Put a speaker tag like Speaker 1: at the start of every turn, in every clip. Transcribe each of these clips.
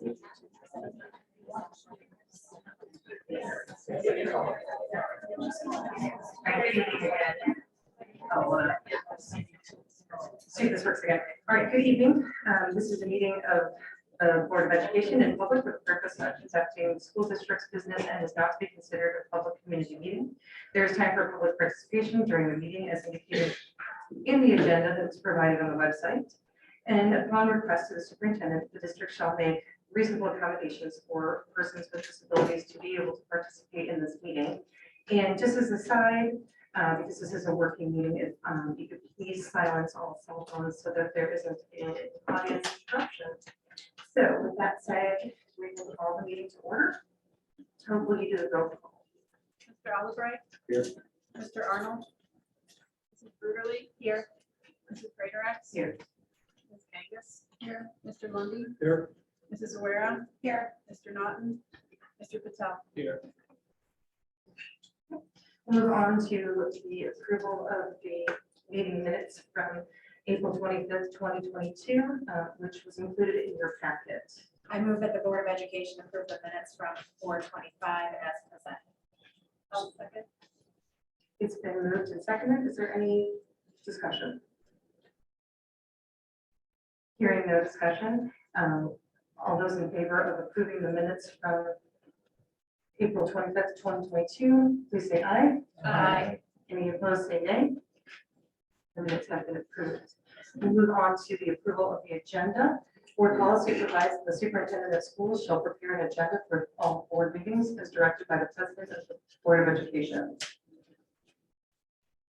Speaker 1: See if this works again. All right, good evening. This is a meeting of the Board of Education in public with the purpose of conducting school district's business and is not to be considered a public community meeting. There is time for public participation during the meeting as indicated in the agenda that is provided on the website. And upon request of the superintendent, the district shall make reasonable accommodations for persons with disabilities to be able to participate in this meeting. And just as a side, because this is a working meeting, if you could please silence all cell phones so that there isn't an audience interruption. So with that said, we will call the meeting to order. Hopefully you do the roll call.
Speaker 2: Mr. Albright.
Speaker 3: Here.
Speaker 2: Mr. Arnold. Mrs. Bruderly. Here. Mrs. Greatorex.
Speaker 1: Here.
Speaker 2: Ms. Angus. Here. Mr. Lundy.
Speaker 3: Here.
Speaker 2: Mrs. Awera. Here. Mr. Naughton. Mr. Patel.
Speaker 3: Here.
Speaker 1: We'll move on to the approval of the meeting minutes from April 25th, 2022, which was included in your packet.
Speaker 2: I move that the Board of Education approve the minutes from 4/25 as presented. I'll second.
Speaker 1: It's been moved and seconded. Is there any discussion? Hearing no discussion, all those in favor of approving the minutes from April 25th, 2022, please say aye.
Speaker 2: Aye.
Speaker 1: Any opposed, say nay. The minutes have been approved. We move on to the approval of the agenda. Board policy provides that the superintendent of schools shall prepare an agenda for all board meetings as directed by the president of the Board of Education.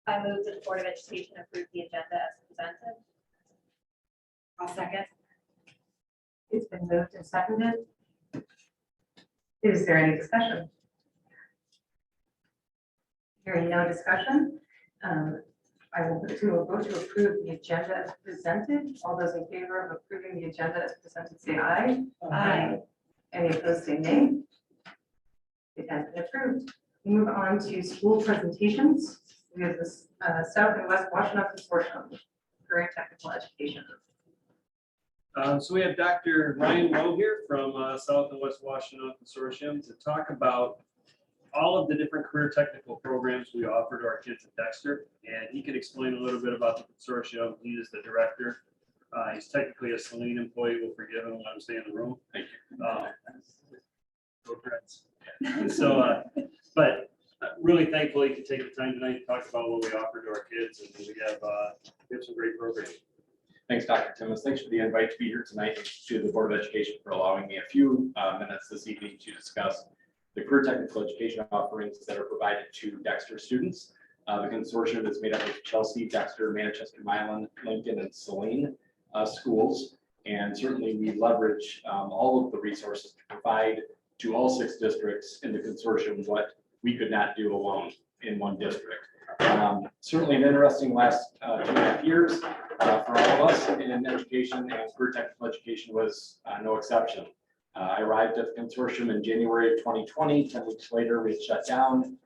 Speaker 2: I move that the Board of Education approve the agenda as presented. I'll second.
Speaker 1: It's been moved and seconded. Is there any discussion? Hearing no discussion, I will put to a vote to approve the agenda as presented. All those in favor of approving the agenda as presented, say aye.
Speaker 2: Aye.
Speaker 1: Any opposed, say nay. It has been approved. We move on to school presentations. We have this South and West Washington Consortium for technical education.
Speaker 3: So we have Dr. Ryan Lowe here from South and West Washington Consortium to talk about all of the different career technical programs we offer to our kids at Dexter. And he can explain a little bit about the consortium. He is the director. He's technically a Saline employee. We'll forgive him when I'm staying in the room. Thank you. Go Reds. So, but really thankful he could take the time tonight to talk about what we offer to our kids. And we have some great programs.
Speaker 4: Thanks, Dr. Timmis. Thanks for the invite to be here tonight, and to the Board of Education for allowing me a few minutes this evening to discuss the career technical education offerings that are provided to Dexter students. The consortium is made up of Chelsea, Dexter, Manchester, Milan, Lincoln, and Saline schools. And certainly we leverage all of the resources to provide to all 6 districts in the consortium what we could not do alone in one district. Certainly an interesting last 2.5 years for all of us in education, and career technical education was no exception. I arrived at the consortium in January of 2020. 10 weeks later, we had shut down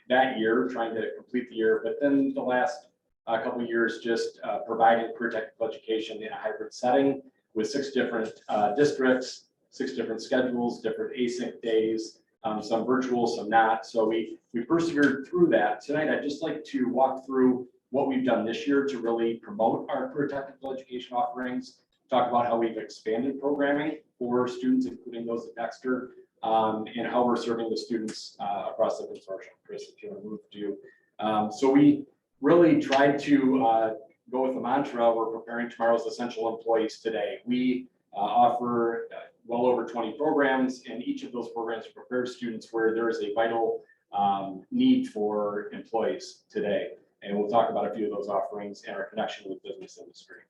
Speaker 4: that year, trying to complete the year. But then the last couple of years, just providing career technical education in a hybrid setting with 6 different districts, 6 different schedules, different async days, some virtual, some not. So we persevered through that. Tonight, I'd just like to walk through what we've done this year to really promote our career technical education offerings, talk about how we've expanded programming for students, including those at Dexter, and how we're serving the students across the consortium. Chris, if you want to move to. So we really tried to go with the mantra, we're preparing tomorrow's essential employees today. We offer well over 20 programs, and each of those programs prepare students where there is a vital need for employees today. And we'll talk about a few of those offerings and our connection with business industry.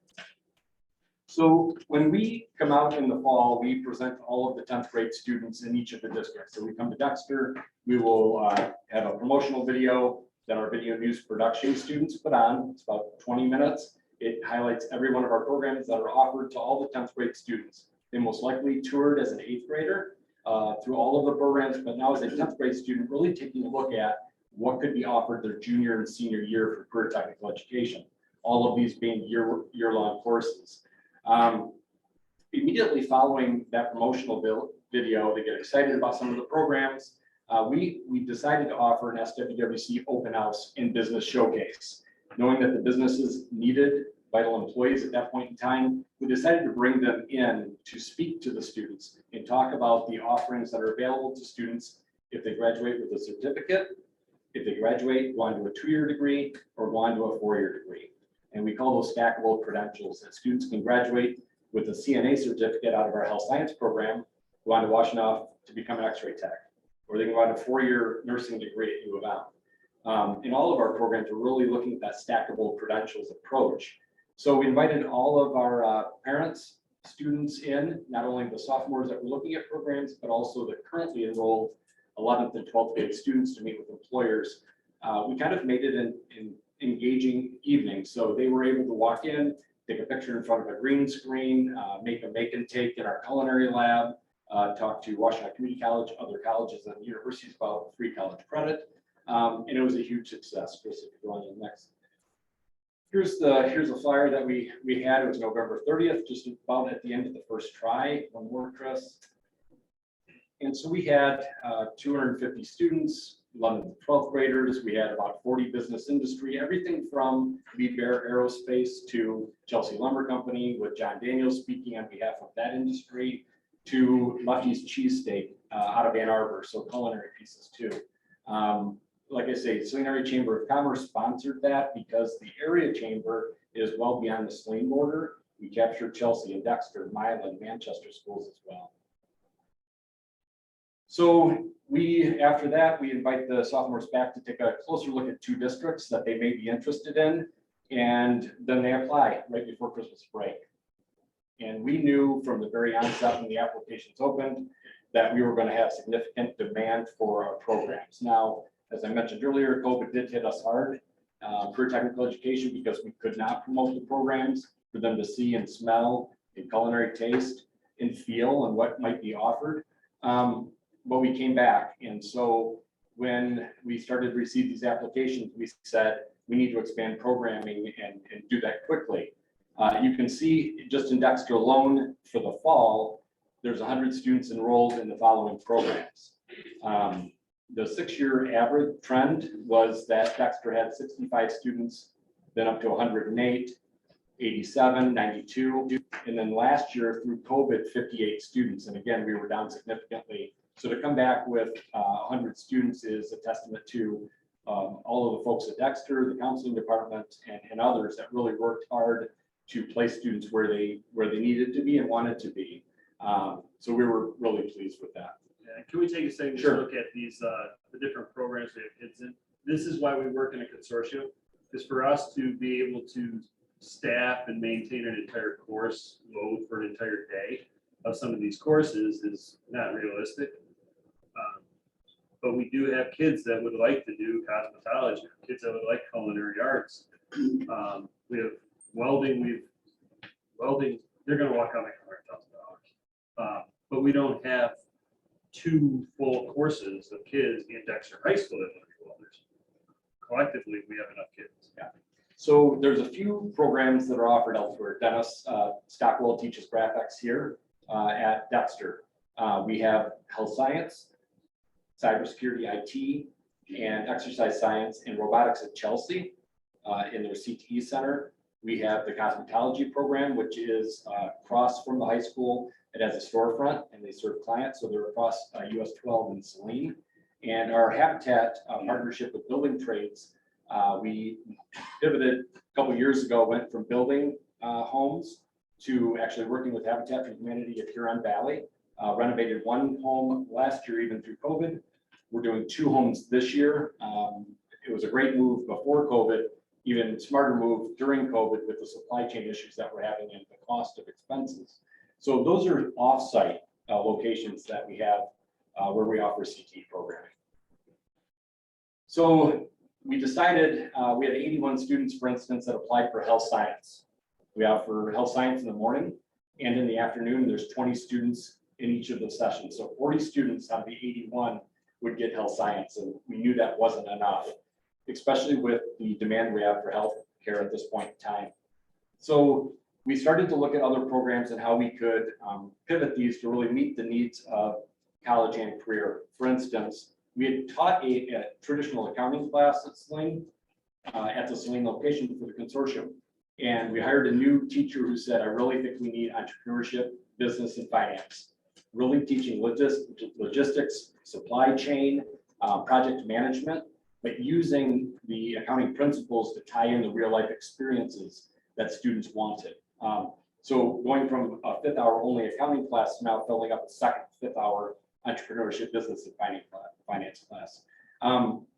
Speaker 4: So when we come out in the fall, we present all of the 10th grade students in each of the districts. So we come to Dexter, we will have a promotional video that our video news production students put on. It's about 20 minutes. It highlights every one of our programs that are offered to all the 10th grade students. They most likely toured as an 8th grader through all of the programs, but now as a 10th grade student, really taking a look at what could be offered their junior and senior year for career technical education. All of these being year-long courses. Immediately following that promotional video to get excited about some of the programs, we decided to offer an SWWC open house in business showcase. Knowing that the businesses needed vital employees at that point in time, we decided to bring them in to speak to the students and talk about the offerings that are available to students if they graduate with a certificate, if they graduate, go on to a 2-year degree, or go on to a 4-year degree. And we call those stackable credentials, that students can graduate with a CNA certificate out of our health science program, go on to Washtenaw to become an X-ray tech, or they can go on a 4-year nursing degree at U of M. In all of our programs, we're really looking at that stackable credentials approach. So we invited all of our parents, students in, not only the sophomores that were looking at programs, but also the currently enrolled 11th and 12th grade students to meet with employers. We kind of made it an engaging evening. So they were able to walk in, take a picture in front of a green screen, make a make and take in our culinary lab, talk to Washtenaw Community College, other colleges and universities about free college credit. And it was a huge success. Chris, if you go on to the next. Here's a flyer that we had. It was November 30th, just about at the end of the first try. One more, Chris. And so we had 250 students, 11th and 12th graders. We had about 40 business industry, everything from Bear Aerospace to Chelsea Lumber Company, with John Daniels speaking on behalf of that industry, to Lefty's Cheesesteak out of Ann Arbor, so culinary pieces too. Like I say, Saline Area Chamber of Commerce sponsored that because the area chamber is well beyond the Saline border. We captured Chelsea and Dexter, Milan, Manchester schools as well. So after that, we invite the sophomores back to take a closer look at 2 districts that they may be interested in, and then they apply right before Christmas break. And we knew from the very onset when the applications opened that we were going to have significant demand for our programs. Now, as I mentioned earlier, COVID did hit us hard, career technical education, because we could not promote the programs for them to see and smell and culinary taste and feel and what might be offered. But we came back. And so when we started to receive these applications, we said, we need to expand programming and do that quickly. You can see just in Dexter alone for the fall, there's 100 students enrolled in the following programs. The 6-year average trend was that Dexter had 65 students, then up to 108, 87, 92, and then last year through COVID, 58 students. And again, we were down significantly. So to come back with 100 students is a testament to all of the folks at Dexter, the counseling department, and others that really worked hard to place students where they needed to be and wanted to be. So we were really pleased with that.
Speaker 3: Yeah, can we take a second to look at these the different programs we have kids in? This is why we work in a consortium, is for us to be able to staff and maintain an entire course load for an entire day of some of these courses is not realistic. But we do have kids that would like to do cosmetology, kids that would like culinary arts. We have welding, they're gonna walk out like $100,000. But we don't have 2 full courses of kids in Dexter High School that want to be welders. Collectively, we have enough kids.
Speaker 4: Yeah. So there's a few programs that are offered elsewhere. Dennis Stockwell teaches graphics here at Dexter. We have health science, cybersecurity, IT, and exercise science and robotics at Chelsea in their CTE center. We have the cosmetology program, which is across from the high school. It has a storefront and they serve clients. So they're across US 12 and Saline. And our Habitat partnership with building trades, we pivoted a couple years ago, went from building homes to actually working with Habitat for Humanity at Huron Valley. Renovated 1 home last year, even through COVID. We're doing 2 homes this year. It was a great move before COVID, even smarter move during COVID with the supply chain issues that we're having and the cost of expenses. So those are off-site locations that we have where we offer CT programming. So we decided we had 81 students, for instance, that applied for health science. We offer health science in the morning, and in the afternoon, there's 20 students in each of the sessions. So 40 students out of the 81 would get health science, and we knew that wasn't enough, especially with the demand we have for health care at this point in time. So we started to look at other programs and how we could pivot these to really meet the needs of college and career. For instance, we had taught a traditional accounting class at Saline, at the Saline location for the consortium. And we hired a new teacher who said, I really think we need entrepreneurship, business, and finance. Really teaching logistics, supply chain, project management, but using the accounting principles to tie in the real life experiences that students wanted. So going from a 5th hour only accounting class to now filling up a second 5th hour entrepreneurship, business, and finance class.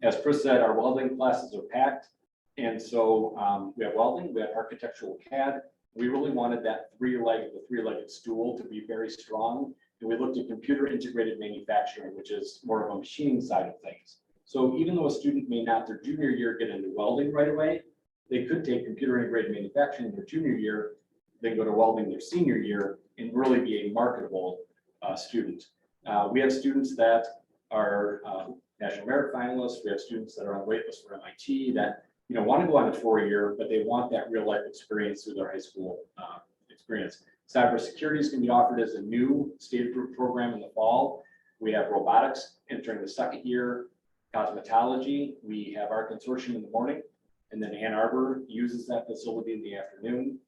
Speaker 4: As Chris said, our welding classes are packed. And so we have welding, we have architectural CAD. We really wanted the three-legged stool to be very strong. And we looked at computer integrated manufacturing, which is more of a machining side of things. So even though a student may not their junior year get into welding right away, they could take computer integrated manufacturing their junior year, then go to welding their senior year and really be a marketable student. We have students that are National Merit finalists. We have students that are on waitlist for MIT that want to go on a 4-year, but they want that real life experience through their high school experience. Cybersecurity is going to be offered as a new state approved program in the fall. We have robotics entering the 2nd year, cosmetology. We have our consortium in the morning, and then Ann Arbor uses that facility in the afternoon.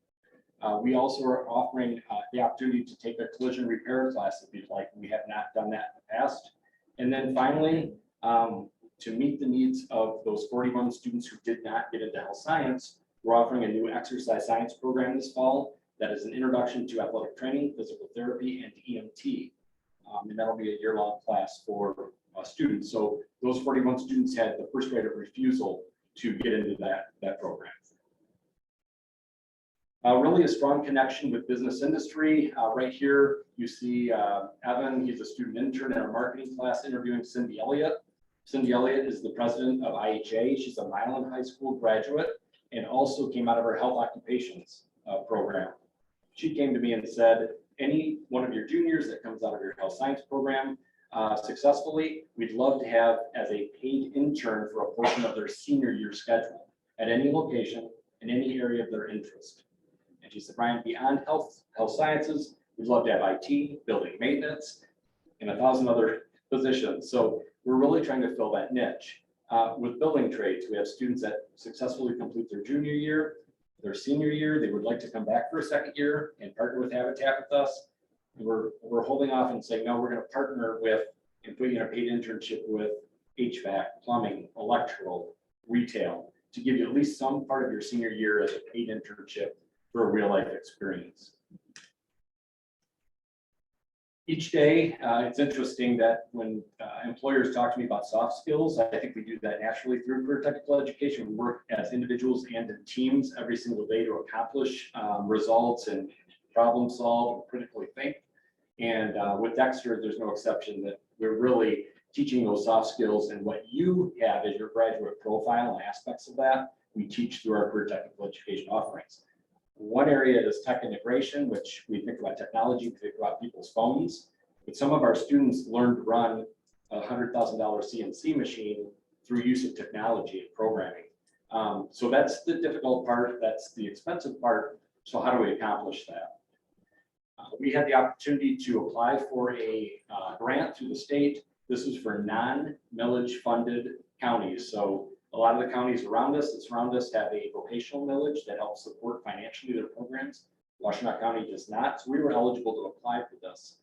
Speaker 4: We also are offering the opportunity to take a collision repair class if you'd like. We have not done that in the past. And then finally, to meet the needs of those 41 students who did not get into health science, we're offering a new exercise science program this fall that is an introduction to athletic training, physical therapy, and EMT. And that'll be a year-long class for students. So those 41 students had the first right of refusal to get into that program. Really a strong connection with business industry. Right here, you see Evan, he's a student intern in our marketing class interviewing Cindy Elliott. Cindy Elliott is the president of IHA. She's a Milan High School graduate and also came out of our health occupations program. She came to me and said, any one of your juniors that comes out of your health science program successfully, we'd love to have as a paid intern for a portion of their senior year schedule at any location in any area of their interest. And she said, Brian, beyond health sciences, we'd love to have IT, building maintenance, and 1,000 other positions. So we're really trying to fill that niche. With building trades, we have students that successfully complete their junior year, their senior year, they would like to come back for a 2nd year and partner with Habitat with us. And we're holding off and saying, no, we're going to partner with and put you in a paid internship with HVAC, plumbing, electrical, retail, to give you at least some part of your senior year as a paid internship for a real life experience. Each day, it's interesting that when employers talk to me about soft skills, I think we do that naturally through career technical education. We work as individuals and in teams every single day to accomplish results and problem solve and critically think. And with Dexter, there's no exception that we're really teaching those soft skills, and what you have as your graduate profile and aspects of that, we teach through our career technical education offerings. One area is tech integration, which we think about technology, we think about people's phones, but some of our students learn to run a $100,000 CNC machine through use of technology and programming. So that's the difficult part, that's the expensive part. So how do we accomplish that? We had the opportunity to apply for a grant through the state. This is for non-millage funded counties. So a lot of the counties around us that surround us have a vocational millage that helps support financially their programs. Washtenaw County does not, so we were eligible to apply for this.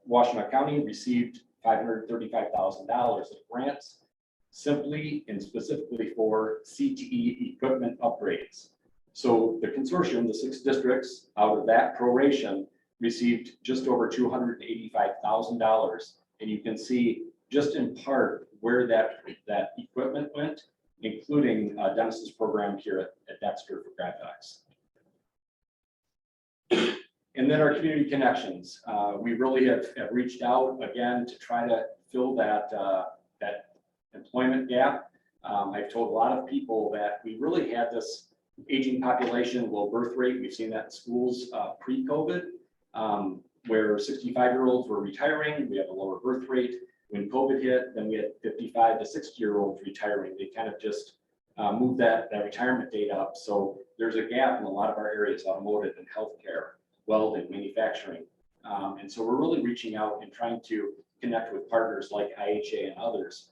Speaker 4: Washtenaw County received $535,000 of grants simply and specifically for CTE equipment upgrades. So the consortium, the 6 districts out of that proration received just over $285,000. And you can see just in part where that equipment went, including Dennis's program here at Dexter for graphics. And then our community connections. We really have reached out again to try to fill that employment gap. I've told a lot of people that we really had this aging population, low birth rate. We've seen that in schools pre-COVID, where 65-year-olds were retiring. We have a lower birth rate. When COVID hit, then we had 55 to 60-year-olds retiring. They kind of just move that retirement date up. So there's a gap in a lot of our areas, automotive and healthcare, welding, manufacturing. And so we're really reaching out and trying to connect with partners like IHA and others.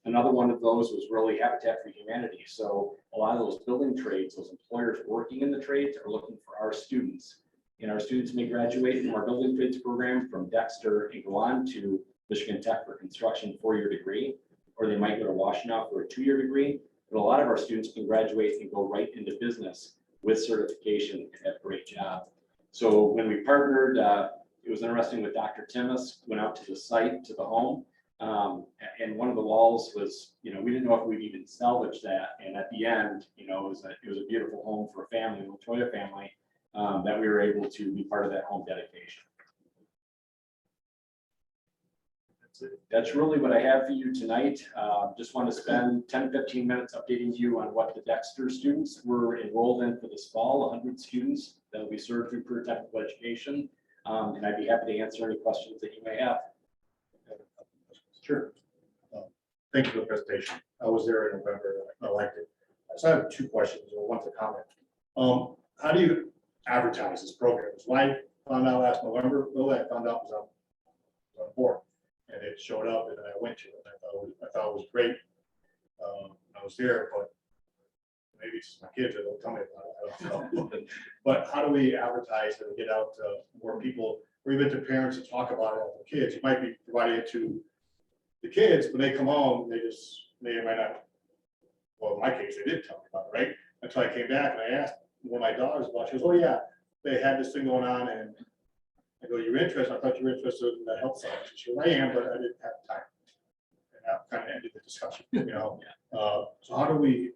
Speaker 4: Another one of those was really Habitat for Humanity. So a lot of those building trades, those employers working in the trades are looking for our students. And our students may graduate from our building trades program from Dexter and go on to Michigan Tech for construction 4-year degree, or they might go to Washtenaw for a 2-year degree. But a lot of our students can graduate and go right into business with certification and have a great job. So when we partnered, it was interesting with Dr. Timmis, went out to the site, to the home. And one of the walls was, we didn't know if we'd even salvage that. And at the end, it was a beautiful home for a family, a Latoya family, that we were able to be part of that home dedication. That's really what I have for you tonight. Just want to spend 10-15 minutes updating you on what the Dexter students were enrolled in for this fall, 100 students that will be served through career technical education. And I'd be happy to answer any questions that you may have.
Speaker 5: Sure. Thank you for the presentation. I was there in November. I liked it. So I have 2 questions or one to comment. How do you advertise this program? When I found out last November, I found out was on board, and it showed up, and then I went to it. And I thought it was great. I was there, but maybe it's my kids that don't tell me about it. I don't know. But how do we advertise and get out to more people, or even to parents to talk about it with the kids? You might be providing it to the kids, when they come home, they might not, well, in my case, they did tell me about it, right? Until I came back and I asked one of my daughters about it. She goes, oh yeah, they had this thing going on, and I go, you're interested? I thought you were interested in the health science. She goes, I am, but I didn't have time. And that kind of ended the discussion, So how do we?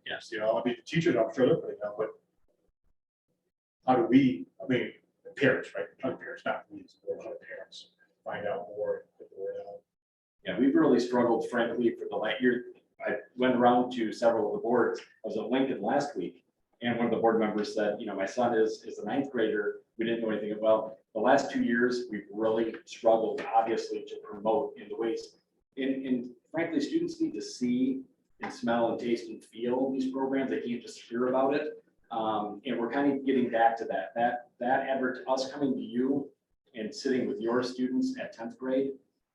Speaker 4: Yes.
Speaker 5: I mean, the teachers, I'm sure they're putting out, but how do we, the parents, right? Not parents, not we, but other parents find out more.
Speaker 4: Yeah, we've really struggled, frankly, for the last year. I went around to several of the boards. I was at Lincoln last week, and one of the board members said, my son is a 9th grader. We didn't know anything about. The last 2 years, we've really struggled, obviously, to promote in the ways. And frankly, students need to see and smell and taste and feel these programs. They can't just hear about it. And we're kind of getting back to that us coming to you and sitting with your students at 10th grade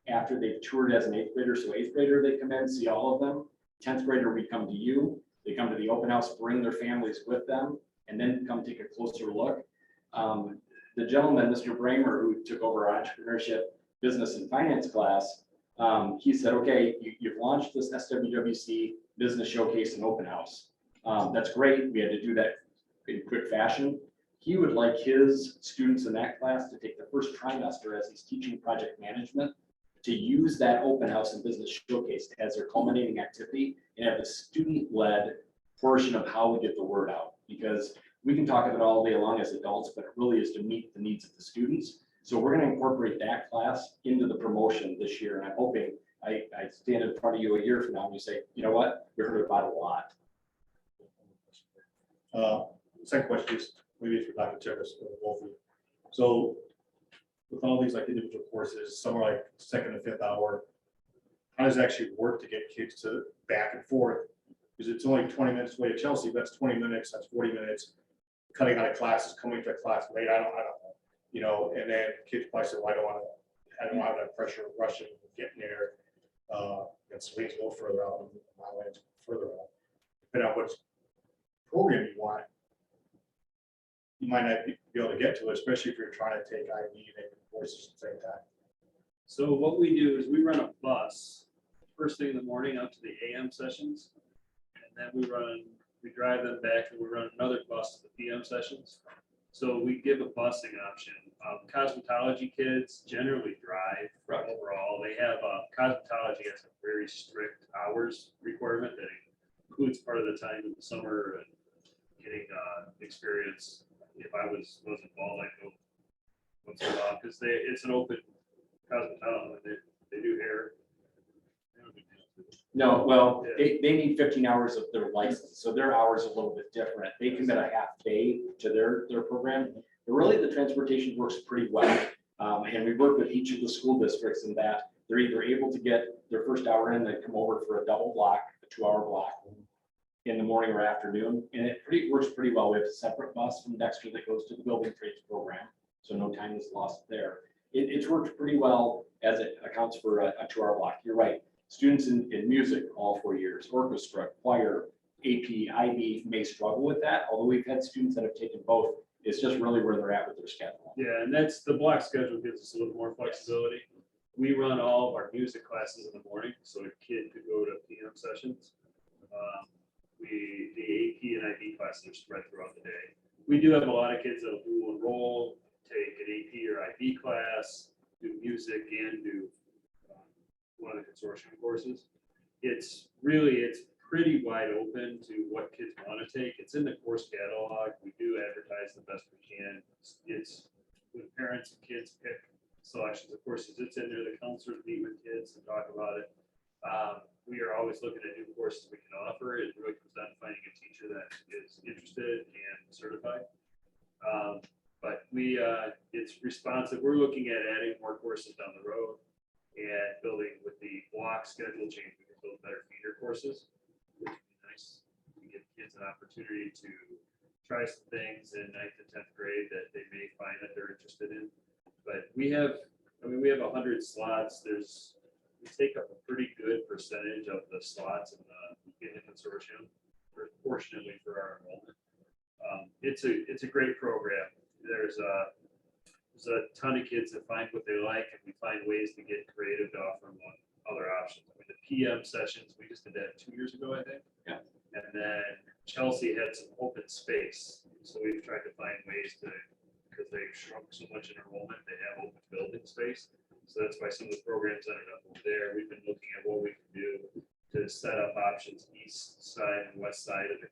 Speaker 4: after they've toured as an 8th grader. So 8th grader, they come in, see all of them. 10th grader, we come to you. They come to the open house, bring their families with them, and then come take a closer look. The gentleman, Mr. Bramer, who took over our entrepreneurship, business, and finance class, he said, okay, you've launched this SWWC business showcase and open house. That's great. We had to do that in quick fashion. He would like his students in that class to take the first trimester as he's teaching project management to use that open house and business showcase as their culminating activity and have a student-led portion of how we get the word out. Because we can talk of it all day long as adults, but it really is to meet the needs of the students. So we're going to incorporate that class into the promotion this year. And I'm hoping I stand in front of you a year from now and you say, you know what, you heard about it a lot.
Speaker 5: Second question is maybe for Dr. Terrace or both of you. So with all these like individual courses, some are like 2nd and 5th hour. How does it actually work to get kids to back and forth? Because it's only 20 minutes away to Chelsea, but that's 20 minutes, that's 40 minutes. Cutting out of classes, coming to class late, I don't know. And then kids probably say, well, I don't have that pressure of rushing, getting there. And Celine's a little further out, and my land's further out. Depending on what program you want, you might not be able to get to it, especially if you're trying to take IB and courses at the same time.
Speaker 3: So what we do is we run a bus first thing in the morning up to the AM sessions. And then we drive them back and we run another bus to the PM sessions. So we give a busing option. Cosmetology kids generally drive overall. They have cosmetology has a very strict hours requirement that includes part of the time in the summer and getting experience. If I was involved, I'd go once in a while because it's an open cosmetology. They do hair.
Speaker 4: No, well,
Speaker 3: Yeah.
Speaker 4: they need 15 hours of their license, so their hours are a little bit different. They commit a half day to their program. But really, the transportation works pretty well. And we work with each of the school districts in that they're either able to get their first hour in, they come over for a double block 2-hour block in the morning or afternoon, and it works pretty well. We have a separate bus from Dexter that goes to the building trades program, so no time is lost there. It's worked pretty well as it accounts for a 2-hour block. You're right. Students in music all 4 years, orchestra, choir, AP, IB may struggle with that, although we've had students that have taken both. It's just really where they're at with their schedule.
Speaker 3: Yeah, and that's, the block schedule gives us a little more flexibility. We run all of our music classes in the morning, so a kid could go to PM sessions. The AP and IB classes are spread throughout the day. We do have a lot of kids that will dual enroll, take an AP or IB class, do music and do one of the consortium courses. It's pretty wide open to what kids want to take. It's in the course catalog. We do advertise the best we can. It's when parents and kids pick selections of courses, it's in there. The counselors meet with kids and talk about it. We are always looking at new courses we can offer. It really comes down to finding a teacher that is interested and certified. But it's responsive. We're looking at adding more courses down the road and building with the block schedule change. We can build better feeder courses, which would be nice. We give kids an opportunity to try some things in 9th and 10th grade that they may find that they're interested in. But we have 100 slots. We take up a pretty good percentage of the slots in the consortium, proportionately for our enrollment. It's a great program. There's a ton of kids that find what they like, and we find ways to get creative to offer them other options. I mean, the PM sessions, we just did that 2 years ago, I think.
Speaker 4: Yeah.
Speaker 3: And then Chelsea had some open space, so we've tried to find ways to, because they've shrunk so much in enrollment, they have open building space. So that's why some of the programs ended up over there. We've been looking at what we can do to set up options east side and west side of the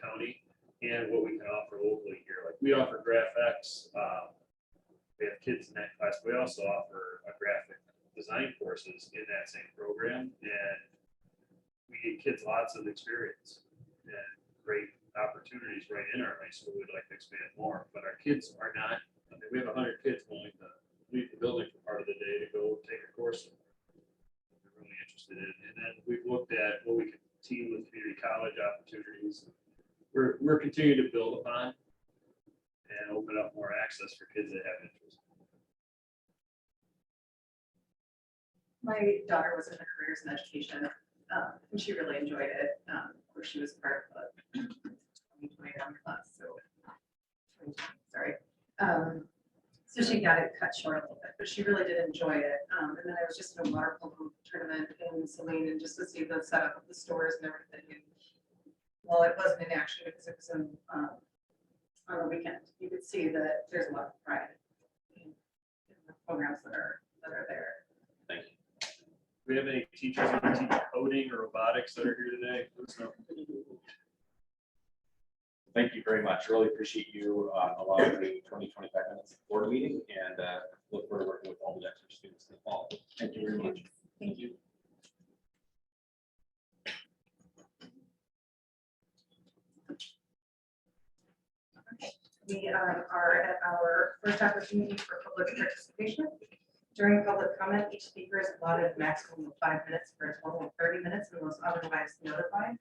Speaker 3: county, and what we can offer locally here. Like we offer GraphX. We have kids in that class. We also offer a graphic design courses in that same program, and we give kids lots of experience and great opportunities right in our high school. We'd like to expand more, but our kids are not. I mean, we have 100 kids willing to leave the building for part of the day to go take a course they're really interested in. And then we've looked at what we can team with community college opportunities. We're continuing to build upon and open up more access for kids that have interest.
Speaker 1: My daughter was in the careers in education, and she really enjoyed it. Of course, she was part of the 2021 class, so sorry. So she got it cut short a little bit, but she really did enjoy it. And then I was just in a water polo tournament in Saline, and just to see the setup of the stores and everything. And well, it wasn't in action because it was on the weekend. You could see that there's a lot of pride in the programs that are there.
Speaker 4: Thank you.
Speaker 3: Do we have any teachers who teach coding or robotics that are here today?
Speaker 4: Thank you very much. Really appreciate you allowing me 20, 25 minutes of board meeting, and look forward to working with all the Dexter students in the fall. Thank you very much.
Speaker 2: Thank you.
Speaker 1: We are at our first opportunity for public participation. During public comment, each speaker is allotted a maximum of 5 minutes for a total of 30 minutes unless otherwise notified.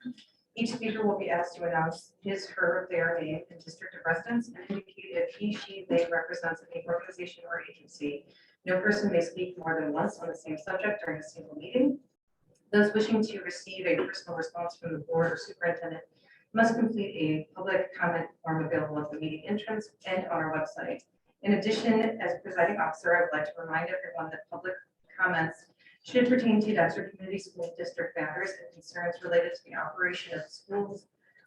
Speaker 1: Each speaker will be asked to announce his, her, their name and district of residence and indicate if he, she, they represents any organization or agency. No person may speak more than once on the same subject during a single meeting. Those wishing to receive a personal response from the board or superintendent must complete a public comment form available at the meeting entrance and on our website. In addition, as presiding officer, I would like to remind everyone that public comments should pertain to Dexter Community School District matters and concerns related to the operation of schools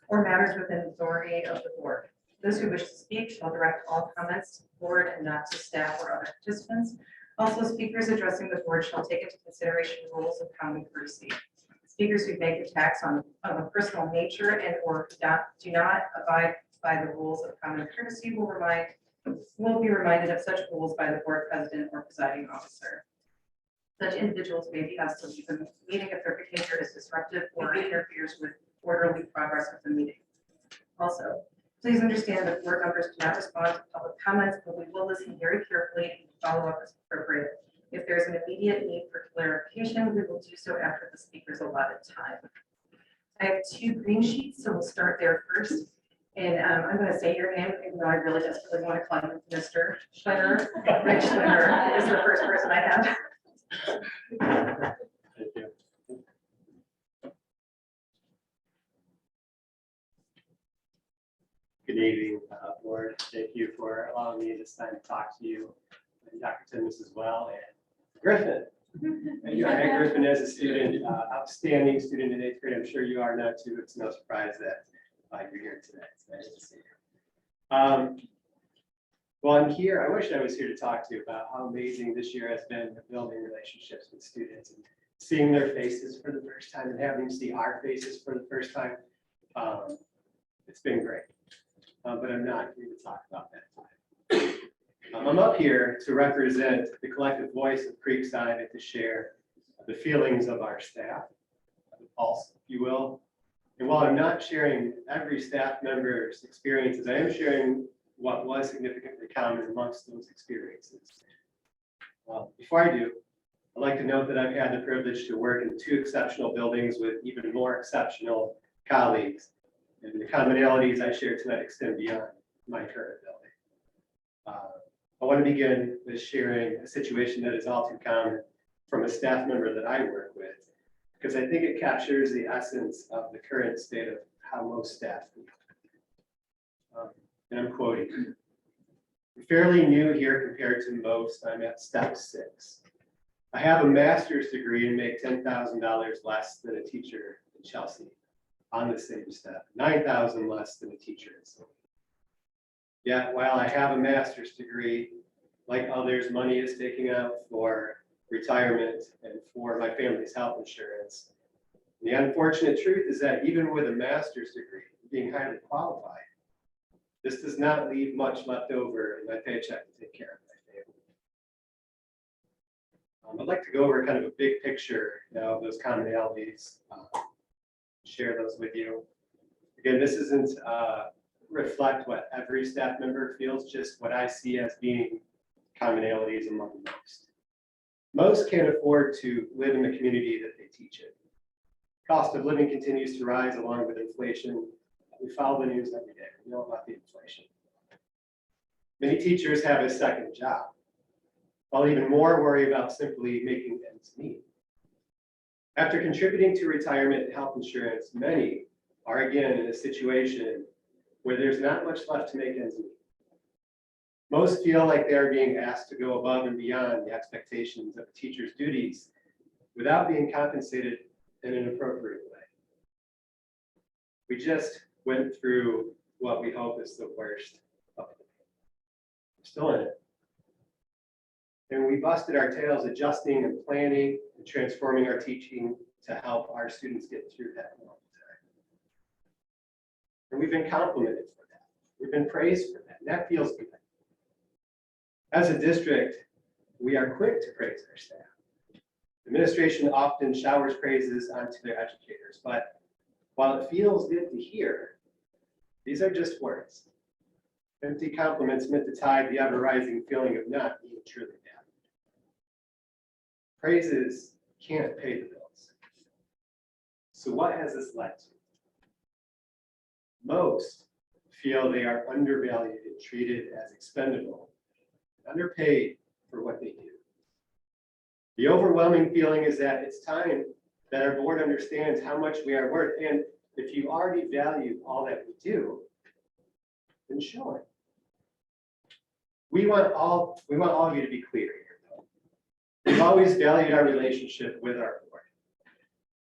Speaker 1: or matters within the authority of the board. Those who wish to speak shall direct all comments to the board and not to staff or other participants. Also, speakers addressing the board shall take into consideration rules of common courtesy. Speakers who make attacks of a personal nature and or do not abide by the rules of common courtesy will be reminded of such rules by the board president or presiding officer. Such individuals may be asked to leave the meeting if their behavior is disruptive or interferes with orderly progress of the meeting. Also, please understand that board members do not respond to public comments, but we will listen very carefully and follow up as appropriate. If there is an immediate need for clarification, we will do so after the speaker's allotted time. I have 2 green sheets, so we'll start there first. And I'm going to say your name, even though I really desperately want to call you Mr. Schwinner. Rich Schwinner is the first person I have.
Speaker 6: Thank you. Good evening, board. Thank you for allowing me this time to talk to you, and Dr. Timmons as well, and Griffin. And I had Griffin as a student, outstanding student in 8th grade. I'm sure you are now too. It's no surprise that you're here today. It's nice to see you. Well, I'm here. I wish I was here to talk to you about how amazing this year has been with building relationships with students and seeing their faces for the first time and having them see our faces for the first time. It's been great. But I'm not here to talk about that. I'm up here to represent the collective voice of Creekside and to share the feelings of our staff, the pulse, if you will. And while I'm not sharing every staff member's experiences, I am sharing what was significantly common amongst those experiences. Before I do, I'd like to note that I've had the privilege to work in 2 exceptional buildings with even more exceptional colleagues. And the commonalities I share tonight extend beyond my current building. I want to begin with sharing a situation that is all too common from a staff member that I work with, because I think it captures the essence of the current state of how most staff feel. And I'm quoting, "I'm fairly new here compared to most. I'm at step 6. I have a master's degree and make $10,000 less than a teacher in Chelsea on the same step, 9,000 less than a teacher in Sylvania. Yet while I have a master's degree, like others, money is taken out for retirement and for my family's health insurance. The unfortunate truth is that even with a master's degree, being highly qualified, this does not leave much left over in my paycheck to take care of my family." I'd like to go over kind of a big picture of those commonalities, share those with you. Again, this isn't reflect what every staff member feels, just what I see as being commonalities among most. Most can't afford to live in the community that they teach in. Cost of living continues to rise along with inflation. We follow the news every day. We know about the inflation. Many teachers have a second job, while even more worry about simply making ends meet. After contributing to retirement and health insurance, many are again in a situation where there's not much left to make ends meet. Most feel like they're being asked to go above and beyond the expectations of a teacher's duties without being compensated in an appropriate way. We just went through what we hope is the worst of it. We're still in it. And we busted our tails adjusting and planning and transforming our teaching to help our students get through that moment time. And we've been complimented for that. We've been praised for that. And that feels good. As a district, we are quick to praise our staff. Administration often showers praises onto their educators, but while it feels good to hear, these are just words. Empty compliments meant to tide the ever-rising feeling of not being truly valued. Praises can't pay the bills. So what has this led to? Most feel they are undervalued and treated as expendable, underpaid for what they do. The overwhelming feeling is that it's time that our board understands how much we are worth. And if you already value all that we do, then show it. We want all of you to be clear here, though. We've always valued our relationship with our board.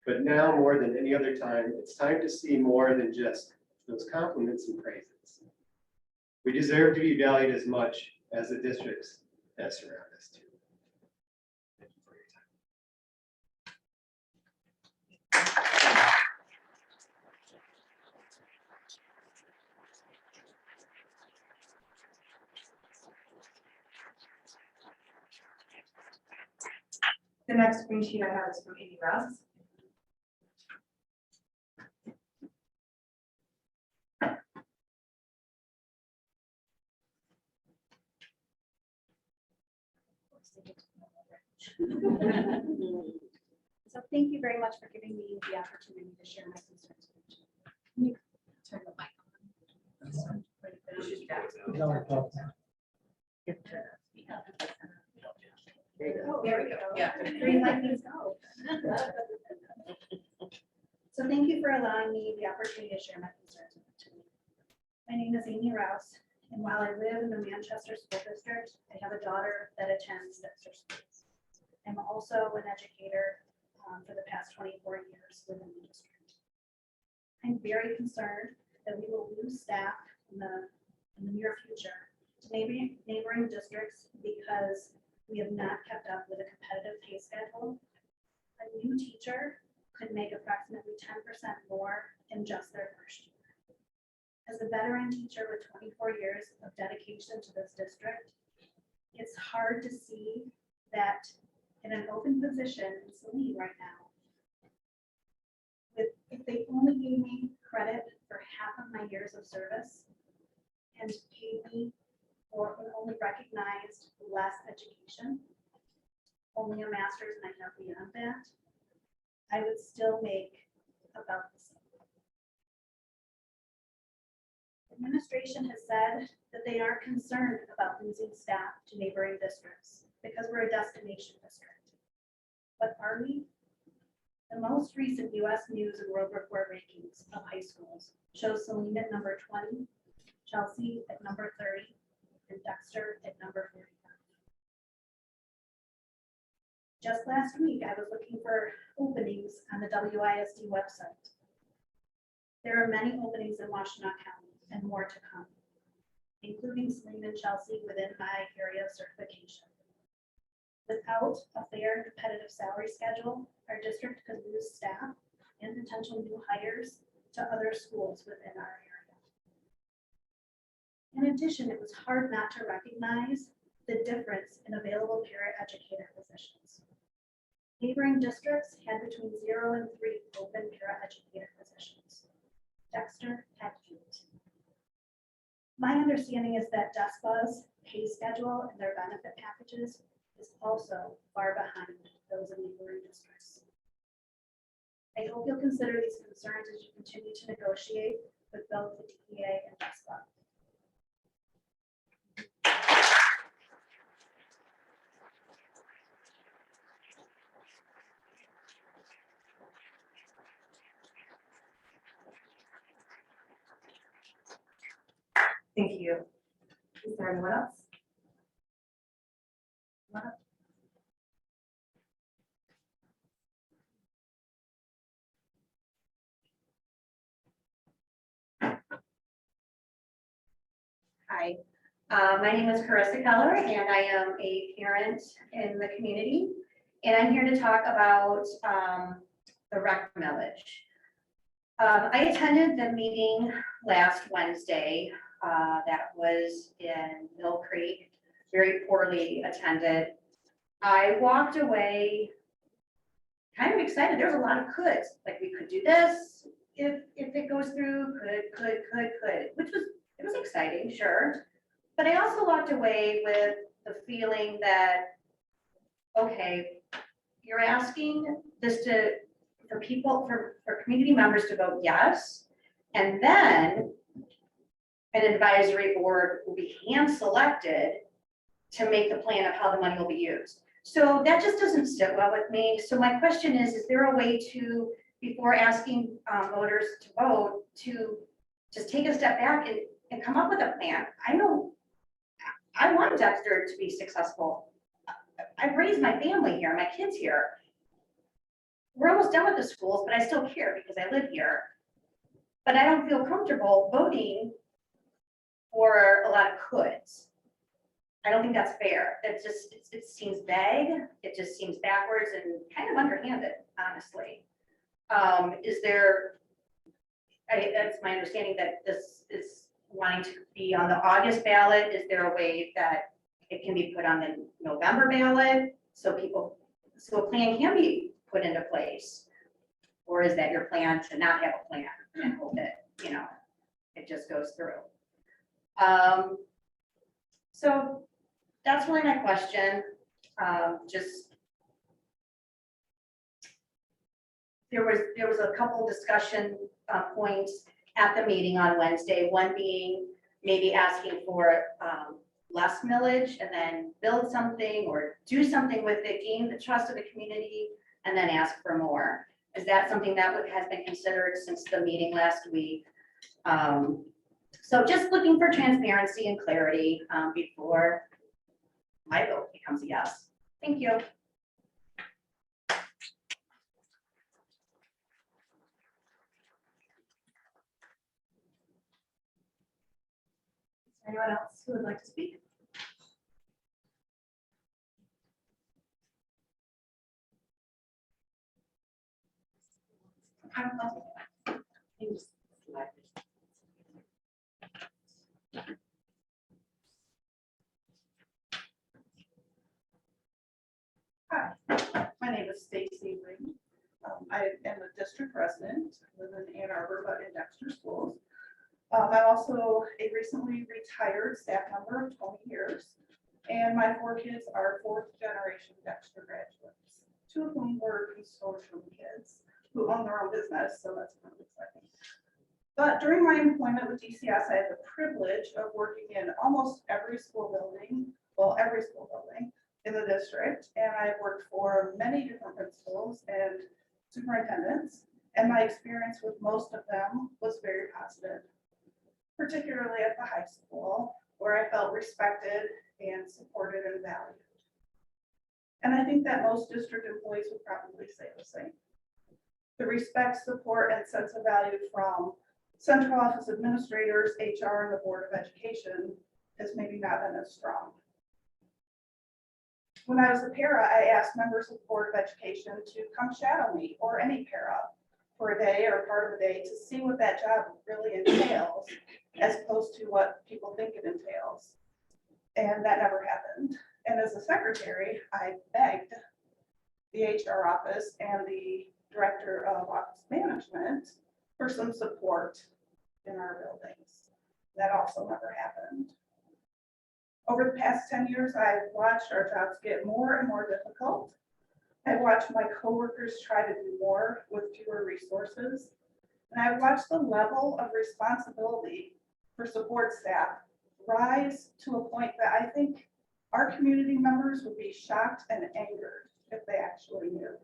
Speaker 6: But now more than any other time, it's time to see more than just those compliments and praises. We deserve to be valued as much as the districts that surround us too. Thank you for your time.
Speaker 1: The next green sheet I have is from Amy Ross.
Speaker 7: So thank you very much for giving me the opportunity to share my concerns with you.
Speaker 2: Turn the mic
Speaker 7: Oh,
Speaker 2: There we go. Yeah.
Speaker 7: Green light means go. So thank you for allowing me the opportunity to share my concerns with you. My name is Amy Rouse, and while I live in the Manchester School District, I have a daughter that attends Dexter schools. I'm also an educator for the past 24 years within the district. I'm very concerned that we will lose staff in the near future to neighboring districts because we have not kept up with a competitive pay schedule. A new teacher could make approximately 10% more in just their first year. As a veteran teacher with 24 years of dedication to this district, it's hard to see that in an open position in Saline right now, if they only gave me credit for half of my years of service and paid me or only recognized less education, only a master's and I have beyond that, I would still make about the same. Administration has said that they aren't concerned about losing staff to neighboring districts because we're a destination district. But are we? The most recent US News and World Report rankings of high schools show Saline at number 20, Chelsea at number 30, and Dexter at number 45. Just last week, I was looking for openings on the WISD website. There are many openings in Washtenaw County and more to come, including Saline and Chelsea within my area of certification. Without a fair and competitive salary schedule, our district could lose staff and potential new hires to other schools within our area. In addition, it was hard not to recognize the difference in available paraeducator positions. Neighboring districts had between 0 and 3 open paraeducator positions. Dexter had 8. My understanding is that DESPA's pay schedule and their benefit packages is also far behind those in neighboring districts. I hope you'll consider these concerns as you continue to negotiate with both the DEA and DESPA.
Speaker 1: Thank you. Is there anyone else?
Speaker 8: Hi, my name is Carissa Keller, and I am a parent in the community. And I'm here to talk about the rec millage. I attended the meeting last Wednesday that was in Mill Creek, very poorly attended. I walked away kind of excited. There's a lot of coulds, like we could do this if it goes through, could, it was exciting, sure. But I also walked away with the feeling that, okay, you're asking this for community members to vote yes, and then an advisory board will be hand-selected to make the plan of how the money will be used. So that just doesn't sit well with me. So my question is there a way to, before asking voters to vote, to just take a step back and come up with a plan? I know I want Dexter to be successful. I've raised my family here, my kids here. We're almost done with the schools, but I still care because I live here. But I don't feel comfortable voting for a lot of coulds. I don't think that's fair. It seems vague. It just seems backwards and kind of underhanded, honestly. It's my understanding that this is wanting to be on the August ballot. Is there a way that it can be put on the November ballot so a plan can be put into place? Or is that your plan to not have a plan and hope that, it just goes through? So that's really my question. just there was a couple discussion points at the meeting on Wednesday, one being maybe asking for less millage and then build something or do something with it, gain the trust of the community, and then ask for more. Is that something that has been considered since the meeting last week? So just looking for transparency and clarity before my vote becomes a yes. Thank you.
Speaker 1: Is there anyone else who would like to speak?
Speaker 9: Hi, my name is Stacy Ring. I am a district resident, live in Ann Arbor, but in Dexter schools. I'm also a recently retired staff member of 20 years, and my 4 kids are 4th generation Dexter graduates, 2 of whom were consortium kids who own their own business, so that's kind of exciting. But during my employment with DCS, I had the privilege of working in almost every school building, well, every school building in the district, and I've worked for many different principals and superintendents, and my experience with most of them was very positive, particularly at the high school, where I felt respected and supported and valued. And I think that most district employees would probably say the same. The respect, support, and sense of value from central office administrators, HR, and the Board of Education has maybe not been as strong. When I was a para, I asked members of the Board of Education to come shadow me or any para for a day or part of a day to see what that job really entails, as opposed to what people think it entails. And that never happened. And as a secretary, I begged the HR office and the director of office management for some support in our buildings. That also never happened. Over the past 10 years, I've watched our jobs get more and more difficult. I've watched my coworkers try to do more with fewer resources. And I've watched the level of responsibility for support staff rise to a point that I think our community members would be shocked and angered if they actually knew.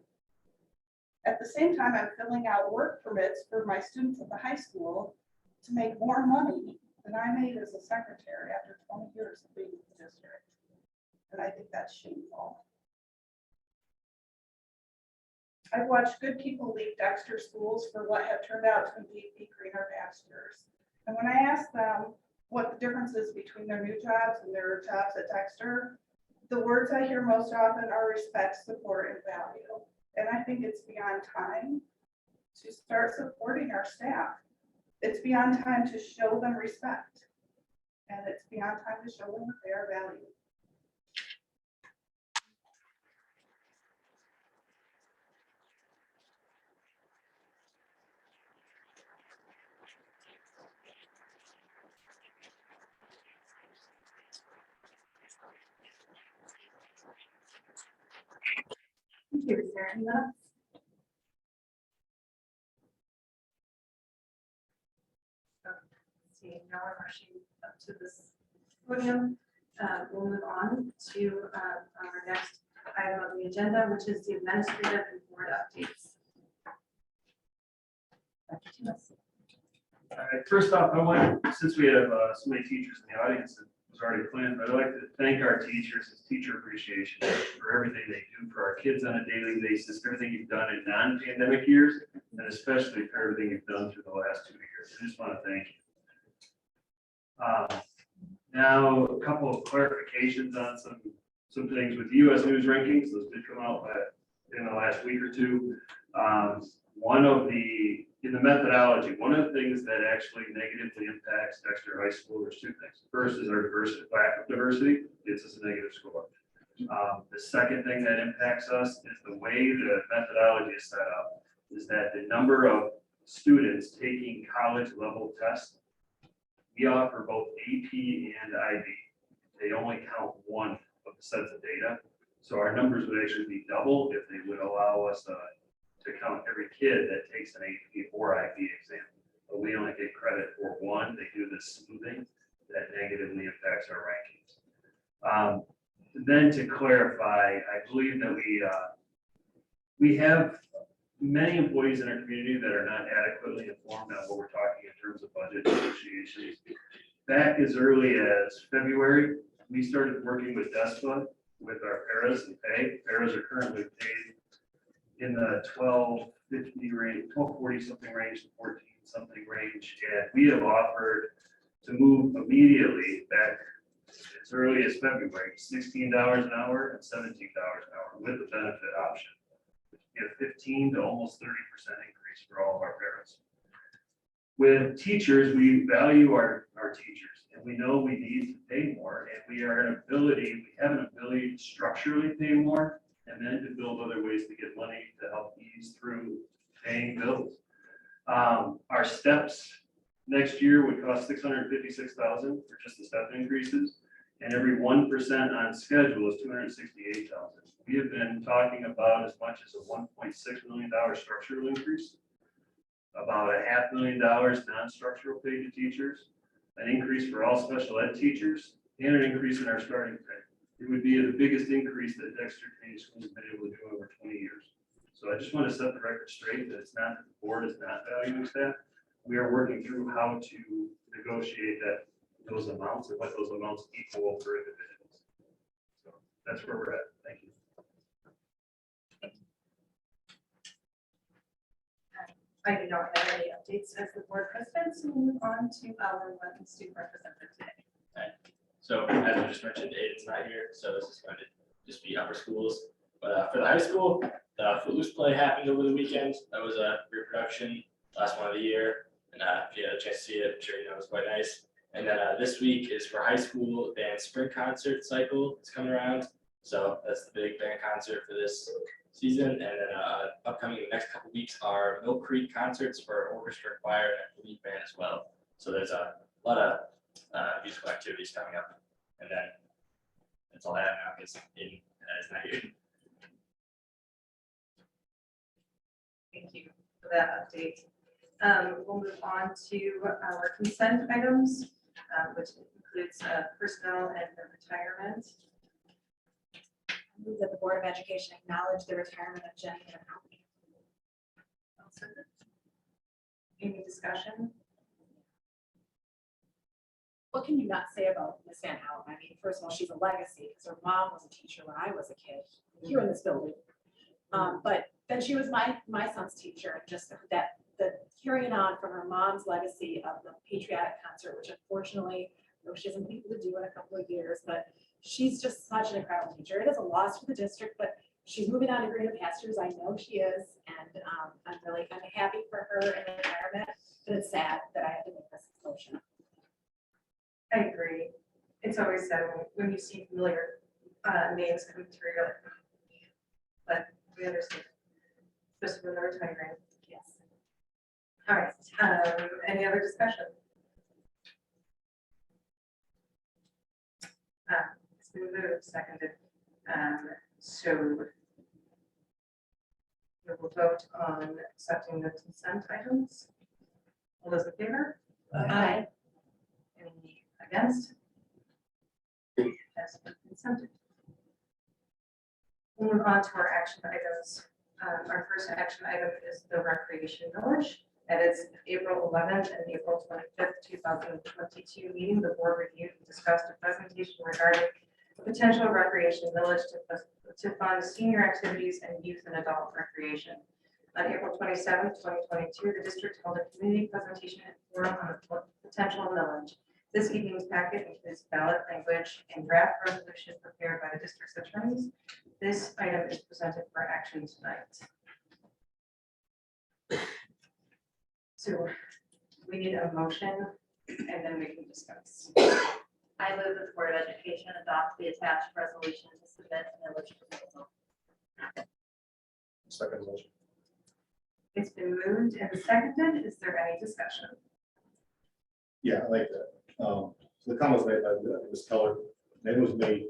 Speaker 9: At the same time, I'm filling out work permits for my students at the high school to make more money than I made as a secretary after 20 years of being in the district. And I think that's shameful. I've watched good people leave Dexter schools for what have turned out to be greener pastures. And when I ask them what the difference is between their new jobs and their jobs at Dexter, the words I hear most often are respect, support, and value. And I think it's beyond time to start supporting our staff. It's beyond time to show them respect. And it's beyond time to show them that they are valued.
Speaker 1: Thank you. Is there anyone else? Seeing no one rushing up to this podium, we'll move on to our next item on the agenda, which is the administrative and board updates. Dr. Timmons.
Speaker 3: All right, first off, since we have so many teachers in the audience, it was already planned, but I'd like to thank our teachers. It's Teacher Appreciation for everything they do for our kids on a daily basis, everything you've done in non-pandemic years, and especially for everything you've done through the last 2 years. I just want to thank you. Now, a couple of clarifications on some things with US News rankings. Those did come out in the last week or two. In the methodology, one of the things that actually negatively impacts Dexter High School, there's 2 things. First is our lack of diversity, gets us a negative score. The second thing that impacts us is the way the methodology is set up, is that the number of students taking college level tests, we offer both AP and IB. They only count one of the sets of data. So our numbers would actually be double if they would allow us to count every kid that takes an AP or IB exam. But we only get credit for one. They do this smoothing that negatively impacts our rankings. Then to clarify, I believe that we have many employees in our community that are not adequately informed on what we're talking in terms of budget negotiations. Back as early as February, we started working with DESPA with our paras and pay. Paras are currently paid in the 1250 range, 1240 something range, 14 something range. And we have offered to move immediately back as early as February, $16 an hour and $17 an hour with the benefit option. Get 15 to almost 30% increase for all of our parents. With teachers, we value our teachers, and we know we need to pay more, and we have an ability to structurally pay more, and then to build other ways to get money to help ease through paying bills. Our steps next year would cost $656,000 for just the step increases, and every 1% on schedule is $268,000. We have been talking about as much as a $1.6 million structural increase, about $500,000 non-structural pay to teachers, an increase for all special ed teachers, and an increase in our starting pay. It would be the biggest increase that Dexter Community Schools has been able to do over 20 years. So I just want to set the record straight that it's not that the board is not valuing staff. We are working through how to negotiate those amounts and what those amounts equal for individuals. So that's where we're at. Thank you.
Speaker 1: I do not have any updates as the board president, so we'll move on to our student representative today.
Speaker 10: So as I just mentioned, Aiden's not here, so this is going to just be upper schools. But for the high school, the Footloose play happened over the weekend. That was a reproduction, last one of the year. And if you had a chance to see it, I'm sure you know it was quite nice. And then this week is for high school band spring concert cycle. It's coming around. So that's the big band concert for this season. And then upcoming the next couple weeks are Mill Creek concerts for orchestra, choir, and lead band as well. So there's a lot of musical activities coming up. And then that's all I have now because Aiden is not here.
Speaker 1: Thank you for that update. We'll move on to our consent items, which includes personnel and retirement.
Speaker 2: I move that the Board of Education acknowledge the retirement of Jenny and Company.
Speaker 1: Any discussion?
Speaker 2: What can you not say about Miss Van Houten? I mean, first of all, she's a legacy because her mom was a teacher when I was a kid here in this building. But then she was my son's teacher, and just that the carrying on from her mom's legacy of the patriotic concert, which unfortunately, she hasn't been able to do in a couple of years, but she's just such an incredible teacher. It is a loss for the district, but she's moving on to greener pastures. I know she is, and I'm happy for her in retirement, but it's sad that I have to make this motion.
Speaker 1: I agree. It's always sad when you see familiar names come through, you're like, but we understand, especially when they're retiring.
Speaker 2: Yes.
Speaker 1: All right, any other discussion? It's been moved, seconded. So we will vote on accepting the consent items. All those in favor?
Speaker 2: Aye.
Speaker 1: Any against? Has been consented. We'll move on to our action items. Our first action item is the recreation village. That is April 11th and April 25th, 2022 meeting. The board reviewed and discussed a presentation regarding the potential recreation village to fund senior activities and youth and adult recreation. On April 27th, 2022, the district held a community presentation and forum on the potential village. This evening's packet includes ballot language and draft resolution prepared by the district's attorneys. This item is presented for action tonight. So we need a motion and then we can discuss.
Speaker 8: I move that the Board of Education adopt the attached resolution to submit a village proposal.
Speaker 5: Second motion.
Speaker 1: It's been moved and seconded. Is there any discussion?
Speaker 5: Yeah, I like that. So the comment was made by Ms. Keller, and it was made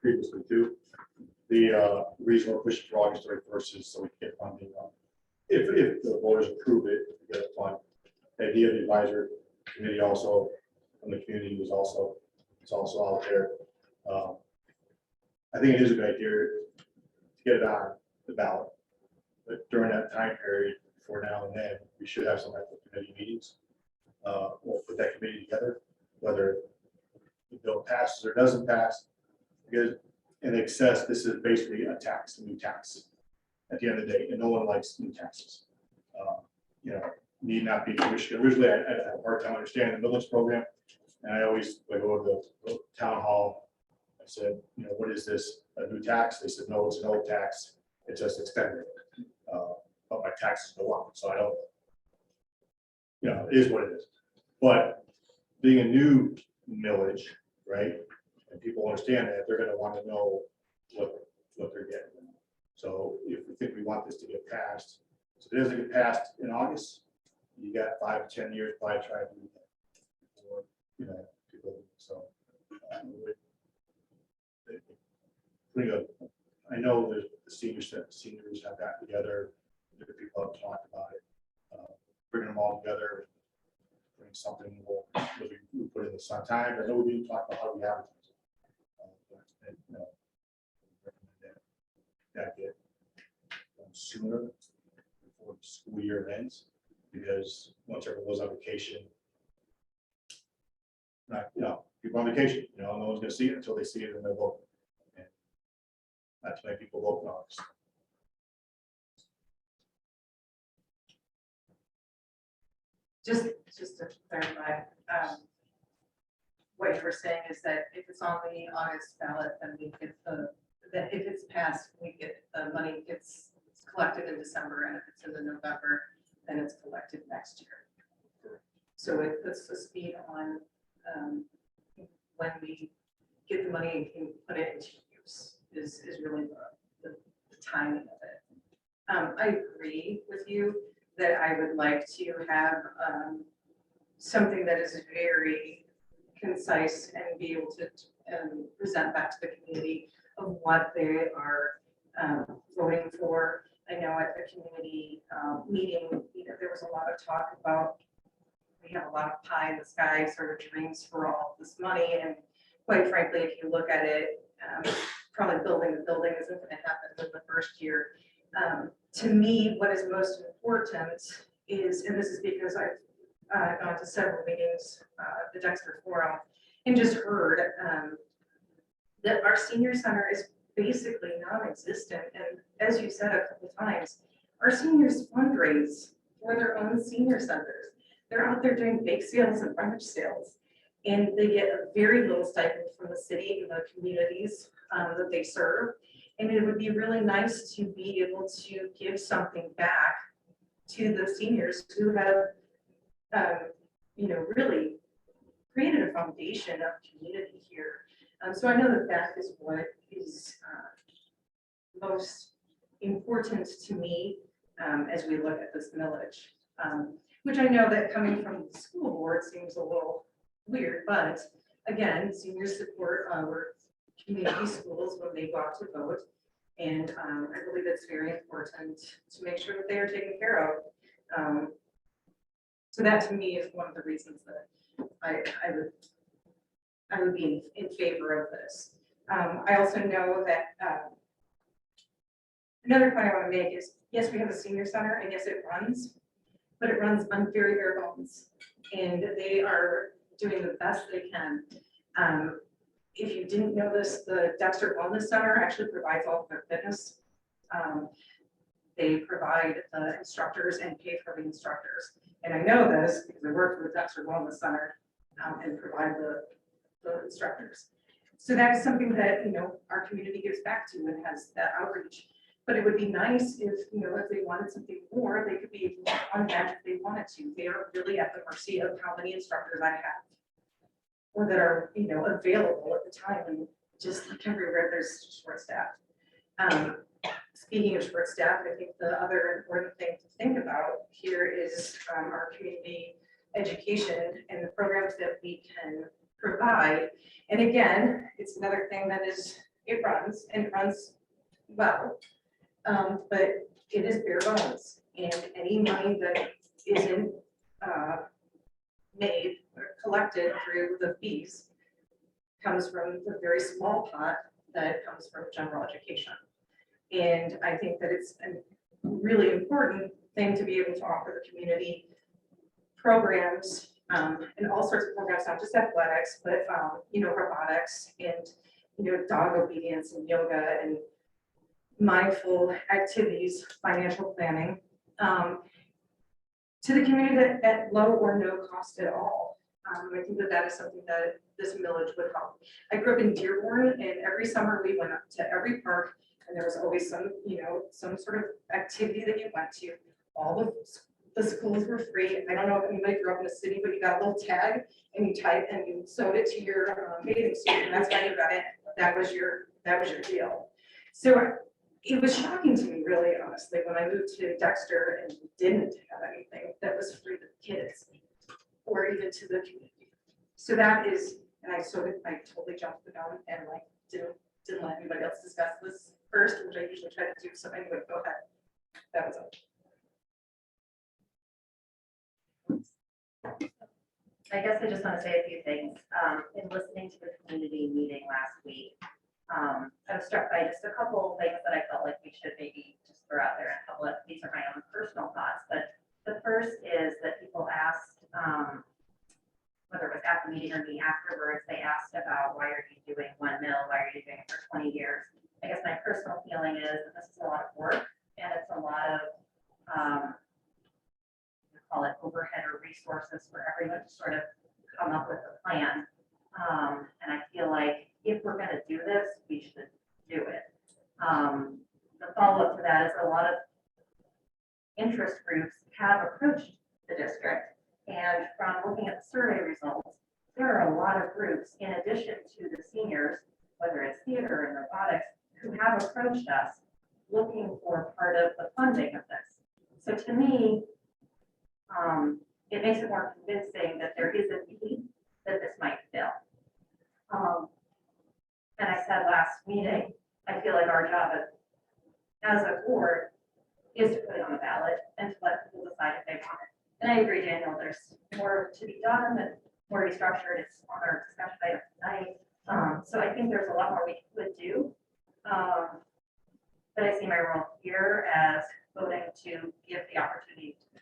Speaker 5: previously too. The reason we're pushing for August 31st is so we can get funding. If the voters approve it, we get a fund. The idea of the advisory committee also from the community was also, it's also out there. I think it is a good idea to get it on the ballot. But during that time period, for now and then, we should have some type of committee meetings. We'll put that committee together, whether the bill passes or doesn't pass. Because in excess, this is basically a tax, a new tax at the end of the day, and no one likes new taxes. You know, need not be Michigan. Originally, I had a hard time understanding the millage program, and I always would go to the town hall. I said, you know, what is this, a new tax? They said, no, it's an old tax. It's just extended. But my taxes go up, so I don't, you know, it is what it is. But being a new millage, right? And people understand that, they're gonna want to know what they're getting. So if we think we want this to get passed, so it doesn't get passed in August, you got 5 to 10 years probably try to do that. Or, you know, people, so. I know that the seniors have gotten together, different people have talked about it. Bringing them all together, bring something we put in the sun time. I know we didn't talk about how we advertise it. You know, recommend that get sooner before the school year ends, because once everyone goes on vacation, you know, people on vacation, you know, no one's gonna see it until they see it in their vote. And not too many people vote in August.
Speaker 1: Just to clarify, what you were saying is that if it's on the August ballot, then we get that if it's passed, we get the money gets collected in December, and if it's in the November, then it's collected next year. So it puts the speed on when we get the money and can put it into use is really the timing of it. I agree with you that I would like to have something that is very concise and be able to present back to the community of what they are voting for. I know at the community meeting, you know, there was a lot of talk about we have a lot of pie in the sky sort of dreams for all this money, and quite frankly, if you look at it, probably building the building isn't going to happen in the first year. To me, what is most important is, and this is because I've gone to several meetings, the Dexter Forum, and just heard that our senior center is basically non-existent. And as you said a couple of times, our seniors fundraise for their own senior centers. They're out there doing bake sales and brunch sales, and they get a very little stipend from the city and the communities that they serve. And it would be really nice to be able to give something back to the seniors who have, you know, really created a foundation of community here. So I know that that is what is most important to me as we look at this millage, which I know that coming from the school board seems a little weird, but again, seniors support our community schools when they go out to vote. And I believe it's very important to make sure that they are taken care of. So that to me is one of the reasons that I would be in favor of this. I also know that another point I want to make is, yes, we have a senior center, and yes, it runs, but it runs on very bare bones, and they are doing the best they can. If you didn't know this, the Dexter Wellness Center actually provides all of their fitness. They provide the instructors and pay for the instructors. And I know this because I work for the Dexter Wellness Center and provide the instructors. So that is something that, you know, our community gives back to and has that outreach. But it would be nice if, you know, if they wanted something more, they could be on that if they wanted to. They are really at the mercy of how many instructors I have, or that are, you know, available at the time. And just like everywhere, there's short staff. Speaking of short staff, I think the other important thing to think about here is our community education and the programs that we can provide. And again, it's another thing that is it runs and runs well. But it is bare bones, and any money that isn't made or collected through the fees comes from the very small pot that comes from general education. And I think that it's a really important thing to be able to offer the community programs and all sorts of programs, not just athletics, but robotics and dog obedience and yoga and mindful activities, financial planning to the community at low or no cost at all. I think that is something that this millage would help. I grew up in Dearborn, and every summer we went up to every park, and there was always some sort of activity that you went to. All the schools were free. I don't know if anybody grew up in a city, but you got a little tag and you type and you sewed it to your bathing suit, and that's how you got it. That was your deal. So it was shocking to me, really, honestly, when I moved to Dexter and didn't have anything that was free to kids or even to the community. So that is, and I totally jumped the gun and didn't let anybody else discuss this first, which I usually try to do. So anyway, go ahead. That was it.
Speaker 11: I guess I just want to say a few things. In listening to the community meeting last week, I was struck by just a couple of things that I felt like we should maybe just throw out there. And these are my own personal thoughts, but the first is that people asked, whether it was at the meeting or me afterwards, they asked about why are you doing 1 mil? Why are you doing it for 20 years? I guess my personal feeling is that this is a lot of work and it's a lot of, call it overhead or resources for everyone to sort of come up with a plan. And I feel like if we're going to do this, we should do it. The follow-up to that is a lot of interest groups have approached the district. And from looking at the survey results, there are a lot of groups, in addition to the seniors, whether it's theater and robotics, who have approached us looking for part of the funding of this. So to me, it makes it more convincing that there is a need that this might fill. And I said last meeting, I feel like our job as a board is to put it on the ballot and to let people decide if they want it. And I agree, Daniel, there's more to be done and more to be structured. It's on our discussion item tonight. So I think there's a lot more we could do. But I see my role here as voting to give the opportunity to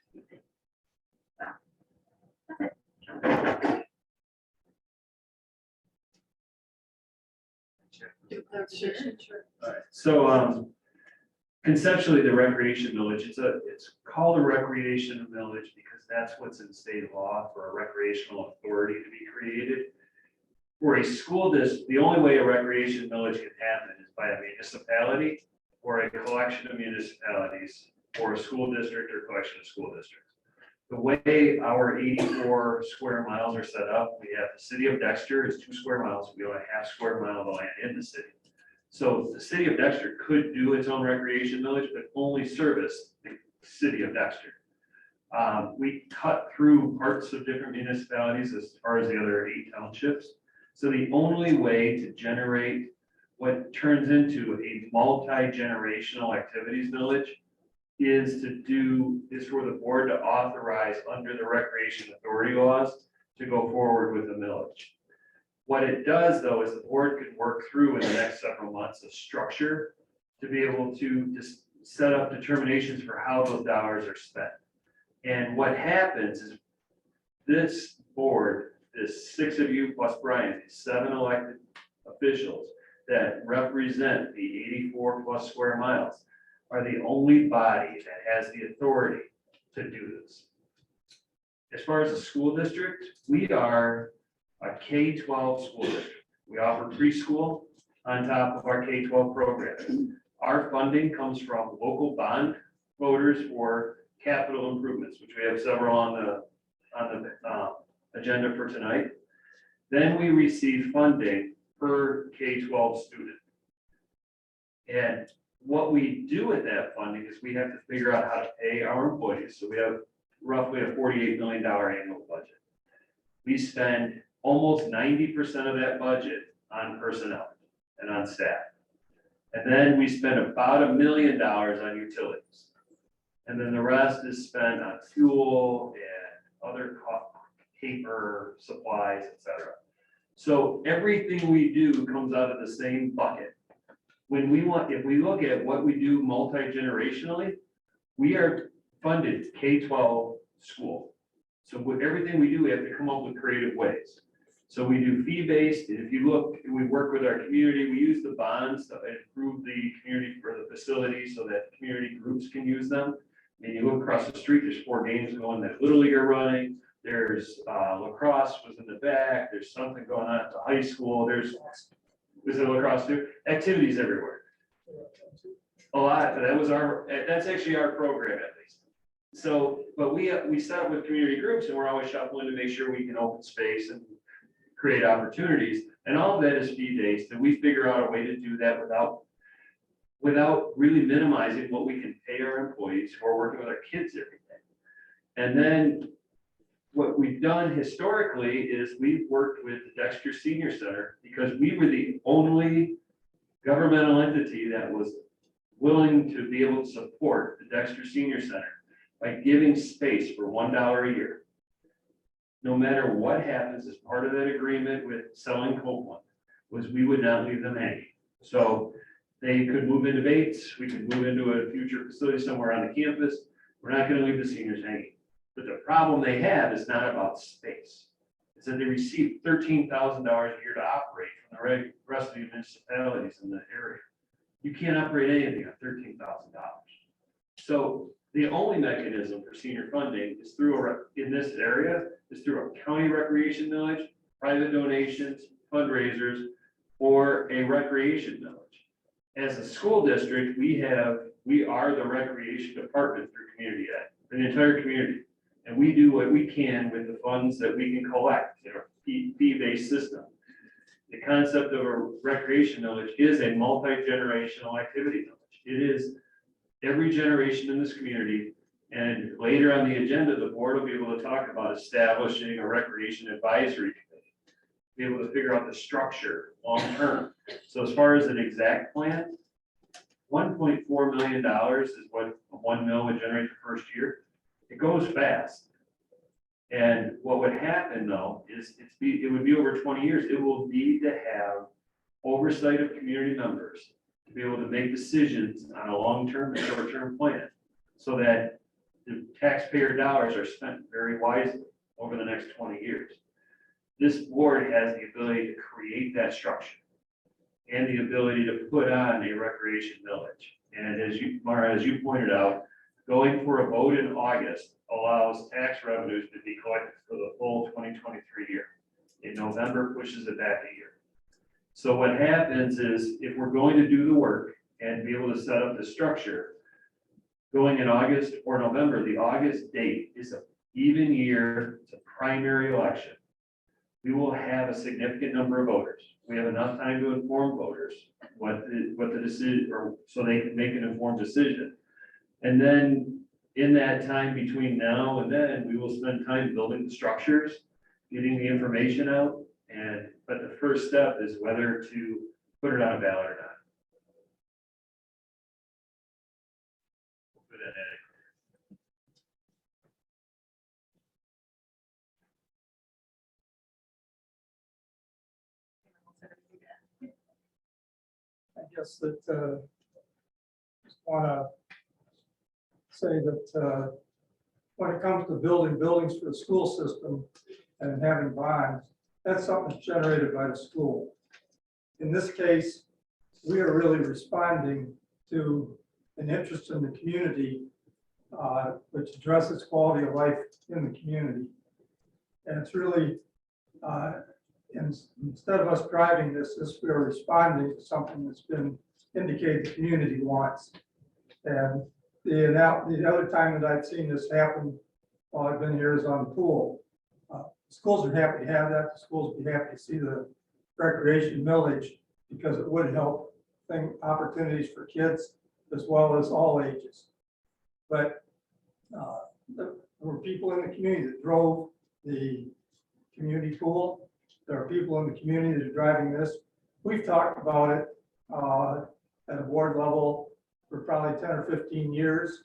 Speaker 11: so that's it.
Speaker 3: All right, so conceptually, the recreation millage, it's called a recreation millage because that's what's in state law for a recreational authority to be created. For a school district, the only way a recreation millage can happen is by a municipality or a collection of municipalities or a school district or collection of school districts. The way our 84 square miles are set up, we have the city of Dexter is 2 square miles. We own a half square mile of land in the city. So the city of Dexter could do its own recreation millage, but only service the city of Dexter. We cut through parts of different municipalities as far as the other 8 townships. So the only way to generate what turns into a multi-generational activities millage is for the board to authorize under the recreation authority laws to go forward with the millage. What it does, though, is the board can work through in the next several months a structure to be able to just set up determinations for how those dollars are spent. And what happens is this board, this 6 of you plus Brian, these 7 elected officials that represent the 84 plus square miles are the only body that has the authority to do this. As far as the school district, we are a K-12 school district. We offer preschool on top of our K-12 program. Our funding comes from local bond voters for capital improvements, which we have several on the agenda for tonight. Then we receive funding per K-12 student. And what we do with that funding is we have to figure out how to pay our employees. So we have roughly a $48 million annual budget. We spend almost 90% of that budget on personnel and on staff. And then we spend about $1 million on utilities. And then the rest is spent on fuel and other paper, supplies, etc. So everything we do comes out of the same bucket. If we look at what we do multi-generationally, we are funded K-12 school. So with everything we do, we have to come up with creative ways. So we do fee-based, and if you look, we work with our community, we use the bonds to improve the community for the facility so that community groups can use them. And you look across the street, there's 4 games going that Little League are running. There's lacrosse was in the back. There's something going on at the high school. Is it lacrosse too? Activities everywhere. A lot, that's actually our program at least. So, but we set up with community groups and we're always shuffling to make sure we can open space and create opportunities. And all of that is fee-based, and we figure out a way to do that without really minimizing what we can pay our employees who are working with our kids every day. And then what we've done historically is we've worked with the Dexter Senior Center because we were the only governmental entity that was willing to be able to support the Dexter Senior Center by giving space for $1 a year. No matter what happens as part of that agreement with selling Copeland, was we would not leave them hanging. So they could move into Bates, we could move into a future facility somewhere on the campus. We're not going to leave the seniors hanging. But the problem they have is not about space. It's that they receive $13,000 a year to operate from the rest of the municipalities in the area. You can't operate anything on $13,000. So the only mechanism for senior funding is in this area, is through a county recreation millage, private donations, fundraisers, or a recreation millage. As a school district, we are the recreation department through community ed, for the entire community. And we do what we can with the funds that we can collect in our fee-based system. The concept of a recreation millage is a multi-generational activity millage. It is every generation in this community. And later on the agenda, the board will be able to talk about establishing a recreation advisory committee, be able to figure out the structure long-term. So as far as an exact plan, $1.4 million is what 1 mil would generate the first year. It goes fast. And what would happen though, is it would be over 20 years. It will need to have oversight of community members to be able to make decisions on a long-term and short-term plan so that the taxpayer dollars are spent very wisely over the next 20 years. This board has the ability to create that structure and the ability to put on a recreation millage. And as Mara, as you pointed out, going for a vote in August allows tax revenues to be collected for the full 2023 year. In November, pushes it back a year. So what happens is if we're going to do the work and be able to set up the structure, going in August or November, the August date is an even year, it's a primary election. We will have a significant number of voters. We have enough time to inform voters what the decision, or so they can make an informed decision. And then in that time between now and then, we will spend time building the structures, getting the information out. But the first step is whether to put it on a ballot or not.
Speaker 12: I guess that just want to say that when it comes to building buildings for the school system and having bonds, that's something that's generated by the school. In this case, we are really responding to an interest in the community, which addresses quality of life in the community. And it's really, instead of us driving this, we are responding to something that's been indicated the community wants. And the other time that I've seen this happen while I've been here is on the pool. Schools are happy to have that. The schools would be happy to see the recreation millage because it would help opportunities for kids as well as all ages. But there were people in the community that drove the community pool. There are people in the community that are driving this. We've talked about it at a board level for probably 10 or 15 years.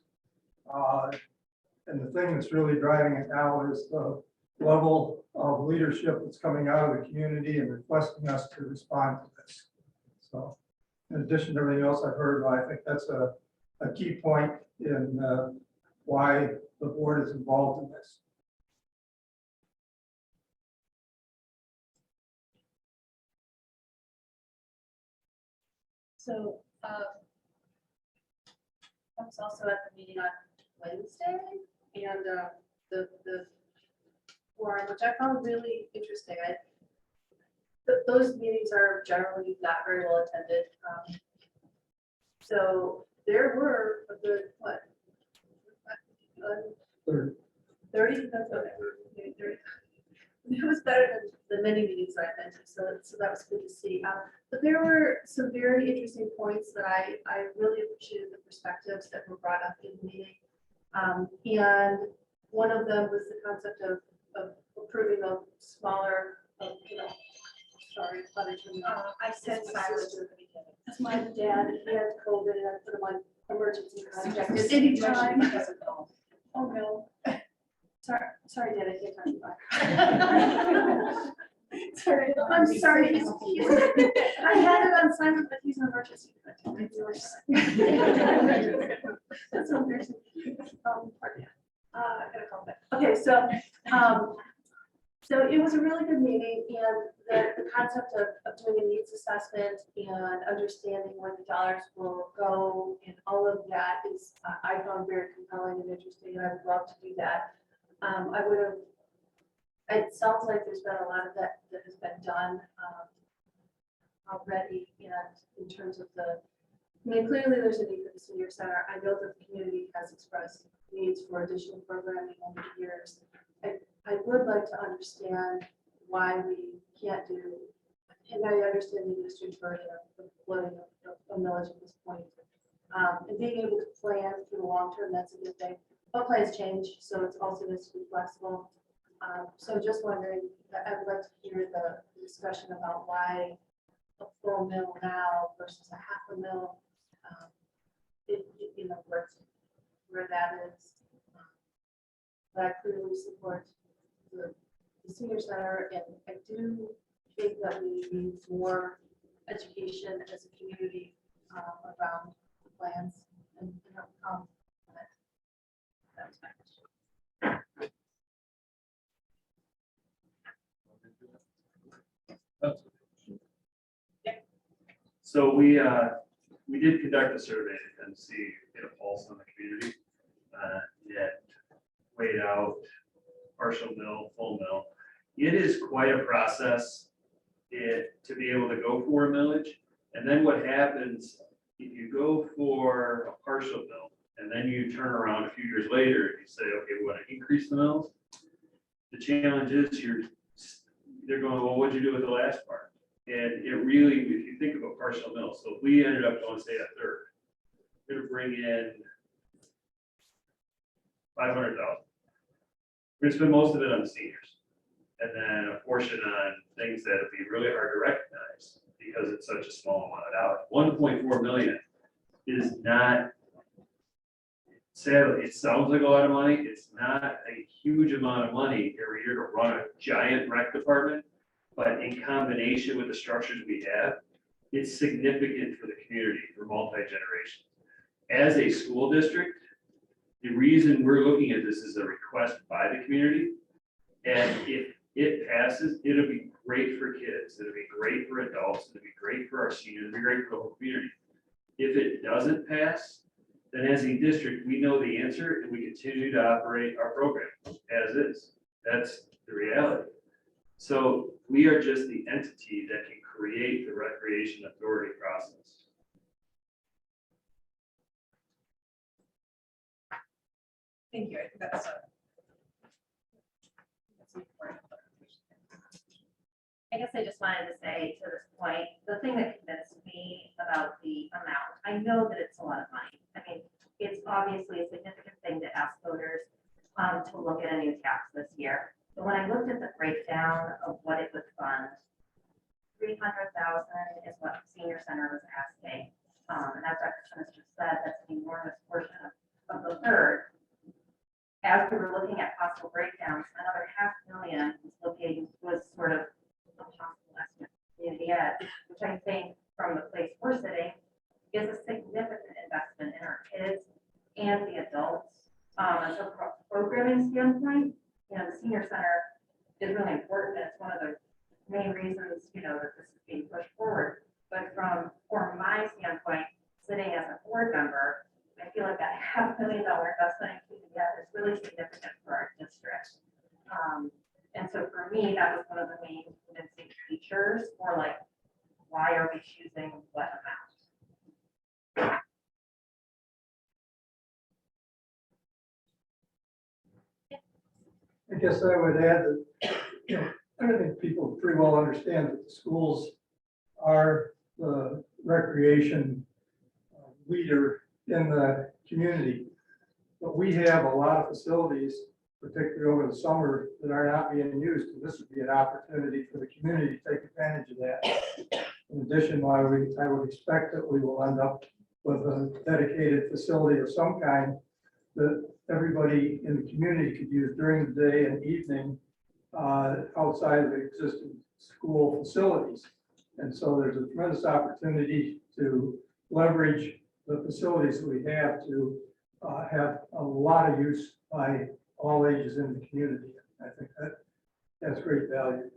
Speaker 12: And the thing that's really driving it now is the level of leadership that's coming out of the community and requesting us to respond to this. So in addition to everything else I've heard, I think that's a key point in why the board is involved in this.
Speaker 13: So, I was also at the meeting on Wednesday and the forum, which I found really interesting. Those meetings are generally not very well attended. So there were a good, what? 30, that's okay. Maybe 30. It was better than many meetings that I've been to, so that was good to see. But there were some very interesting points that I really appreciated the perspectives that were brought up in the meeting. And one of them was the concept of approving a smaller, sorry,
Speaker 2: I said silence at the beginning.
Speaker 13: that's my dad, he had COVID and I put him on emergency contact.
Speaker 2: Just
Speaker 13: Anytime.
Speaker 2: anytime.
Speaker 13: Oh, no. Sorry, Dad, I can't talk about it. Sorry, I'm sorry. I had it on silent, but he's an emergency contact. That's so embarrassing. Pardon. I gotta call back. Okay, so it was a really good meeting, and the concept of doing a needs assessment and understanding where the dollars will go and all of that is, I found very compelling and interesting, and I would love to do that. It sounds like there's been a lot of that has been done already, and in terms of clearly there's a need for the senior center. I know that the community has expressed needs for additional programming over the years. I would like to understand why we can't do, and I understand the industry's version of floating a millage at this point. And being able to plan for the long term, that's a good thing. But plans change, so it's also needs to be flexible. So just wondering, I would like to hear the discussion about why a full mill now versus a half a mill. Where that is. But I clearly support the senior center, and I do think that we need more education as a community around the plans and outcome. That was my question.
Speaker 3: So we did conduct a survey and get a pulse on the community. Yet weighed out partial mill, full mill. It is quite a process to be able to go for a millage. And then what happens if you go for a partial mill and then you turn around a few years later and you say, okay, we want to increase the mills. The challenge is they're going, well, what'd you do with the last part? And it really, if you think of a partial mill, so if we ended up going, say, a third, we're going to bring in 500,000. We're going to spend most of it on the seniors, and then a portion on things that would be really hard to recognize because it's such a small amount of dollars. 1.4 million is not, sadly, it sounds like a lot of money. It's not a huge amount of money every year to run a giant rec department, but in combination with the structures we have, it's significant for the community, for multi-generations. As a school district, the reason we're looking at this is a request by the community. And if it passes, it'll be great for kids. It'll be great for adults. It'll be great for our seniors. It'll be great for the whole community. If it doesn't pass, then as a district, we know the answer and we continue to operate our program as is. That's the reality. So we are just the entity that can create the recreation authority process.
Speaker 2: Thank you. I think that's important.
Speaker 11: I guess I just wanted to say to this point, the thing that convinced me about the amount, I know that it's a lot of money. I mean, it's obviously a significant thing to ask voters to look at a new tax this year. But when I looked at the breakdown of what it would fund, 300,000 is what the senior center was asking. And as Dr. Smith just said, that's an enormous portion of the third. As we were looking at possible breakdowns, another $500,000 was sort of a possible estimate for community ed, which I think from the place we're sitting is a significant investment in our kids and the adults. And so from a programming standpoint, the senior center is really important. And it's one of the main reasons, that this is being pushed forward. But from my standpoint, sitting as a board member, I feel like that $500,000 investment in community ed is really significant for our district. And so for me, that was one of the main convincing features for like, why are we choosing what amount?
Speaker 12: I guess I would add that, I think people pretty well understand that the schools are the recreation leader in the community. But we have a lot of facilities, particularly over the summer, that are not being used. And this would be an opportunity for the community to take advantage of that. In addition, I would expect that we will end up with a dedicated facility of some kind that everybody in the community could use during the day and evening outside of the existing school facilities. And so there's a tremendous opportunity to leverage the facilities that we have to have a lot of use by all ages in the community. I think that's great value.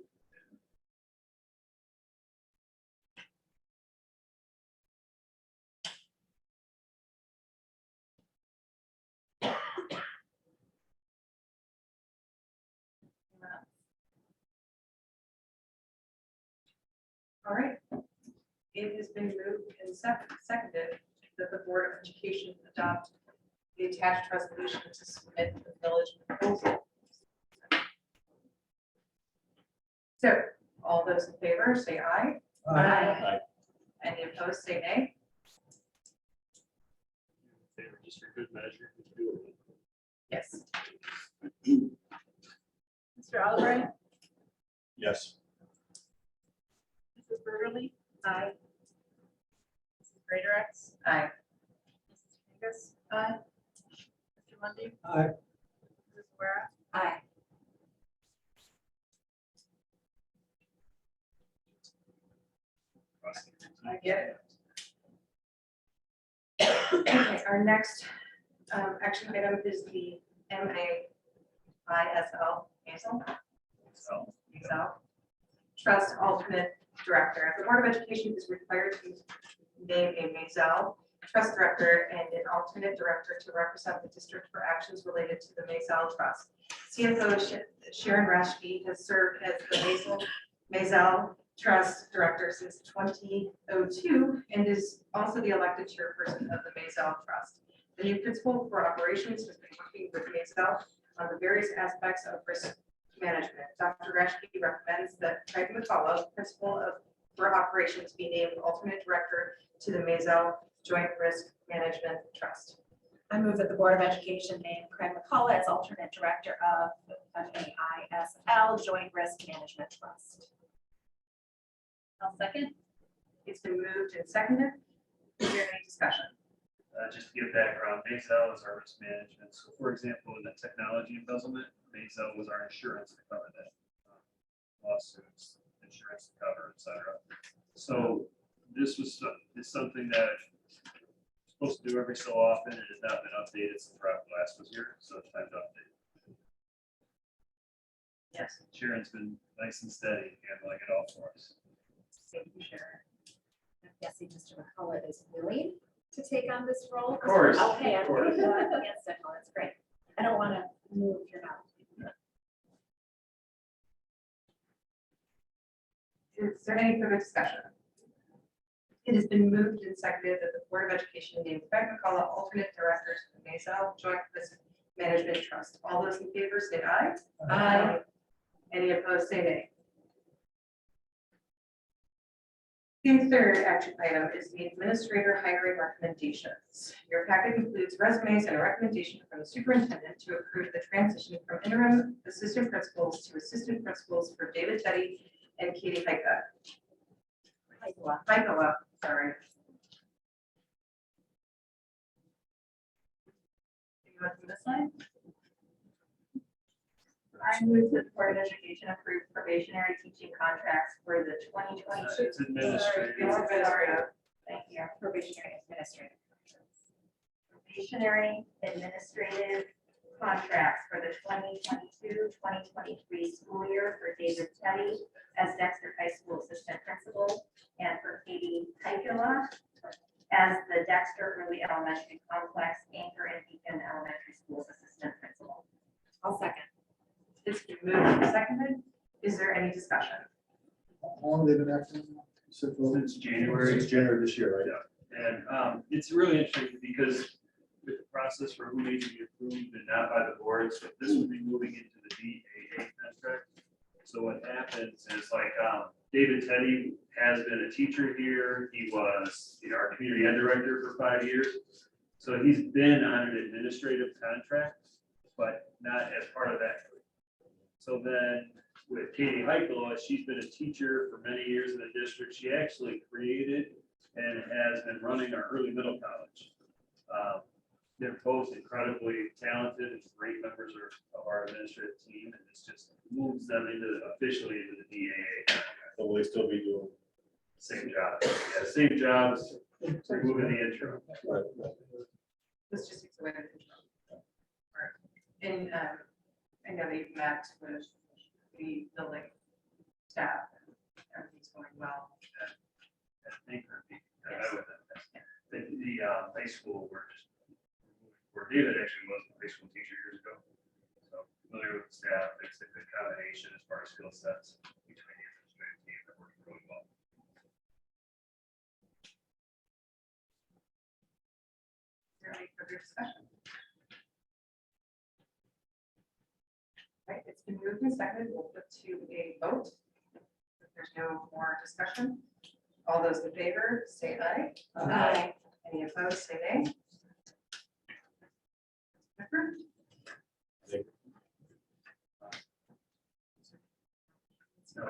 Speaker 1: All right. It has been moved and seconded that the Board of Education adopt the attached resolution to submit the village proposal. So all those in favor, say aye.
Speaker 11: Aye.
Speaker 1: Any opposed, say nay.
Speaker 3: Favor, just for good measure. Do it.
Speaker 1: Yes.
Speaker 2: Mr. Albright,
Speaker 5: Yes.
Speaker 2: Mrs. Burgerly,
Speaker 11: Aye.
Speaker 2: Mrs. Greatorex,
Speaker 1: Aye.
Speaker 2: Mrs. Angus. Aye. Mr. Mundy.
Speaker 12: Aye.
Speaker 2: Mrs. Guerra.
Speaker 11: Aye.
Speaker 1: I get it. Okay, our next action item is the MAISL, Trust Alternate Director. The Board of Education is required to name a Maisel Trust Director and an alternate director to represent the district for actions related to the Maisel Trust. CFO Sharon Rashke has served as the Maisel Trust Director since 2002 and is also the elected chairperson of the Maisel Trust. The new principal for operations has been working with Maisel on the various aspects of risk management. Dr. Rashke recommends that Craig McCullough, principal for operations, be named alternate director to the Maisel Joint Risk Management Trust.
Speaker 2: I move that the Board of Education name Craig McCullough as alternate director of MAISL Joint Risk Management Trust.
Speaker 11: I'll second.
Speaker 1: It's been moved and seconded. Is there any discussion?
Speaker 3: Just to give background, Maisel is our risk management. So for example, in the technology embezzlement, Maisel was our insurance to cover that. Lawsuits, insurance to cover, et cetera. So this is something that we're supposed to do every so often. It has not been updated since Rob last was here, so it's time to update.
Speaker 1: Yes.
Speaker 3: Sharon's been nice and steady handling it all for us.
Speaker 2: Thank you, Sharon. I'm guessing Mr. McCullough is willing to take on this role?
Speaker 10: Of course,
Speaker 2: Okay,
Speaker 10: of
Speaker 2: I'm
Speaker 10: course.
Speaker 2: against it. Well, that's great. I don't want to move your mouth.
Speaker 1: Is there any further discussion? It has been moved and seconded that the Board of Education name Craig McCullough alternate director to the Maisel Joint Risk Management Trust. All those in favor say aye.
Speaker 11: Aye.
Speaker 1: Any opposed, say nay. The third action item is the administrator hiring recommendations. Your packet includes resumes and a recommendation from the superintendent to approve the transition from interim assistant principals to assistant principals for David Teddy and Katie Heika. Heikola, sorry. go through this line.
Speaker 11: I move that the Board of Education approve probationary teaching contracts for the 2022.
Speaker 3: It's administrative.
Speaker 11: Thank you.
Speaker 2: Probationary administrative.
Speaker 11: Probationary administrative contracts for the 2022-2023 school year for David Teddy as Dexter High School Assistant Principal and for Katie Kaikula as the Dexter Early Elementary Complex Anchor and Beacon Elementary Schools Assistant Principal.
Speaker 2: I'll second.
Speaker 1: It's been moved and seconded. Is there any discussion?
Speaker 5: How long have they been active?
Speaker 3: Since January.
Speaker 5: Since January this year, right?
Speaker 3: And it's really interesting because with the process for who needs to be approved and not by the board, so this would be moving into the DAA contract. So what happens is like, David Teddy has been a teacher here. He was, our community ed director for 5 years. So he's been on an administrative contract, but not as part of that group. So then with Katie Heichel, she's been a teacher for many years in the district. She actually created and has been running our early middle college. They're both incredibly talented and great members of our administrative team, and this just moves them officially into the DAA.
Speaker 5: So will they still be doing?
Speaker 3: Same job. Yeah, same jobs, moving the intro.
Speaker 1: This just takes away the control. And I know that you've met with the building staff, and everything's going well.
Speaker 3: I think the high school, where David actually was a high school teacher years ago. So familiar with the staff, it's a good combination as far as skill sets between the administrative team that working really well.
Speaker 1: Is there any further discussion? Right, it's been moved and seconded. We'll put to a vote. If there's no more discussion, all those in favor, say aye.
Speaker 2: Aye.
Speaker 1: Any opposed, say nay. Approved.
Speaker 3: So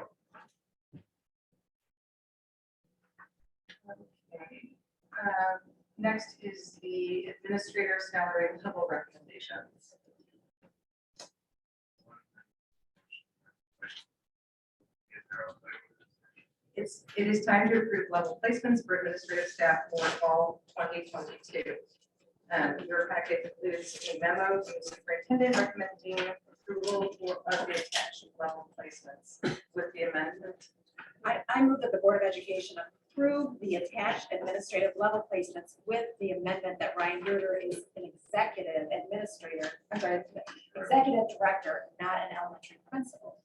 Speaker 1: Okay. Next is the administrator salary level recommendations. It is time to approve level placements for administrative staff for fall 2022. Your packet includes a memo from the superintendent recommending approval of the attached level placements with the amendment.
Speaker 2: I move that the Board of Education approve the attached administrative level placements with the amendment that Ryan Bruder is an executive administrator, I'm sorry, executive director, not an elementary principal.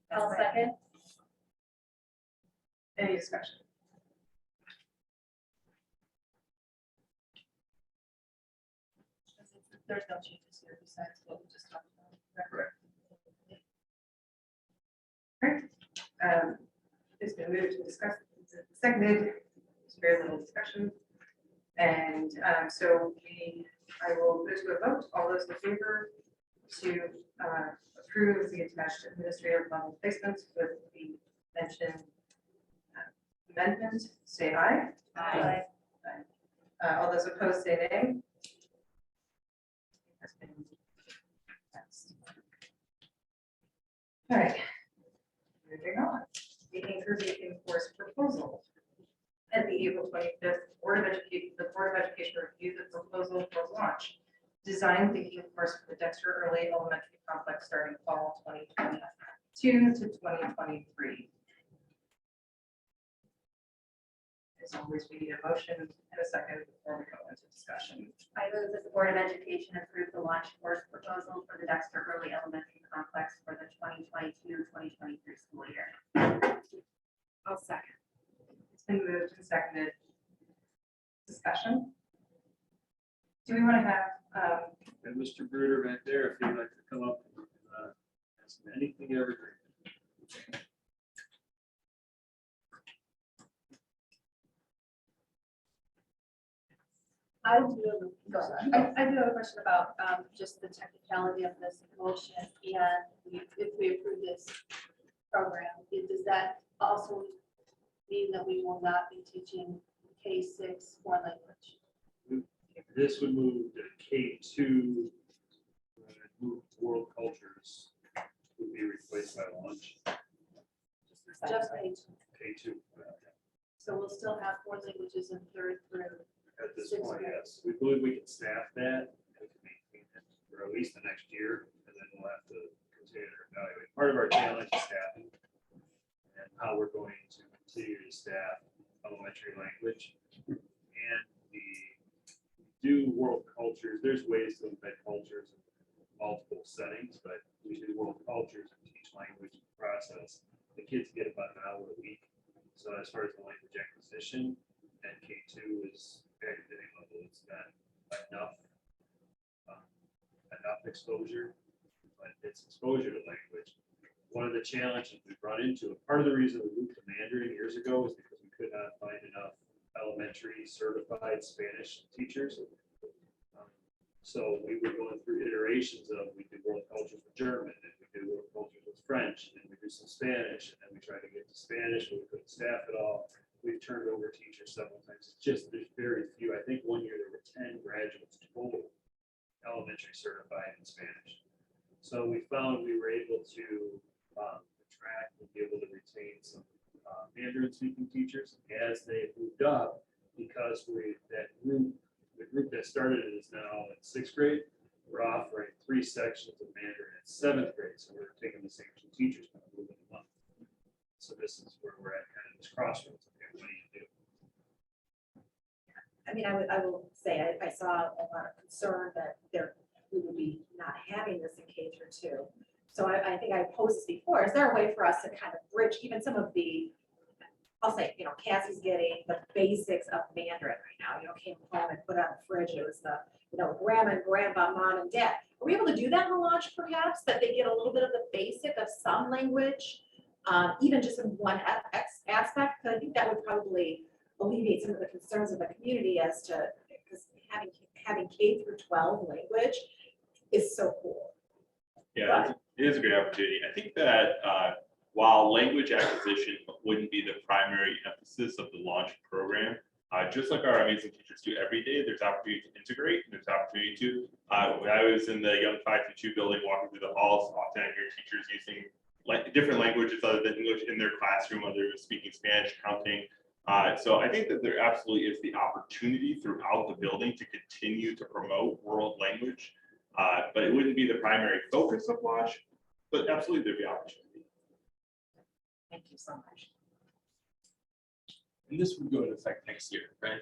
Speaker 11: I'll second.
Speaker 1: Any discussion?
Speaker 13: There's no changes here besides what we just talked about.
Speaker 3: correct.
Speaker 1: It's been moved to discuss, seconded, there's very little discussion. And so I will go to a vote. All those in favor to approve the attached administrative level placements with the mentioned amendment, say aye.
Speaker 2: Aye.
Speaker 1: All those opposed, say nay. Has been passed. All right. Moving on. The Anchor Beacon course proposal. At the April 25th Board of Education, the Board of Education reviewed the proposal for launch. Design thinking course for the Dexter Early Elementary Complex starting fall 2022 to 2023. As always, we need a motion and a second before we go into discussion.
Speaker 11: I move that the Board of Education approve the launch course proposal for the Dexter Early Elementary Complex for the 2022-2023 school year.
Speaker 2: I'll second.
Speaker 1: It's been moved and seconded. Discussion. Do we want to have,
Speaker 3: And Mr. Bruder back there, if you'd like to come up and ask him anything you ever dreamed.
Speaker 13: I do have a question about just the technicality of this motion, and if we approve this program, does that also mean that we will not be teaching K-6 foreign language?
Speaker 3: This would move to K2, move world cultures would be replaced by lunch.
Speaker 13: Just eight.
Speaker 3: K2.
Speaker 13: So we'll still have 4 languages in 3rd through.
Speaker 3: At this
Speaker 13: Sixth
Speaker 3: point,
Speaker 13: grade.
Speaker 3: yes, we believe we can staff that, we can maintain it for at least the next year, and then we'll have to continue to evaluate. Part of our challenge is staffing and how we're going to continue to staff elementary language. And we do world cultures, there's ways to embed cultures in multiple settings, but we do world cultures and teach language and process. The kids get about an hour a week. So as far as the language acquisition, and K2 is academic level, it's not enough exposure, but it's exposure to language. One of the challenges we've run into, and part of the reason we moved to Mandarin years ago is because we could not find enough elementary certified Spanish teachers. So we were going through iterations of, we do world cultures with German, and we do world cultures with French, and we do some Spanish, and then we tried to get to Spanish, but we couldn't staff it all. We've turned over teachers several times. It's just, there's very few. I think one year there were 10 graduates total elementary certified in Spanish. So we found we were able to attract and be able to retain some Mandarin speaking teachers as they moved up, because the group that started it is now in 6th grade. We're offering 3 sections of Mandarin in 7th grade. So we're taking the same 2 teachers kind of moving them up. So this is where we're at, kind of this crossroads. Okay, what do you do?
Speaker 2: I mean, I will say, I saw a lot of concern that we would be not having this in K through 2. So I think I posed this before, is there a way for us to kind of bridge even some of the, I'll say, Cassie's getting the basics of Mandarin right now, came home and put on the fridge, it was the, grandma and grandpa, mom and dad. Are we able to do that in the launch perhaps, that they get a little bit of the basic of some language, even just in one aspect? Because I think that would probably alleviate some of the concerns of the community as to, because having K through 12 language is so cool.
Speaker 14: Yeah, it is a great opportunity. I think that while language acquisition wouldn't be the primary emphasis of the launch program, just like our amazing teachers do every day, there's opportunity to integrate. There's opportunity to, when I was in the Young 5 through 2 building, walking through the halls, often I hear teachers using different languages other than English in their classroom, whether it's speaking Spanish, counting. So I think that there absolutely is the opportunity throughout the building to continue to promote world language, but it wouldn't be the primary focus of launch, but absolutely there'd be opportunity.
Speaker 2: Thank you so much.
Speaker 10: And this would go into effect next year, right?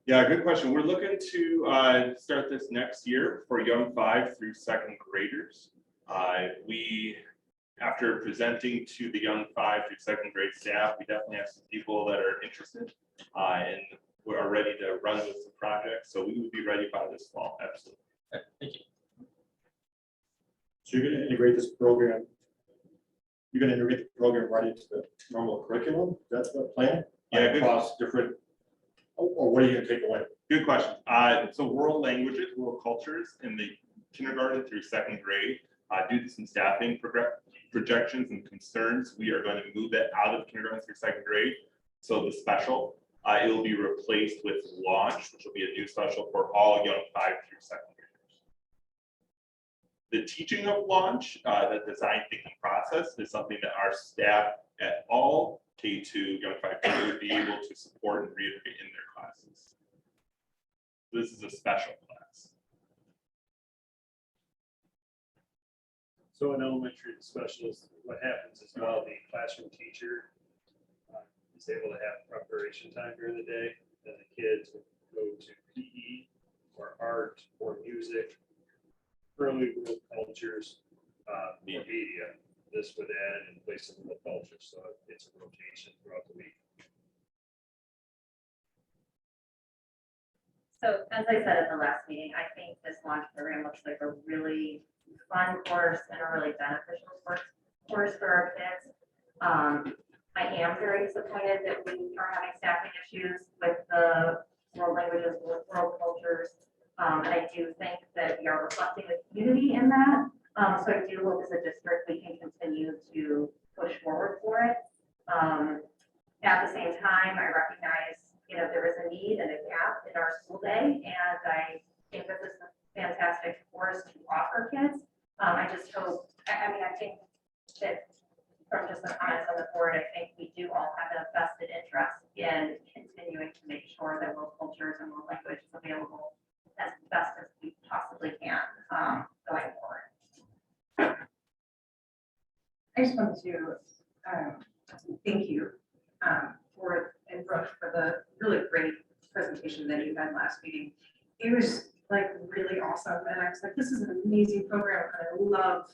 Speaker 14: Yeah, good question. We're looking to start this next year for young 5 through 2nd graders. After presenting to the young 5 through 2nd grade staff, we definitely have some people that are interested and we are ready to run with the project. So we would be ready by this fall, absolutely.
Speaker 10: Okay, thank you.
Speaker 5: So you're going to integrate this program, right into the normal curriculum? That's the plan?
Speaker 14: Yeah, good.
Speaker 5: Across different, or what are you going to take away?
Speaker 14: Good question. So world languages, world cultures in the kindergarten through 2nd grade, due to some staffing projections and concerns, we are going to move that out of kindergarten through 2nd grade. So the special, it will be replaced with launch, which will be a new special for all young 5 through 2nd graders. The teaching of launch, the design thinking process, is something that our staff at all K2 young 5 would be able to support and reiterate in their classes. This is a special class.
Speaker 3: So in elementary specialists, what happens is while the classroom teacher is able to have preparation time during the day, then the kids will go to PE or art or music, early world cultures, or media. This would add in place of world culture, so it's a rotation throughout the week.
Speaker 11: So as I said at the last meeting, I think this launch program looks like a really fun course and a really beneficial course for our kids. I am very disappointed that we are having staffing issues with the world languages, with world cultures. And I do think that we are reflecting the community in that. So I do hope as a district we can continue to push forward for it. At the same time, I recognize there is a need and a gap in our school day, and I and continuing to make sure that world cultures and world language is available as best as we possibly can going forward.
Speaker 1: I just wanted to thank you for and Brooke for the really great presentation that you had last meeting. It was like really awesome, and I was like, this is an amazing program, and I love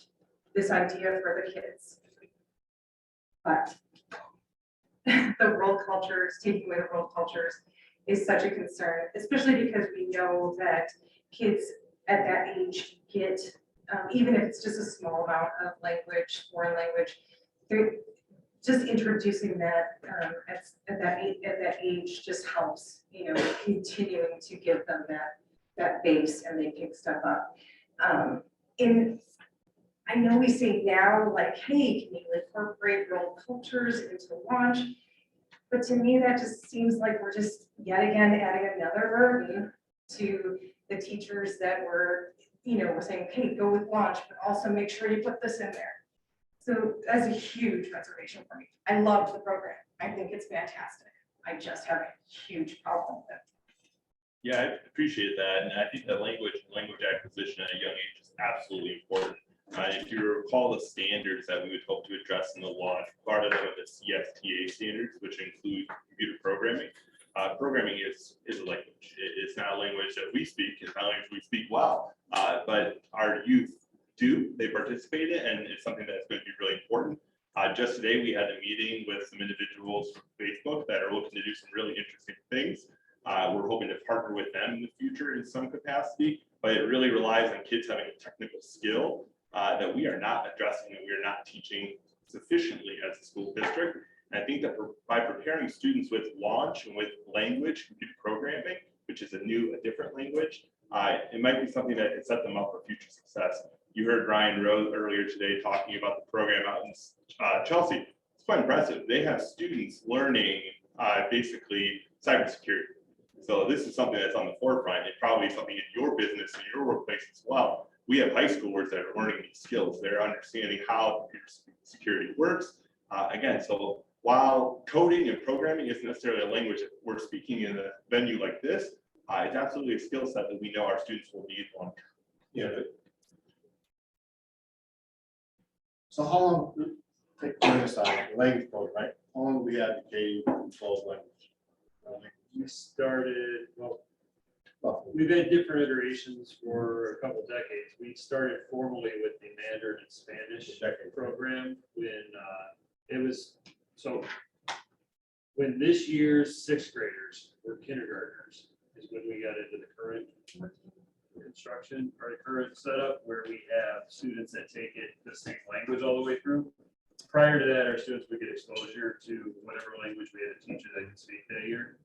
Speaker 1: this idea for the kids. But the world cultures, taking away the world cultures, is such a concern, especially because we know that kids at that age get, even if it's just a small amount of language, foreign language, they're just introducing that at that age just helps, you know, continuing to give them that base and they pick stuff up. And I know we say now, like, hey, can you incorporate world cultures into launch? But to me, that just seems like we're just yet again adding another burden to the teachers that were, you know, we're saying, hey, go with launch, but also make sure you put this in there. So that's a huge reservation for me. I love the program. I think it's fantastic. I just have a huge problem with it.
Speaker 14: Yeah, I appreciate that. And I think that language acquisition at a young age is absolutely important. If you recall the standards that we would hope to address in the launch, part of them are the CSTA standards, which include computer programming. Programming is a language. It's not a language that we speak. It's not a language we speak well, but our youth do. They participate in it, and it's something that's going to be really important. Just today, we had a meeting with some individuals from Facebook that are looking to do some really interesting things. We're hoping to partner with them in the future in some capacity, but it really relies on kids having a technical skill that we are not addressing and we are not teaching sufficiently as a school district. And I think that by preparing students with launch and with language, computer programming, which is a different language, it might be something that can set them up for future success. You heard Ryan Rose earlier today talking about the program out in Chelsea. It's quite impressive. They have students learning basically cybersecurity. So this is something that's on the forefront. It's probably something in your business and your workplace as well. We have high schoolers that are learning these skills. They're understanding how computer security works. Again, so while coding and programming isn't necessarily a language that we're speaking in a venue like this, it's absolutely a skill set that we know our students will need long term.
Speaker 5: Yeah. So how long, take this out, language program, right? How long do we have the K-12 language?
Speaker 3: We started, well,
Speaker 5: Roughly.
Speaker 3: we've had different iterations for a couple decades. We started formally with the Mandarin and Spanish program when it was, so when this year's sixth graders were kindergartners is when we got into the current construction or the current setup where we have students that take it the same language all the way through. Prior to that, our students would get exposure to whatever language we had a teacher that could speak that year.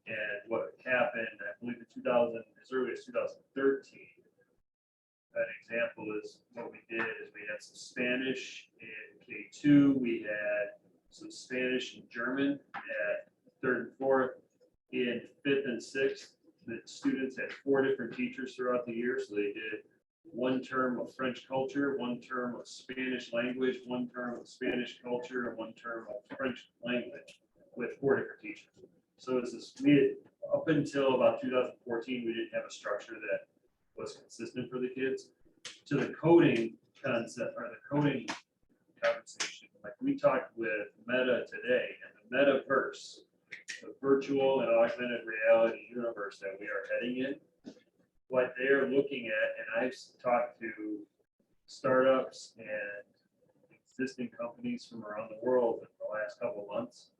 Speaker 3: And what happened, I believe in 2000, as early as 2013, an example is what we did is we had some Spanish in K2, we had some Spanish and German at 3rd and 4th. In 5th and 6th, the students had 4 different teachers throughout the year, so they did one term of French culture, one term of Spanish language, one term of Spanish culture, and one term of French language with 4 different teachers. So it's this, up until about 2014, we didn't have a structure that was consistent for the kids. To the coding concept or the coding conversation, like we talked with Meta today, and the metaverse, the virtual and augmented reality universe that we are heading in, what they're looking at, and I've talked to startups and existing companies from around the world in the last couple of months.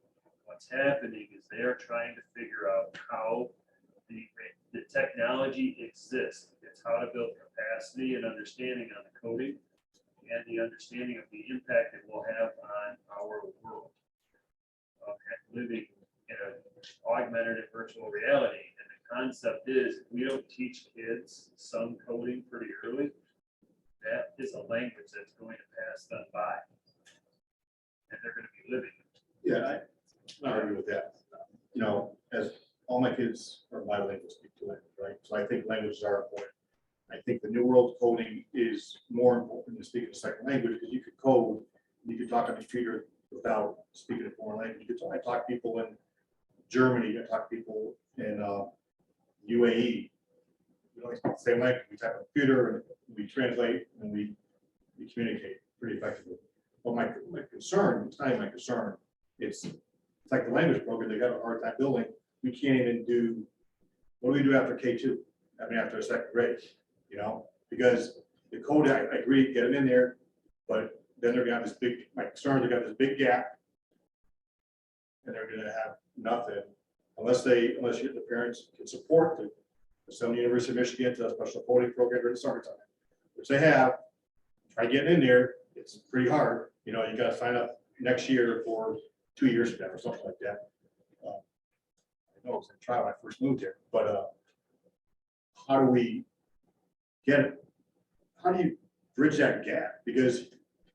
Speaker 3: What's happening is they are trying to figure out how the technology exists. It's how to build capacity and understanding on the coding and the understanding of the impact it will have on our world. Living in an augmented and virtual reality. And the concept is, if we don't teach kids some coding pretty early, that is a language that's going to pass them by. And they're going to be living.
Speaker 5: Yeah, I agree with that. You know, as all my kids are bilingual, speak to language, right? So I think languages are important. I think the new world coding is more important than speaking a second language because you could code, you could talk on the computer without speaking a foreign language. I talk to people in Germany, I talk to people in UAE. We don't speak the same language, we type on a computer and we translate and we communicate pretty effectively. But my concern, it's not even my concern, it's like the language program, they got a hard time building. We can't even do, what do we do after K2? I mean, after a second grade, you know, because the code, I agree, get them in there, but then they're gonna have this big, my concern, they're gonna have this big gap. And they're gonna have nothing unless the parents can support the some University of Michigan to a special coding program during the summertime, which they have. Try getting in there, it's pretty hard, you know, you gotta sign up next year for 2 years from now or something like that. I know it was a trial when I first moved here, but how do we get it? How do you bridge that gap? Because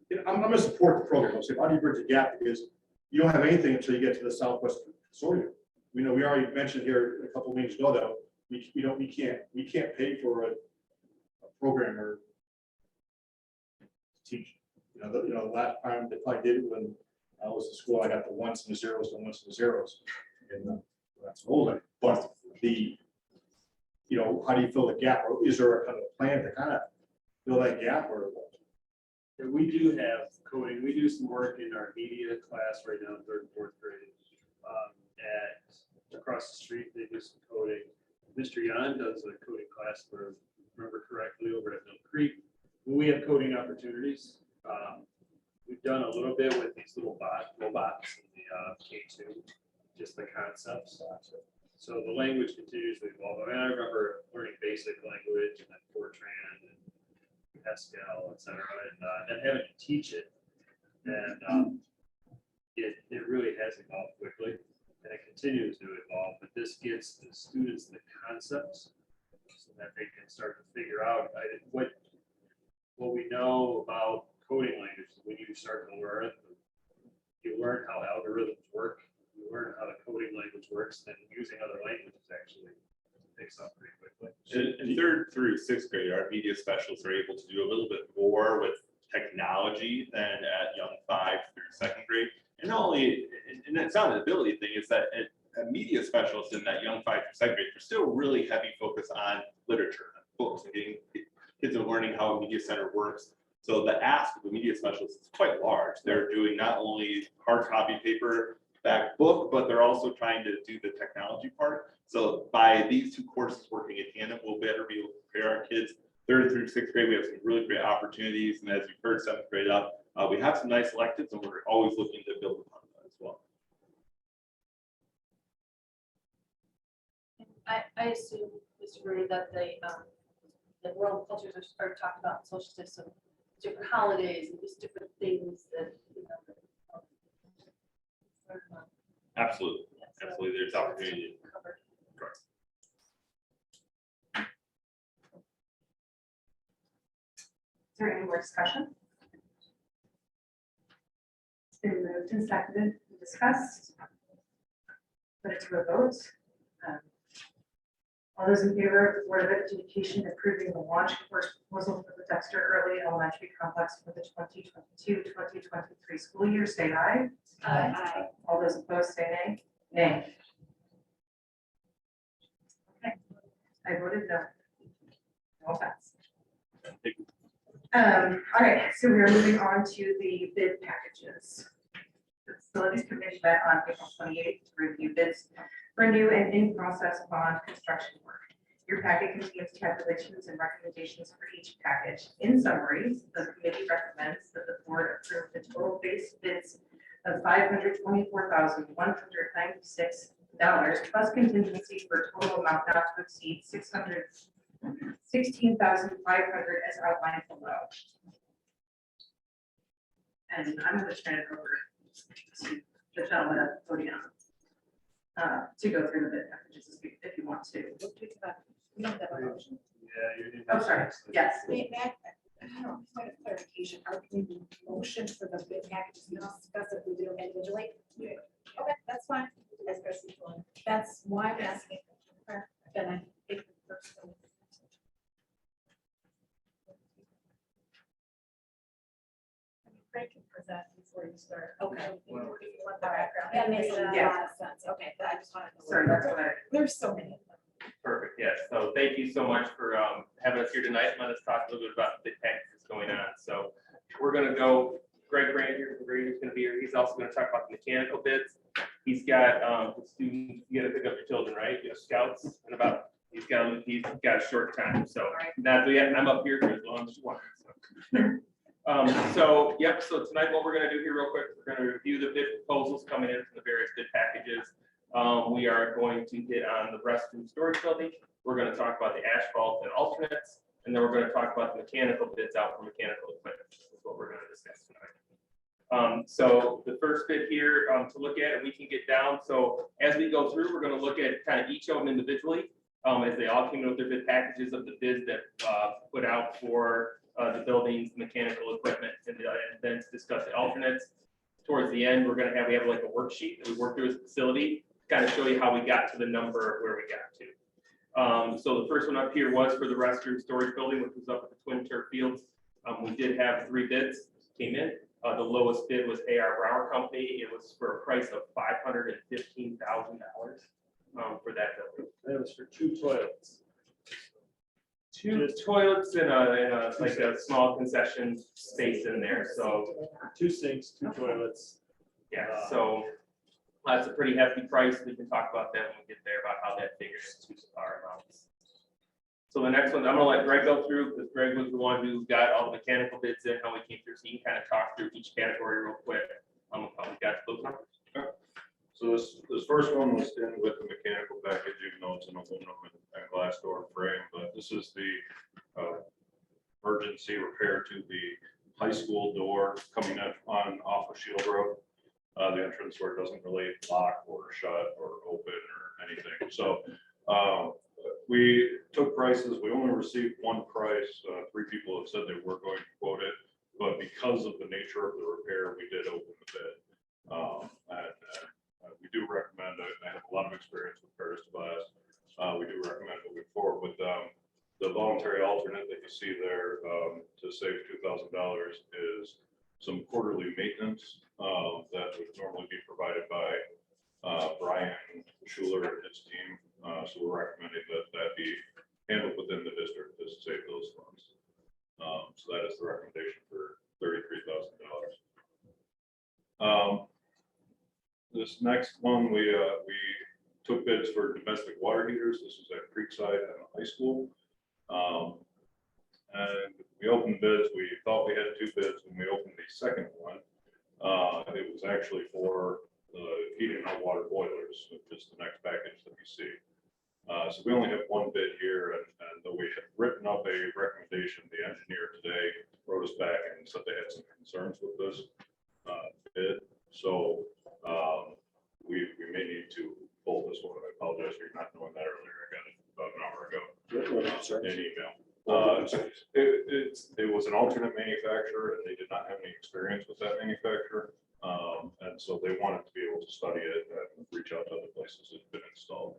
Speaker 5: you know, I'm gonna support the program. I'm saying, how do you bridge the gap? Because you don't have anything until you get to the Southwest Consortium. We know we already mentioned here a couple of meetings ago that we can't pay for a programmer to teach. You know, last time they probably did it when I was in school, I got the ones and the zeros, the ones and the zeros. And that's older. But the, you know, how do you fill the gap? Or is there a kind of plan to kind of fill that gap or what?
Speaker 3: And we do have coding. We do some work in our media class right now, 3rd and 4th grade. Across the street, they do some coding. Mr. Yan does a coding class, if I remember correctly, over at Mill Creek. We have coding opportunities. We've done a little bit with these little robots in the K2, just the concepts. So the language continues to evolve. I mean, I remember learning basic language and then Fortran and Pascal, et cetera, and having to teach it. And it really has evolved quickly and it continues to evolve, but this gets the students the concepts so that they can start to figure out what we know about coding languages. When you start to learn, you learn how algorithms work, you learn how the coding language works, then using other languages actually picks up pretty quickly.
Speaker 14: In 3rd through 6th grade, our media specialists are able to do a little bit more with technology than at young 5 through 2nd grade. And not only, and it's not an ability thing, it's that a media specialist in that young 5 through 2nd grade, there's still really heavy focus on literature, books, and getting kids are learning how a media center works. So the ask of the media specialist is quite large. They're doing not only hard copy paper back book, but they're also trying to do the technology part. So by these 2 courses working in tandem, we'll better be able to prepare our kids. 3rd through 6th grade, we have some really great opportunities. And as you've heard, 7th grade up, we have some nice electives and we're always looking to build upon that as well.
Speaker 13: I assume, Mr. Rudy, that the world cultures are talked about in social system, different holidays and just different things that, you know.
Speaker 14: Absolutely.
Speaker 13: Yeah, so
Speaker 14: Absolutely. There's opportunity.
Speaker 13: covered.
Speaker 14: Correct.
Speaker 1: Is there any more discussion? It's been moved and seconded and discussed. Put it to a vote. All those in favor of the Board of Education approving the launch course proposal for the Dexter Early Elementary Complex for the 2022-2023 school year, say aye.
Speaker 13: Aye.
Speaker 1: All those opposed, say nay. Nay. Okay, I voted no. No offense. All right, so we are moving on to the bid packages. The Facilities Committee met on April 28th to review bids for new and in-process bond construction work. Your packet contains calculations and recommendations for each package. In summary, the committee recommends that the board approve the total base bids of $524,196 plus contingency for a total amount not to exceed $16,500 as outlined below. And I'm going to turn it over to the gentleman at the podium to go through the bid packages if you want to.
Speaker 2: We don't have a motion.
Speaker 3: Yeah.
Speaker 1: Oh, sorry. Yes.
Speaker 2: Wait, Matt, I don't know, point of clarification, are we doing motion for the bid packages, we don't discuss if we do it individually? Yeah. Okay, that's fine. That's why I'm asking. Then I think the first one. Frank can present before you
Speaker 13: start.
Speaker 2: Okay.
Speaker 13: If you want the background.
Speaker 2: That makes a
Speaker 1: Yeah.
Speaker 2: lot of sense. Okay, but I just wanted to.
Speaker 1: Sorry, that's what I.
Speaker 2: There's so many of them.
Speaker 15: Perfect, yes. So thank you so much for having us here tonight. Let us talk a little bit about the tech that's going on. So we're gonna go, Greg Grant here from Green is gonna be here. He's also gonna talk about the mechanical bids. He's got the students, you gotta pick up your children, right? You have scouts and about, he's got a short time. So not, I'm up here for as long as you want. So, yep, so tonight what we're gonna do here real quick, we're gonna review the bid proposals coming in from the various bid packages. We are going to hit on the restroom storage building. We're gonna talk about the asphalt and alternates, and then we're gonna talk about the mechanical bids out for mechanical equipment. That's what we're gonna discuss tonight. So the first bid here to look at, and we can get down. So as we go through, we're gonna look at kind of each of them individually, as they all came in with their bid packages of the bids that put out for the buildings, mechanical equipment, and then discuss the alternates. Towards the end, we have like a worksheet that we work through as a facility, kind of show you how we got to the number where we got to. So the first one up here was for the restroom storage building, which was up at the Twin Turf Fields. We did have 3 bids came in. The lowest bid was A.R. Brower Company. It was for a price of $515,000 for that building.
Speaker 3: That was for 2 toilets.
Speaker 15: 2 toilets and a like a small concession space in there. So
Speaker 3: 2 sinks, 2 toilets.
Speaker 15: yeah, so that's a pretty hefty price. We can talk about that when we get there about how that figures into our amounts. So the next one, I'm gonna let Greg go through because Greg was the one who got all the mechanical bids in, how we came through. So you can kind of talk through each category real quick. How we got to those numbers.
Speaker 16: So this first one was in with the mechanical package, even though it's an aluminum and glass door frame, but this is the emergency repair to the high school door coming in on off of Shield Road. The entrance where it doesn't really lock or shut or open or anything. So we took prices. We only received one price. 3 people have said they were going to quote it, but because of the nature of the repair, we did open the bid. We do recommend, I have a lot of experience with Paris Glass. We do recommend moving forward with the voluntary alternate that you see there to save $2,000 is some quarterly maintenance that would normally be provided by Brian Schuler and his team. So we're recommending that be handled within the district to save those funds. So that is the recommendation for $33,000. This next one, we took bids for domestic water heaters. This was at Creekside and the high school. And we opened bids. We thought we had 2 bids when we opened the second one. It was actually for the heating and hot water boilers, which is the next package that we see. So we only have 1 bid here, and though we had written up a recommendation, the engineer today wrote us back and said they had some concerns with this bid. So we may need to pull this one. I apologize for not knowing that earlier. I got it about an hour ago. An email. It was an alternate manufacturer, and they did not have any experience with that manufacturer. And so they wanted to be able to study it and reach out to other places that have been installed.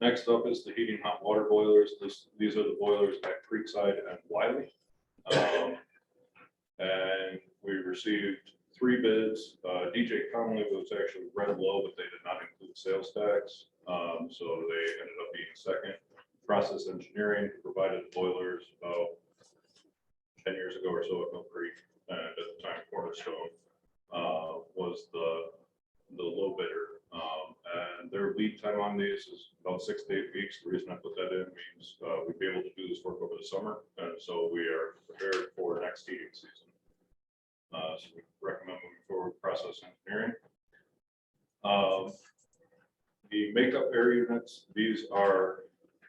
Speaker 16: Next up is the heating hot water boilers. These are the boilers at Creekside and Wiley. And we received 3 bids. DJ Conley was actually red low, but they did not include sales tax. So they ended up being second. Process Engineering provided the boilers about 10 years ago or so at Mill Creek, and at the time Cornerstone was the low bidder. And their lead time on these is about 6 to 8 weeks. The reason I put that in means we'd be able to do this work over the summer, and so we are prepared for next heating season. So we recommend moving forward with Process Engineering. The makeup air units, these are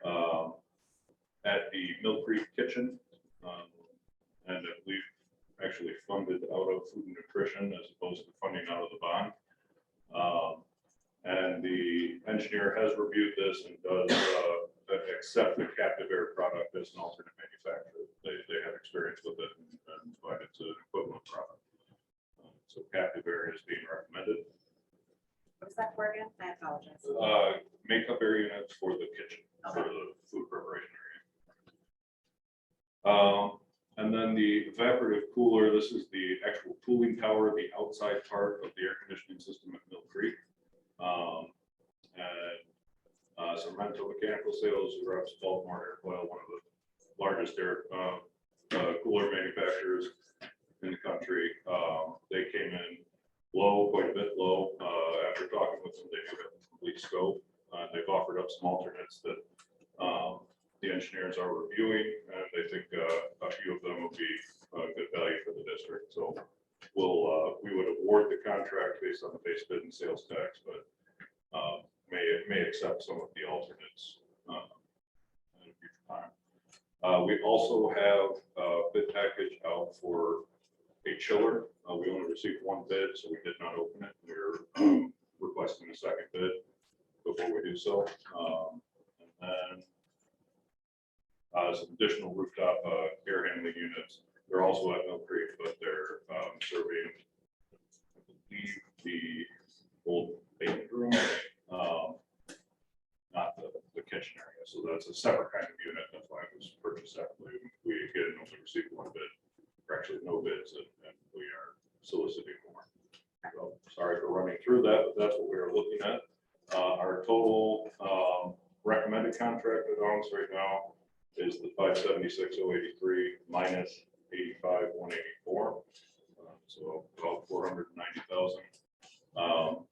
Speaker 16: at the Mill Creek kitchen, and we've actually funded out of food and nutrition as opposed to funding out of the bond. And the engineer has reviewed this and does accept the captive air product as an alternate manufacturer. They have experience with it and find it's an equivalent product. So captive air is being recommended.
Speaker 2: What is that for again? I apologize.
Speaker 16: Makeup air units for the kitchen, for the food preparation area. And then the evaporative cooler, this is the actual cooling tower, the outside part of the air conditioning system at Mill Creek. And some rental mechanical sales, Russ Baltimore Airfoil, one of the largest air cooler manufacturers in the country. They came in low, quite a bit low. After talking with them, they knew the complete scope. They've offered up some alternates that the engineers are reviewing, and they think a few of them will be good value for the district. So we would award the contract based on the base bid and sales tax, but may accept some of the alternates in a future time. We also have a bid package out for a chiller. We only received one bid, so we did not open it. We're requesting a second bid before we do so. And then some additional rooftop air handling units. They're also at Mill Creek, but they're serving, I believe, the old baking room, not the kitchen area. So that's a separate kind of unit. That's why it was purchased separately. We again only received one bid, or actually no bids, and we are soliciting more. So sorry for running through that, but that's what we are looking at. Our total recommended contract allowance right now is the 576,083 minus 85,184. So about 490,000.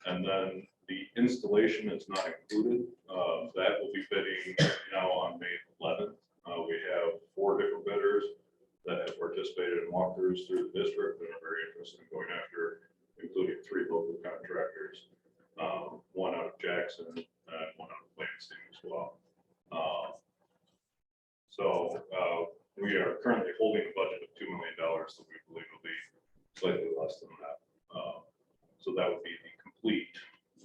Speaker 16: And then the installation is not included. That will be bidding now on May 11th. We have 4 different bidders that have participated in walkthroughs through the district and are very interested in going after, including 3 local contractors, one out of Jackson and one out of Lansing as well. So we are currently holding a budget of $2 million that we believe will be slightly less than that. So that would be the complete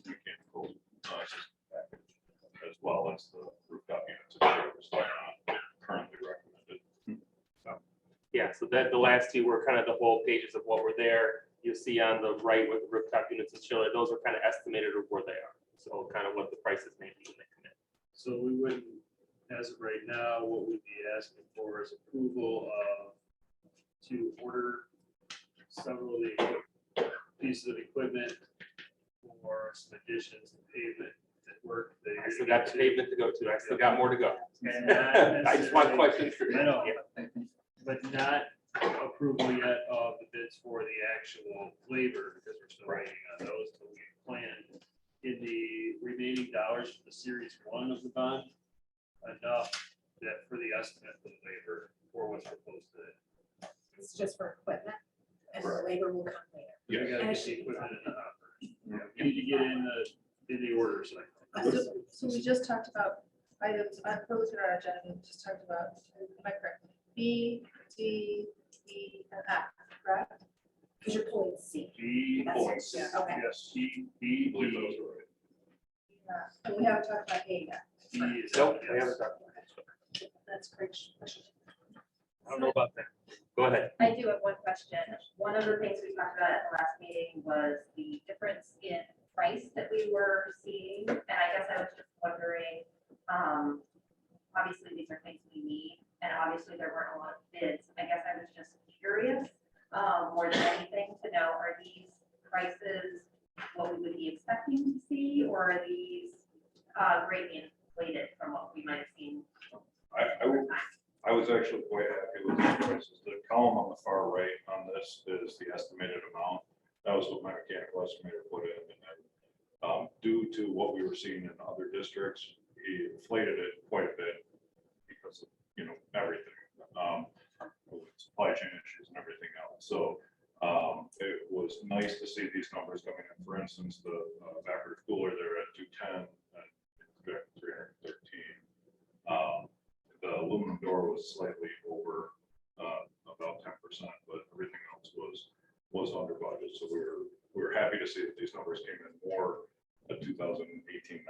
Speaker 16: mechanical system package, as well as the rooftop units that are currently recommended.
Speaker 15: Yeah, so that the last 2 were kind of the whole pages of what were there. You'll see on the right with the rooftop units and chiller, those are kind of estimated of where they are. So kind of what the prices may be when they come in.
Speaker 3: So we wouldn't, as of right now, what we'd be asking for is approval to order several of the pieces of equipment or some additions to pavement that work.
Speaker 15: I still got the pavement to go to. I still got more to go.
Speaker 3: And not
Speaker 15: I just want questions for
Speaker 3: I know,
Speaker 15: yeah.
Speaker 3: but not approval yet of the bids for the actual labor, because we're still waiting on those till we plan in the remaining dollars for the series 1 of the bond, enough that for the estimate for the labor for what's proposed today.
Speaker 2: It's just for equipment, and the labor will come later.
Speaker 3: We gotta get the equipment in the hopper. We need to get in the order cycle.
Speaker 13: So we just talked about items, we're looking at our agenda, we just talked about, am I correct? B, D, E, and F, correct?
Speaker 2: Because you're pulling C.
Speaker 3: B,
Speaker 2: That's-
Speaker 3: points.
Speaker 2: yeah, okay.
Speaker 3: Yes, B, believe those are right.
Speaker 13: And we haven't talked about A yet.
Speaker 3: B is.
Speaker 15: Nope, we
Speaker 3: yes.
Speaker 15: haven't talked about it.
Speaker 13: That's great.
Speaker 15: I don't know about that. Go ahead.
Speaker 11: I do have one question. One of the things we talked about at the last meeting was the difference in price that we were seeing. And I guess I was just wondering, obviously these are things we need, and obviously there weren't a lot of bids. I guess I was just curious, more than anything, to know, are these prices what we would be expecting to see, or are these greatly inflated from what we might have seen?
Speaker 16: I was actually quite happy with the prices. The column on the far right on this is the estimated amount. That was what my mechanical estimator put in. And then, due to what we were seeing in other districts, he inflated it quite a bit because of, everything. Supply chain issues and everything else. So it was nice to see these numbers coming in. For instance, the evaporative cooler, they're at 210 and 313. The aluminum door was slightly over about 10%, but everything else was under budget. So we were happy to see that these numbers came in more at 2018-19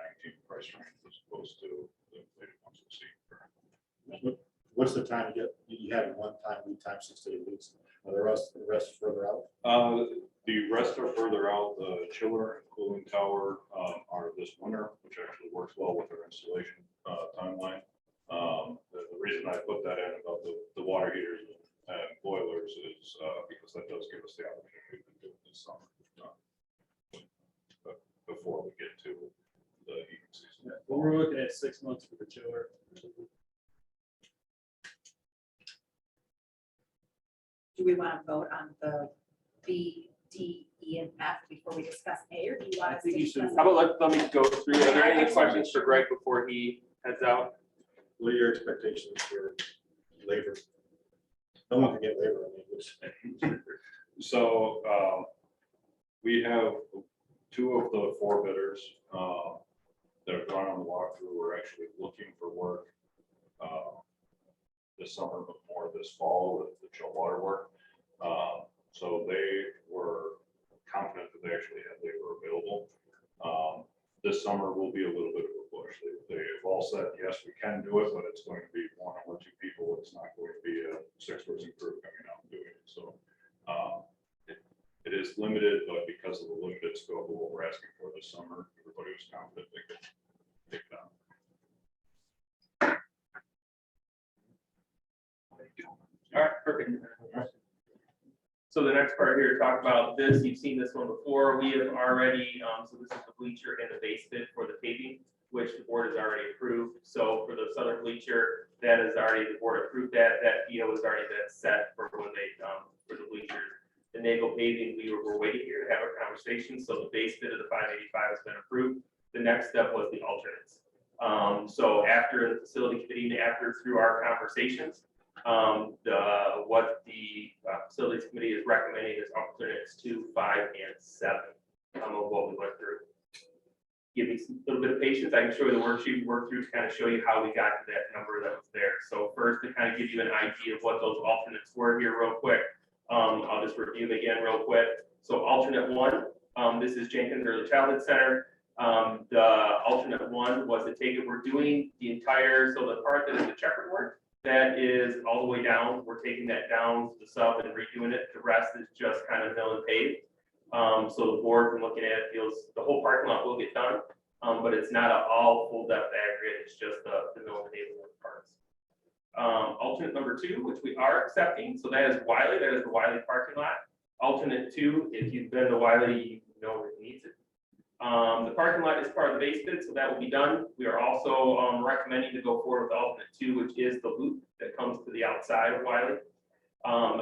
Speaker 16: price range as opposed to the inflated ones we've seen.
Speaker 5: What's the time you have one time lead time 6 to 8 weeks? Are the rest further out?
Speaker 16: The rest are further out. The chiller and cooling tower are this winter, which actually works well with our installation timeline. The reason I put that in about the water heaters, and boilers is, because that does give us the opportunity to do it this summer. But before we get to the heating season.
Speaker 3: Well, we're looking at 6 months for the chiller.
Speaker 2: Do we want to vote on the B, D, E, and F before we discuss A, or do you want
Speaker 3: I
Speaker 2: us
Speaker 3: think
Speaker 2: to
Speaker 3: you should-
Speaker 2: discuss?
Speaker 15: How about let me go through, are there any questions for Greg before he heads out?
Speaker 5: What are your expectations for labor? No one can get labor in English.
Speaker 16: So we have 2 of the 4 bidders that have gone on the walkthrough. We're actually looking for work this summer, but more this fall with the chill water work. So they were confident that they actually had labor available. This summer will be a little bit of a push. They've all said, yes, we can do it, but it's going to be 1 or 2 people. It's not going to be a 6-person crew coming out and doing it. So it is limited, but because of the limited scope of what we're asking for this summer, everybody was confident they could take it on.
Speaker 15: All right, perfect. So the next part here, talk about this, you've seen this one before, we have already, so this is the bleacher and the base bid for the paving, which the board has already approved. So for the southern bleacher, that is already, the board approved that PO has already been set for when they, for the bleachers. The Nagel paving, we're waiting here to have a conversation, so the base bid of the 585 has been approved. The next step was the alternates. So after the facility committee, through our conversations, what the facilities committee is recommending is alternates 2, 5, and 7 of what we went through. Give me a little bit of patience. I can show you the worksheet we worked through to kind of show you how we got to that number that was there. So first, to kind of give you an idea of what those alternates were here real quick. I'll just review them again real quick. So alternate 1, this is Jenkins Early Childhood Center. The alternate 1 was to take it, we're doing the entire, so the part that is the checkered work, that is all the way down. We're taking that down to the sub and redoing it. The rest is just kind of mill and pave. So the board, from looking at it, feels the whole parking lot will get done, but it's not an all full depth aggregate. It's just the mill and pave parts. Alternate number 2, which we are accepting. So that is Wiley. That is the Wiley parking lot. Alternate 2, if you've been to Wiley, you know it needs it. The parking lot is part of the base bid, so that will be done. We are also recommending to go forward with alternate 2, which is the loop that comes to the outside of Wiley.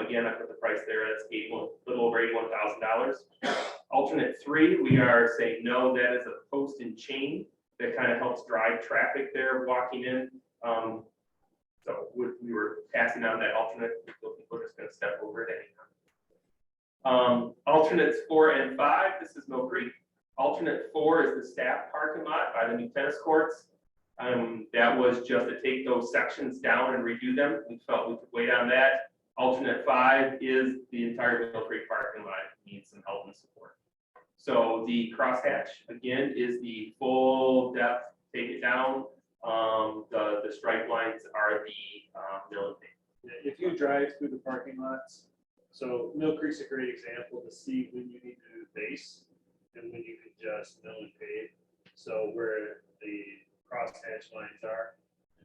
Speaker 15: Again, I put the price there. That's a little over $81,000. Alternate 3, we are saying no. That is a post and chain that kind of helps drive traffic there walking in. So we were passing on that alternate. We're just going to step over it anytime. Alternates 4 and 5. This is Mill Creek. Alternate 4 is the staff parking lot by the new tennis courts. That was just to take those sections down and redo them. We felt we could wait on that. Alternate 5 is the entire Mill Creek parking lot. It needs some help and support. So the crosshatch, again, is the full depth, take it down. The stripe lines are the mill and pave.
Speaker 3: If you drive through the parking lots, so Mill Creek's a great example to see when you need to do base and when you can just mill and pave. So where the crosshatch lines are,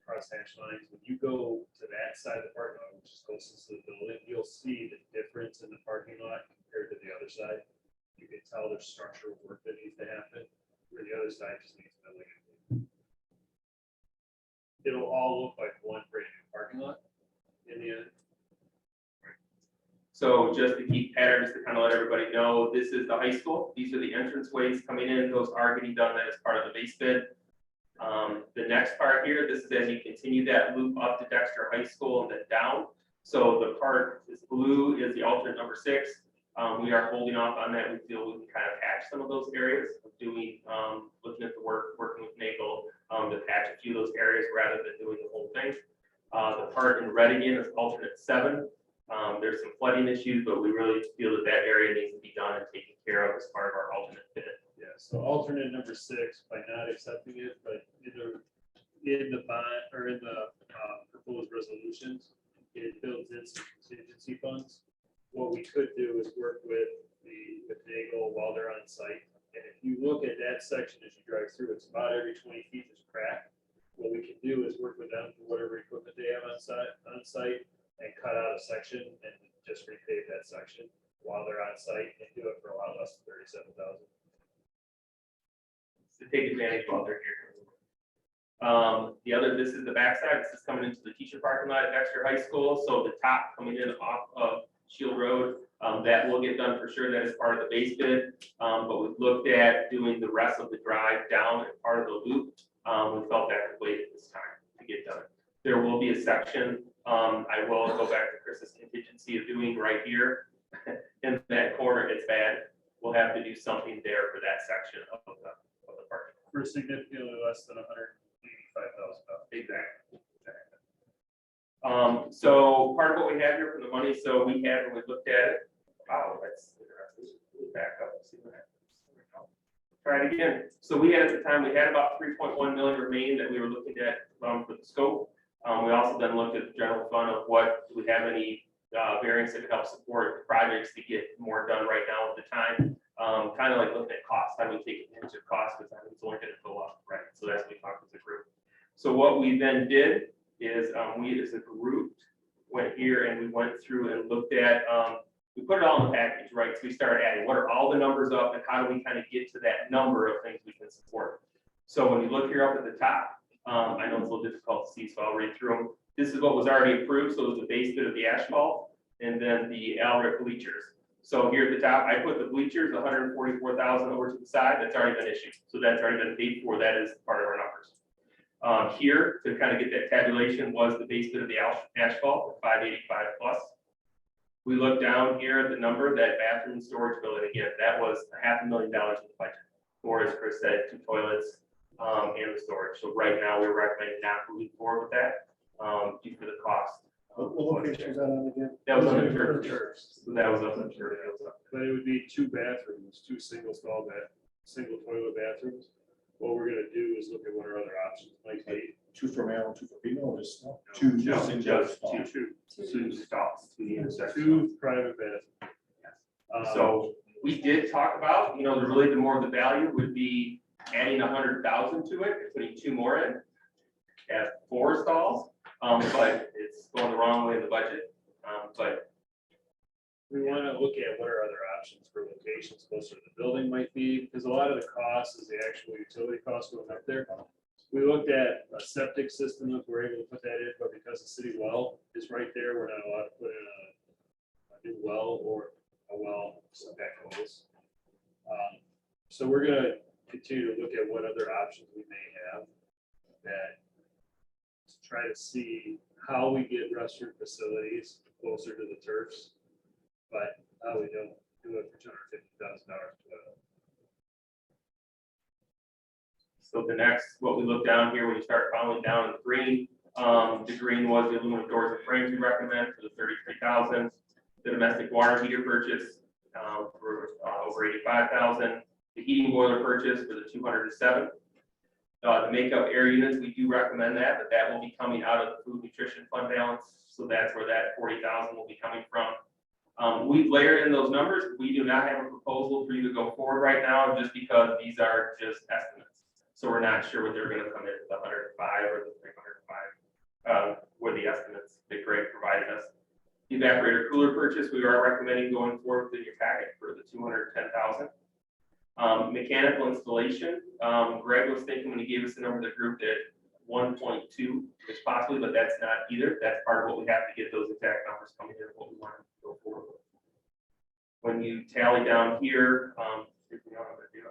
Speaker 3: when you go to that side of the parking lot, which is closest to the building, you'll see the difference in the parking lot compared to the other side. You can tell there's structural work that needs to happen, where the other side just needs milling and paving. It'll all look like one brand new parking lot in the end.
Speaker 15: So just to keep patterns, to kind of let everybody know, this is the high school. These are the entrance ways coming in. Those are getting done. That is part of the base bid. The next part here, this is as you continue that loop up to Dexter High School and then down. So the part is blue is the alternate number 6. We are holding off on that. We feel we can kind of patch some of those areas of doing, looking at the work, working with Nagel to patch a few of those areas rather than doing the whole thing. The part in red again is alternate 7. There's some flooding issues, but we really feel that that area needs to be done and taken care of as part of our alternate bid.
Speaker 3: Yeah, so alternate number 6, by not accepting it, but either in the bond or in the proposed resolutions, it builds in some contingency funds. What we could do is work with Nagel while they're on site. And if you look at that section as you drive through, it's about every 20 feet there's a crack. What we can do is work with them for whatever equipment they have on site and cut out a section and just repave that section while they're on site and do it for a lot less than 37,000.
Speaker 15: To take advantage while they're here. This is the backside. This is coming into the teacher parking lot at Dexter High School. So the top coming in off of Shield Road, that will get done for sure. That is part of the base bid. But we've looked at doing the rest of the drive down and part of the loop. We felt that could wait at this time to get done. There will be a section, I will go back to Chris's contingency of doing right here in that corner. It's bad. We'll have to do something there for that section of the parking.
Speaker 3: For significantly less than $185,000.
Speaker 15: Exactly. So part of what we have here from the money, so we had, when we looked at it, wow, that's interesting. Back up and see what happens. There we go. Try it again. So we had at the time, we had about 3.1 million remaining that we were looking at for the scope. We also then looked at the general fund of what, do we have any variance that could help support projects to get more done right now at the time. Kind of like looking at cost, how do we take advantage of cost, because it's only going to go up, right? So that's what we talked as a group. So what we then did is we as a group went here and we went through and looked at, we put it all in the package, right? So we started adding, what are all the numbers up and how do we kind of get to that number of things we can support? So when you look here up at the top, I know it's a little difficult to see, so I'll read through them. This is what was already approved. So it was the base bit of the asphalt and then the Alric bleachers. So here at the top, I put the bleachers, 144,000 over to the side. That's already been issued. So that's already been paid for. That is part of our numbers. Here, to kind of get that tabulation, was the base bit of the asphalt, 585 plus. We look down here at the number, that bathroom storage building, again, that was $500,000 in the budget. Or as Chris said, 2 toilets and the storage. So right now, we're recommending not moving forward with that due to the cost.
Speaker 5: What location is that on again?
Speaker 15: That was on the church. So that was up in the church.
Speaker 3: But it would be 2 bathrooms, 2 single toilet bathrooms. What we're gonna do is look at what our other options might be.
Speaker 5: 2 for male, 2 for female, or just
Speaker 3: No,
Speaker 5: two?
Speaker 15: No,
Speaker 5: single
Speaker 15: just
Speaker 5: stalls?
Speaker 15: two stalls to the intersection.
Speaker 3: 2 private bathrooms.
Speaker 15: So we did talk about, really the more of the value would be adding 100,000 to it, and putting 2 more in. At 4 stalls, but it's going the wrong way in the budget. But
Speaker 3: we want to look at what our other options for locations closer to the building might be, because a lot of the cost is the actual utility costs going up there. We looked at a septic system, if we're able to put that in, but because the city well is right there, we're not allowed to put in a new well or a well that close. So we're gonna continue to look at what other options we may have that to try to see how we get restroom facilities closer to the turfs, but how we don't do it for $250,000.
Speaker 15: so the next, what we look down here, when you start following down in the green was the aluminum doors and frames we recommend for the 33,000. The domestic water heater purchase for over 85,000. The heating boiler purchase for the 207. The makeup air units, we do recommend that, but that will be coming out of the food nutrition fund balance. So that's where that 40,000 will be coming from. We've layered in those numbers. We do not have a proposal for you to go forward right now, just because these are just estimates. So we're not sure what they're going to come in at, the 105 or the 305, were the estimates that Greg provided us. The evaporator cooler purchase, we are recommending going forward with your packet for the 210,000. Mechanical installation, Greg was thinking when he gave us the number of the group that 1.2 is possibly, but that's not either. That's part of what we have to get those exact numbers coming in, what we want to go forward with. When you tally down here, if we don't have to do,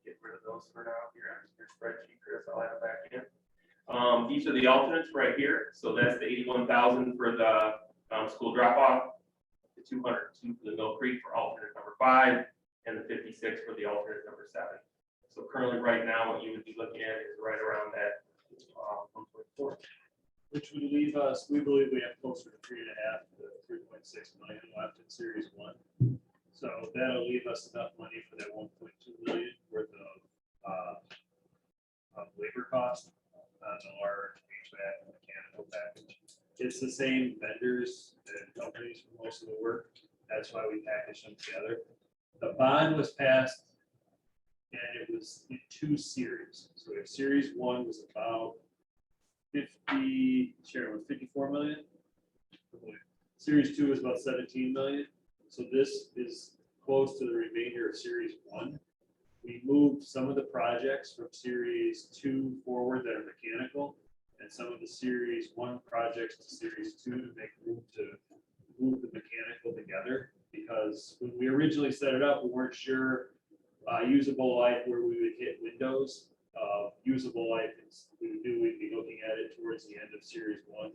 Speaker 15: get rid of those for now here on your spreadsheet, Chris, I'll add it back in. These are the alternates right here. So that's the 81,000 for the school drop off, the 202 for the Mill Creek for alternate number 5, and the 56 for the alternate number 7. So currently, right now, what you would be looking at is right around that 1.4.
Speaker 3: Which would leave us, we believe we have closer to 3.5 to 3.6 million left in Series 1. So that'll leave us enough money for that 1.2 million worth of labor cost on the large HVAC and mechanical package. It's the same vendors and companies for most of the work. That's why we package them together. The bond was passed and it was in 2 series. So we have Series 1 was about 54 million. Series 2 is about 17 million. So this is close to the remainder of Series 1. We moved some of the projects from Series 2 forward that are mechanical, and some of the Series 1 projects to Series 2 to make room to move the mechanical together. Because when we originally set it up, we weren't sure usable life where we would hit windows. Usable life, we knew we'd be looking at it towards the end of Series 1.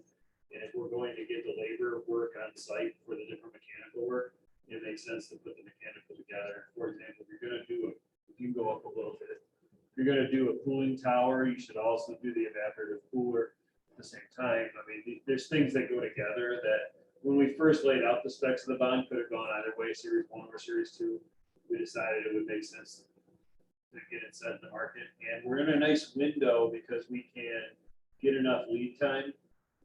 Speaker 3: And if we're going to get the labor work on site for the different mechanical work, it makes sense to put the mechanical together. For example, if you're gonna do if you go up a little bit, if you're gonna do a cooling tower, you should also do the evaporative cooler at the same time. I mean, there's things that go together that when we first laid out the specs of the bond, could have gone either way, Series 1 or Series 2. We decided it would make sense to get it set in the market. And we're in a nice window because we can get enough lead time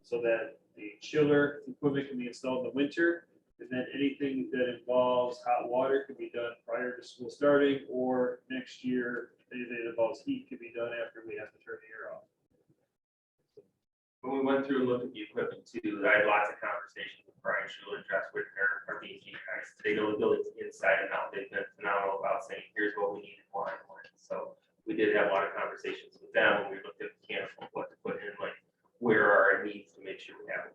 Speaker 3: so that the chiller equipment can be installed in the winter. And then anything that involves hot water can be done prior to school starting, or next year, anything that involves heat can be done after we have to turn the air off.
Speaker 15: When we went through and looked at the equipment too, I had lots of conversations with Brian Schuler and Josh Whitner, our BG guys. They know the buildings inside and out. They've been phenomenal about saying, here's what we need and why. So we did have a lot of conversations with them when we looked at mechanical, what to put in, like where are our needs to make sure we have it.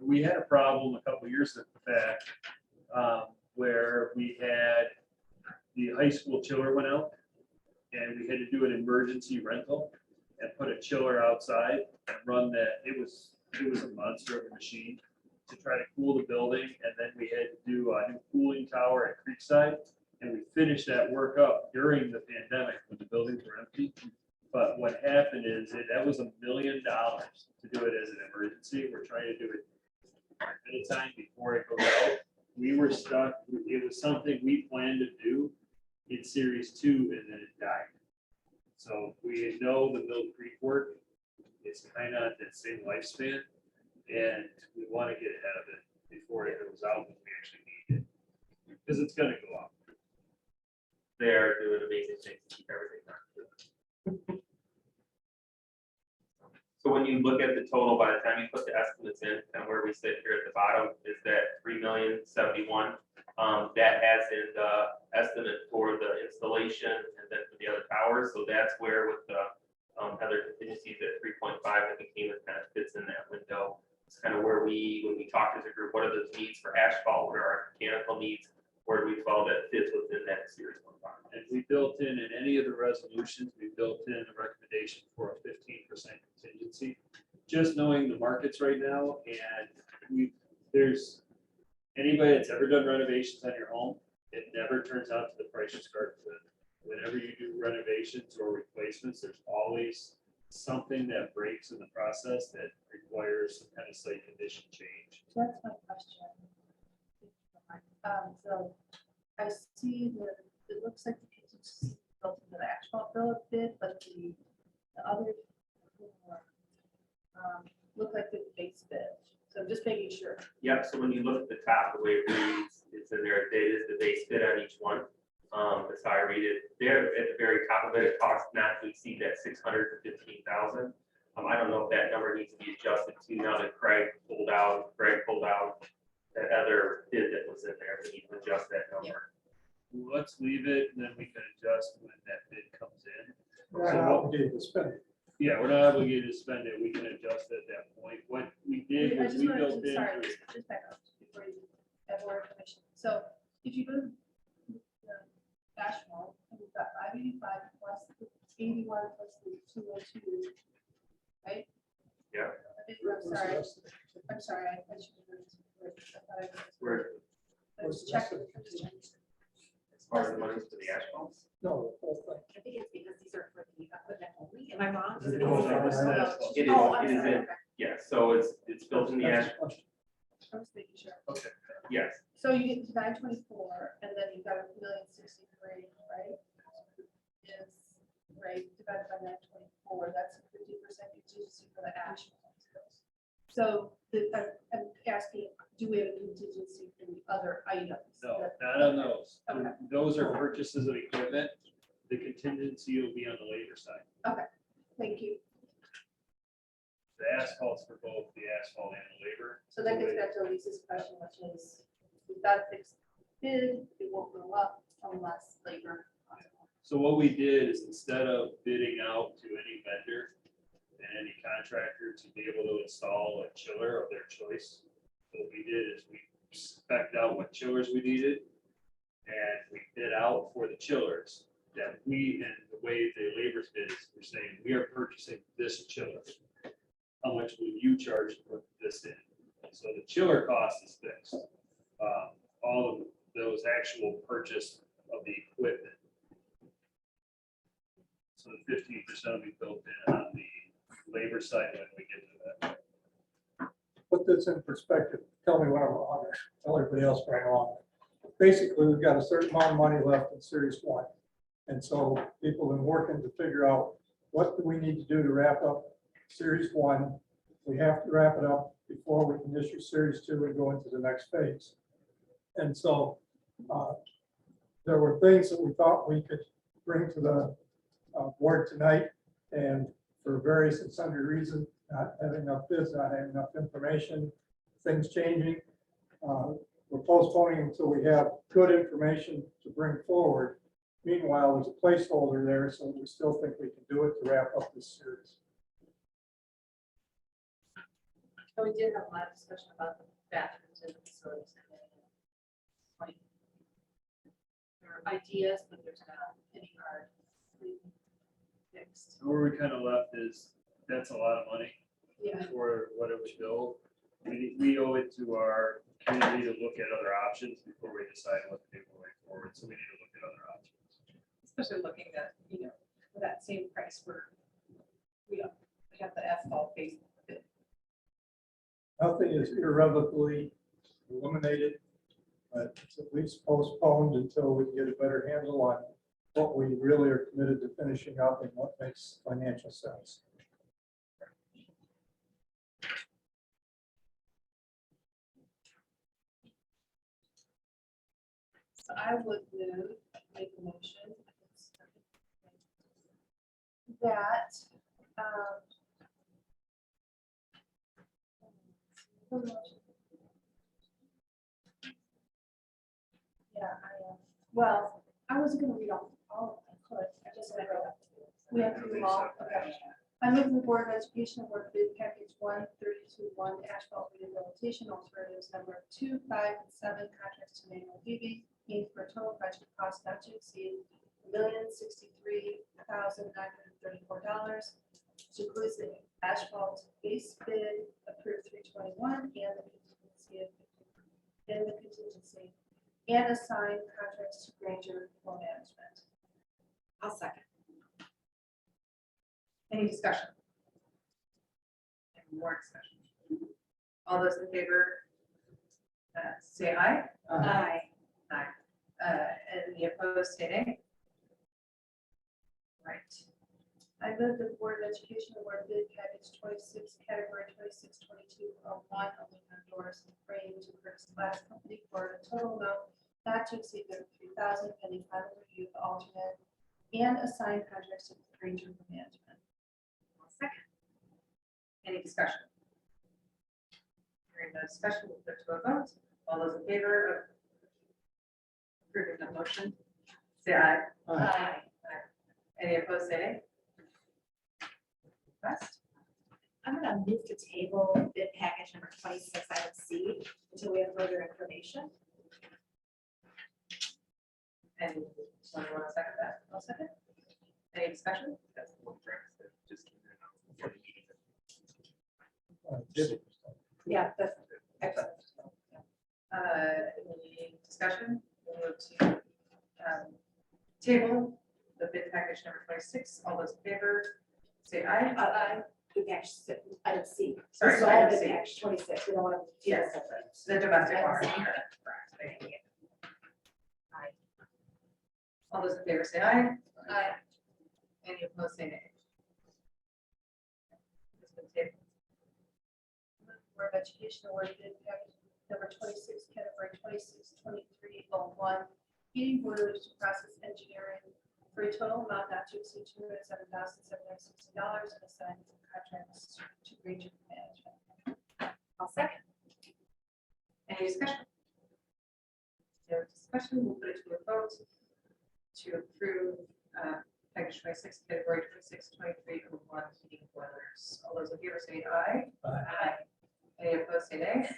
Speaker 3: We had a problem a couple of years back where we had the high school chiller went out and we had to do an emergency rental and put a chiller outside and run that. It was a monster of a machine to try to cool the building. And then we had to do a new cooling tower at Creekside. And we finished that work up during the pandemic when the buildings were empty. But what happened is that was $1 million to do it as an emergency. We're trying to do it at a time before it goes out. We were stuck. It was something we planned to do in Series 2 and then it died. So we know the Mill Creek work is kind of that same lifespan, and we want to get ahead of it before it goes out when we actually need it, because it's going to go up.
Speaker 15: They are doing amazing things to keep everything done. So when you look at the total, by the time you put the estimates in, and where we sit here at the bottom is that 3,071,000. That has in the estimate for the installation and then for the other towers. So that's where with the other contingencies at 3.5, I think Cayman kind of fits in that window. It's kind of where when we talked as a group, what are the needs for asphalt? What are our mechanical needs? Where do we fall that fits within that Series 1 bond?
Speaker 3: And we built in any of the resolutions, we built in a recommendation for a 15% contingency. Just knowing the markets right now, and there's anybody that's ever done renovations on your home, it never turns out to the price you start with. Whenever you do renovations or replacements, there's always something that breaks in the process that requires some kind of site condition change.
Speaker 13: That's my question. So I see that it looks like the contingency built into the asphalt bill bid, but the other look like the base bid. So I'm just making sure.
Speaker 15: Yep, so when you look at the top, the way it reads, it's in there, it is the base bid on each one. That's how I read it. There at the very top of it, it costs not to exceed that 615,000. I don't know if that number needs to be adjusted to now that Greg pulled out that other bid that was in there. We need to adjust that number.
Speaker 3: Let's leave it, and then we can adjust when that bid comes in.
Speaker 12: We're not obligated to spend it.
Speaker 3: Yeah, we're not obligated to spend it. We can adjust at that point. What we did
Speaker 13: I
Speaker 3: was
Speaker 13: just
Speaker 3: we
Speaker 13: wanted
Speaker 3: built
Speaker 13: to,
Speaker 3: in.
Speaker 13: sorry, just back up before you have more information. So if you go to the asphalt, and we've got 585 plus the 81 plus the 202, right?
Speaker 15: Yeah.
Speaker 13: I'm sorry, I should have.
Speaker 15: Where,
Speaker 13: Let's check. I'm just checking.
Speaker 15: as far as the money for the asphalt?
Speaker 12: No, the whole thing.
Speaker 2: I think it's because these are for the equipment only. Am I wrong? Is
Speaker 3: It
Speaker 2: it
Speaker 3: goes
Speaker 2: only
Speaker 3: over
Speaker 2: for
Speaker 3: the
Speaker 2: the-
Speaker 3: asphalt.
Speaker 15: It is,
Speaker 2: Oh, I'm
Speaker 15: it is
Speaker 2: sorry,
Speaker 15: in,
Speaker 2: okay.
Speaker 15: yeah, so it's built in the asphalt,
Speaker 13: I was making sure.
Speaker 3: Okay.
Speaker 15: yes.
Speaker 13: So you get to 924, and then you've got 1,063,000, right? Is, right, divided by 924, that's a 50% contingency for the asphalt. So I'm asking, do we have a contingency for the other items?
Speaker 3: No,
Speaker 13: that-
Speaker 3: not on those.
Speaker 13: Okay.
Speaker 3: Those are purchases of equipment. The contingency will be on the labor side.
Speaker 13: Thank you.
Speaker 3: The asphalt's for both the asphalt and the labor.
Speaker 13: So that gets back to Lisa's question, which is, we've got a fixed bid, it won't go up unless labor.
Speaker 3: So what we did is instead of bidding out to any vendor and any contractor to be able to install a chiller of their choice, what we did is we spec'd out what chillers we needed. And we bid out for the chillers that we, and the way the labor's bid is, we're saying, we are purchasing this chiller. How much will you charge to put this in? So the chiller cost is fixed. All of those actual purchase of the equipment. So the 15% will be built in on the labor side when we get to that.
Speaker 12: Put this in perspective, tell me what I'm wrong, tell everybody else right along. Basically, we've got a certain amount of money left in Series 1. And so people have been working to figure out what do we need to do to wrap up Series 1. We have to wrap it up before we can issue Series 2 and go into the next phase. And so there were things that we thought we could bring to the board tonight, and for various and sundry reasons, not having enough bids, not having enough information, things changing. We're postponing until we have good information to bring forward. Meanwhile, there's a placeholder there, so we still think we can do it to wrap up this series.
Speaker 13: So we did have a lot of discussion about the bathrooms and the facilities. There are ideas, but there's not any hard fixed.
Speaker 3: Where we kind of left is, that's a lot of money
Speaker 13: Yeah.
Speaker 3: for what it would build. We owe it to our community to look at other options before we decide what to do going forward. So we need to look at other options.
Speaker 2: Especially looking at, for that same price where we have the asphalt base.
Speaker 12: Nothing is irrevocably eliminated, but it's at least postponed until we can get a better handle on what we really are committed to finishing up and what makes financial sense.
Speaker 13: So I would make a motion that yeah, I am. Well, I wasn't gonna read all of them, but I just read it. We have to read all, okay. I move the Board of Education award bid package 132-1 asphalt rehabilitation alternatives number 2, 5, and 7 contracts to Manuel Levy, Inc. for a total project cost not to exceed $1,063,934, which includes the asphalt base bid approved 321 and the contingency and assign contracts to Granger for management.
Speaker 2: I'll second.
Speaker 1: Any discussion? Any more discussion? All those in favor, say aye.
Speaker 2: Aye.
Speaker 1: Aye. Any opposed, say nay. Right.
Speaker 13: I move the Board of Education award bid package 26, category 262201, aluminum doors and frame to Curtis Glass Company for a total amount not to exceed $33,000 pending final review of the alternate and assign contracts to Granger for management.
Speaker 1: Second. Any discussion? Hearing no discussion, we'll put to a vote. All those in favor of approving the motion, say aye.
Speaker 13: Aye.
Speaker 1: Any opposed, say nay. Request.
Speaker 2: I'm gonna move to table bid package number 26, item C, until we have further information.
Speaker 1: And someone want to second that? I'll second. Any discussion?
Speaker 10: That's the one premise that just came in before the meeting.
Speaker 2: Yeah, that's excellent.
Speaker 1: Any discussion? We'll move to table the bid package number 26. All those in favor, say aye.
Speaker 2: Aye. Bid package, item C.
Speaker 1: Sorry,
Speaker 2: This is all
Speaker 1: item
Speaker 2: bid
Speaker 1: C.
Speaker 2: package 26, we don't want to.
Speaker 1: Yes, the domestic
Speaker 2: Item
Speaker 1: water.
Speaker 2: C.
Speaker 1: Correct. Thank you. Aye. All those in favor, say aye.
Speaker 13: Aye.
Speaker 1: Any opposed, say nay. It's been tabled.
Speaker 13: Board of Education award bid package number 26, category 262301, heating boilers to process engineering for a total amount not to exceed $207,760 and assign contracts to Region Management.
Speaker 2: I'll second.
Speaker 1: Any discussion? No discussion, we'll put it to a vote to approve package 26, category 262301 heating boilers. All those in favor say aye. Aye. Any opposed say nay.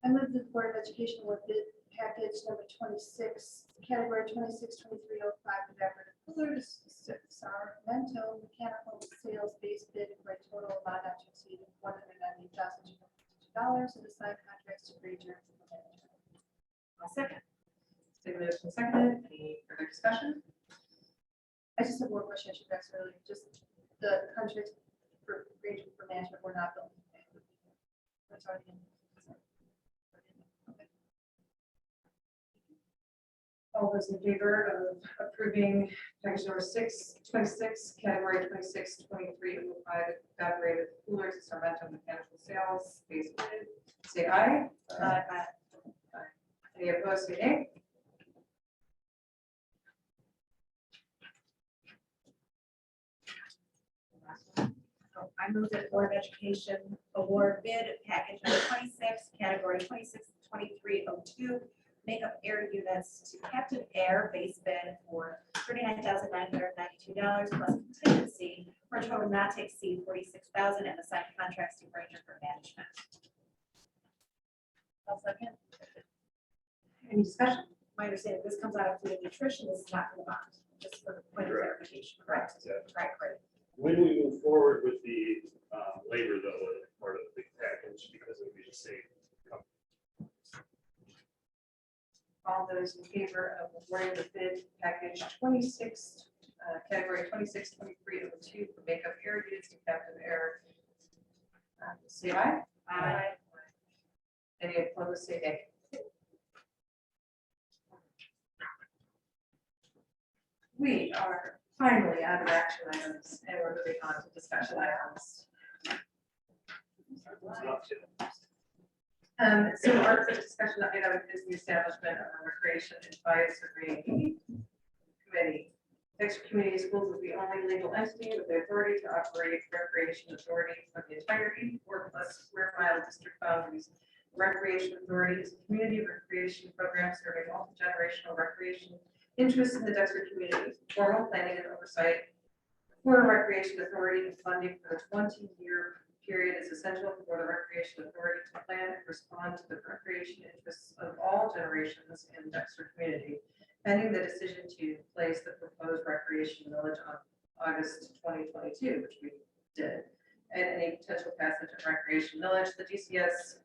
Speaker 13: I move that the Board of Education award bid package number 26, category 262305, evaporative cooler to Sarmento Mechanical Sales base bid for a total amount not to exceed $198,252 and assign contracts to Region Management.
Speaker 2: I'll second.
Speaker 1: Stay moved and seconded. Any further discussion?
Speaker 13: I just have one question, I should ask earlier, just the contracts for Region for Management were not built. That's already in.
Speaker 1: All those in favor of approving package number 26, category 262305, evaporated coolers to Sarmento Mechanical Sales, base bid, say aye. Aye. Any opposed, say nay.
Speaker 2: I move that the Board of Education award bid package number 26, category 262302, makeup air units to Captain Air base bid for $39,992 plus contingency for a total not to exceed $46,000 and assign contracts to Ranger for management.
Speaker 13: I'll second.
Speaker 1: Any discussion?
Speaker 2: My understanding, this comes out of food and nutrition, this is not for the bond, just for the point of clarification, correct? Right, great.
Speaker 3: When we move forward with the labor, though, as part of the big package, because it would be the same company.
Speaker 1: All those in favor of awarding the bid package 26, category 262302 for makeup air units to Captain Air, say aye.
Speaker 2: Aye.
Speaker 1: Any opposed, say nay. We are finally out of action items and we're moving on to discussion items. So our first discussion item is the establishment of a recreation advisory committee. Dexter Community Schools is the only legal entity with the authority to operate recreation authority for the entire 84+ square mile district boundaries. Recreation Authority is a community recreation program serving multi-generational recreation interests in the Dexter community. Formal planning and oversight for a recreation authority and funding for the 20-year period is essential for the recreation authority to plan and respond to the recreation interests of all generations in the Dexter community. Pending the decision to place the proposed recreation village on August 2022, which we did, and any potential passage of recreation village, the DCS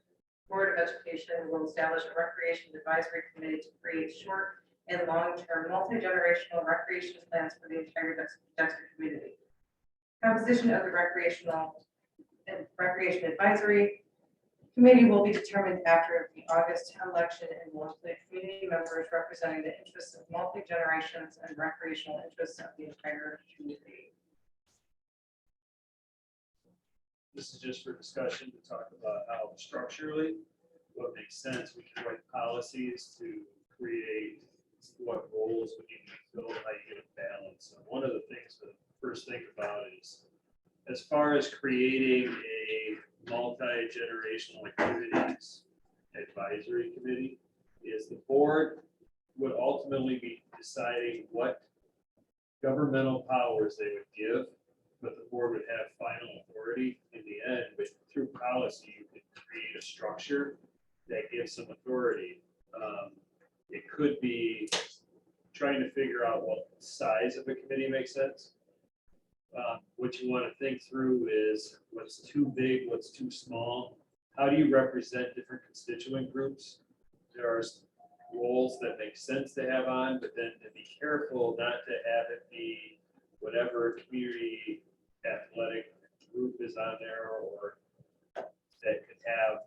Speaker 1: Board of Education will establish a recreation advisory committee to create short and long-term multi-generational recreation plans for the entire Dexter community. Composition of the recreation advisory committee will be determined after the August election and will include community members representing the interests of multi-generations and recreational interests of the entire community.
Speaker 3: This is just for discussion to talk about how structurally, what makes sense. We can write policies to create what roles we need to fill, how you get a balance. And one of the things to first think about is, as far as creating a multi-generational activities advisory committee, is the board would ultimately be deciding what governmental powers they would give, but the board would have final authority in the end. But through policy, you could create a structure that gives some authority. It could be trying to figure out what size of a committee makes sense. What you want to think through is what's too big, what's too small. How do you represent different constituent groups? There are roles that make sense to have on, but then to be careful not to have it be whatever community athletic group is on there, or that could have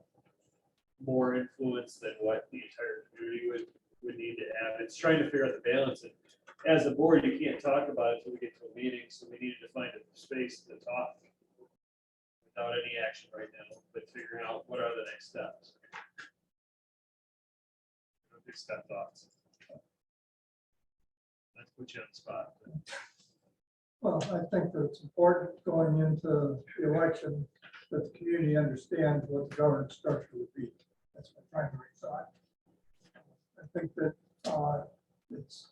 Speaker 3: more influence than what the entire community would need to have. It's trying to figure out the balance. And as a board, you can't talk about it until we get to a meeting, so we needed to find a space to talk without any action right now, but figuring out what are the next steps. Big step thoughts. to put you on the spot.
Speaker 12: Well, I think that it's important going into the election that the community understands what the governance structure would be. That's my primary thought. I think that it's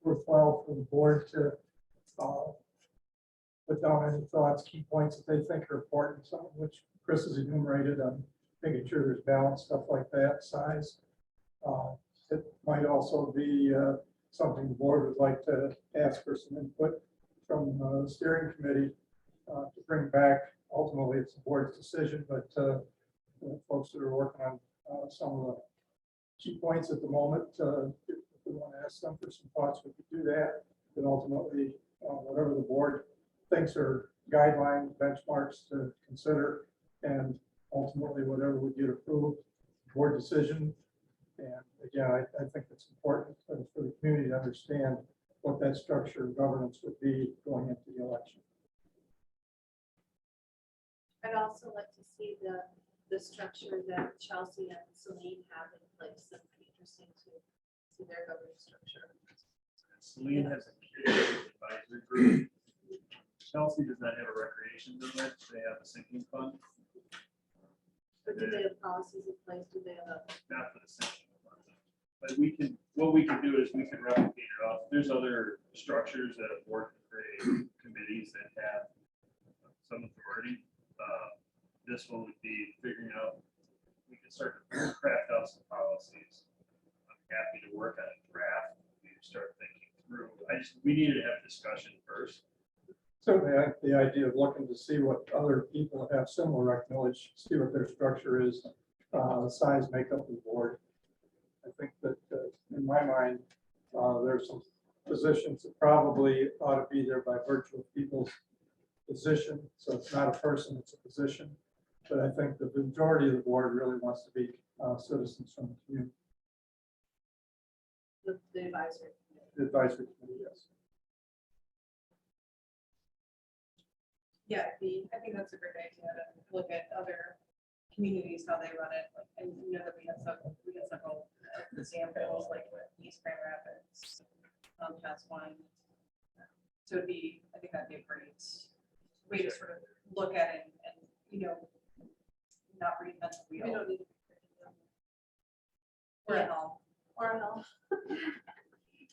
Speaker 12: worthwhile for the board to put down any thoughts, key points that they think are important, some of which Chris has enumerated on making sure there's balance, stuff like that, size. It might also be something the board would like to ask for some input from the steering committee to bring back. Ultimately, it's the board's decision, but the folks that are working on some of the key points at the moment, if we want to ask them for some thoughts, we could do that. Then ultimately, whatever the board thinks are guidelines, benchmarks to consider, and ultimately whatever would get approved, board decision. And again, I think it's important for the community to understand what that structure of governance would be going into the election.
Speaker 13: I'd also like to see the structure that Chelsea and Celine have in place. That'd be interesting to see their governance structure.
Speaker 3: Celine has a community advisory group. Chelsea does not have a recreation village. They have a sinking fund.
Speaker 13: But do they have policies in place? Do they have a?
Speaker 3: Not for the sinking fund. But what we can do is we can replicate it off. There's other structures that have worked with committees that have some authority. This one would be figuring out, we can start to craft out some policies. I'm happy to work on a draft. We start thinking through. We need to have a discussion first.
Speaker 12: Certainly, the idea of looking to see what other people have similar rec village, see what their structure is, the size, makeup of the board. I think that in my mind, there's some positions that probably ought to be there by virtue of people's position. So it's not a person, it's a position. But I think the majority of the board really wants to be citizens from the community.
Speaker 13: The advisory.
Speaker 12: The advisory committee, yes.
Speaker 2: Yeah, I think that's a great idea to look at other communities, how they run it. Like, and you know that we have several examples, like with East Grand Rapids, has one. So it'd be, I think that'd be a great way to sort of look at it and you know, not reinvent the wheel.
Speaker 13: We don't need.
Speaker 2: Or at home.
Speaker 13: Or at home.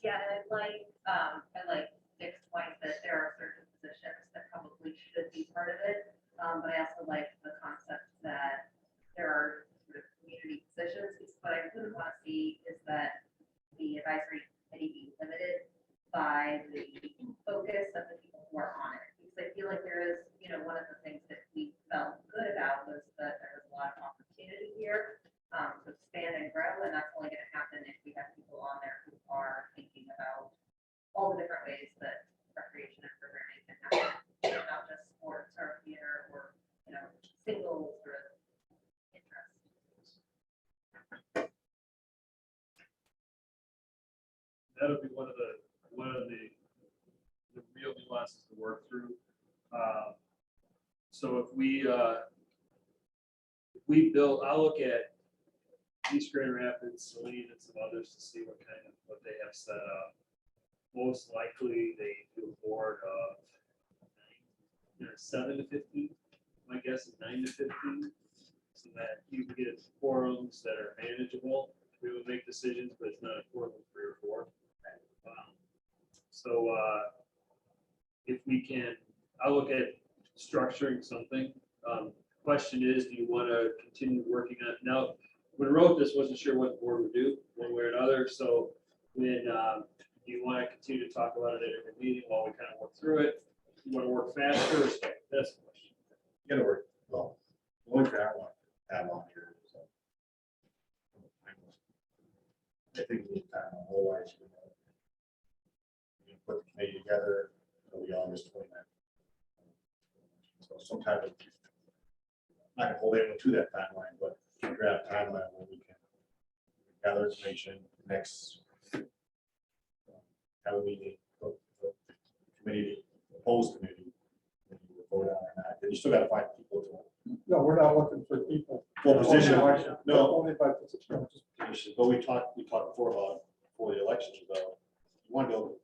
Speaker 11: Yeah, and I like Dick's point that there are certain positions that probably should be part of it. But I also like the concept that there are sort of community positions. What I wouldn't want to see is that the advisory committee be limited by the focus of the people who are on it. Because I feel like there is, you know, one of the things that we felt good about was that there was a lot of opportunity here to expand and grow, and that's only going to happen if we have people on there who are thinking about all the different ways that recreation and programming can happen, not just sports or theater or, you know, single sort of interest.
Speaker 3: That'll be one of the real nuances to work through. So if we build, I'll look at East Grand Rapids, Celine, and some others to see what they have set up. Most likely they do a board of 7 to 15. My guess is 9 to 15, so that you can get forums that are manageable. We will make decisions, but it's not a forum of 3 or 4. So if we can, I'll look at structuring something. Question is, do you want to continue working on it? Now, when I wrote this, wasn't sure what the board would do one way or another. So when do you want to continue to talk about it at every meeting while we kind of work through it? You want to work faster or slow? That's the question.
Speaker 5: You gotta work, well, the only thing I want to add on here is I think we need time on whole life. You put the committee together, it'll be August 29th. So some type of, not gonna hold anyone to that timeline, but grab a timeline where we can gather information, next have a meeting, the committee, opposed committee, and you vote on or not, then you still gotta find people to.
Speaker 12: No, we're not looking for people.
Speaker 5: Well, position, no,
Speaker 12: Only by position.
Speaker 5: but we talked before about, before the elections about, you want to go,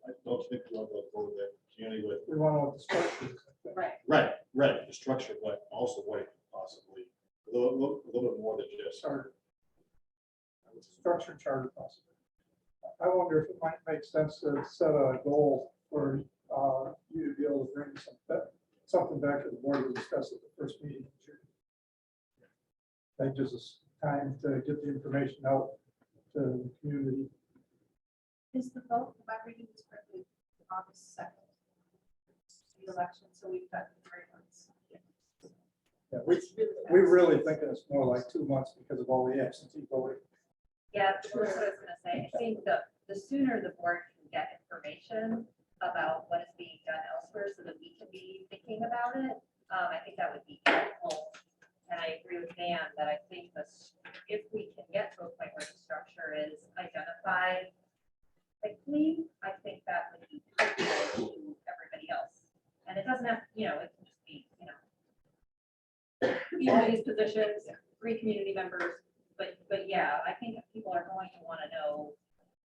Speaker 5: think we want to go with the community with.
Speaker 12: We want to know what the structure is.
Speaker 2: Right.
Speaker 5: Right, the structure, but also what it could possibly, a little bit more than just.
Speaker 12: Charter. Structured charter possibly. I wonder if it might make sense to set a goal for you to be able to bring something back to the board to discuss at the first meeting. That gives us time to get the information out to the community.
Speaker 13: Is the vote, if I'm reading this correctly, August 2nd? The election, so we've got 3 months.
Speaker 12: Yeah, we really think it's more like 2 months because of all the absentee voting.
Speaker 11: Yeah, that's what I was gonna say. I think the sooner the board can get information about what is being done elsewhere so that we can be thinking about it, I think that would be helpful. And I agree with Dan that I think this, if we can get to a point where the structure is identified quickly, I think that would be helpful to everybody else. And it doesn't have, it can just be, each of these positions, 3 community members. But yeah, I think people are going to want to know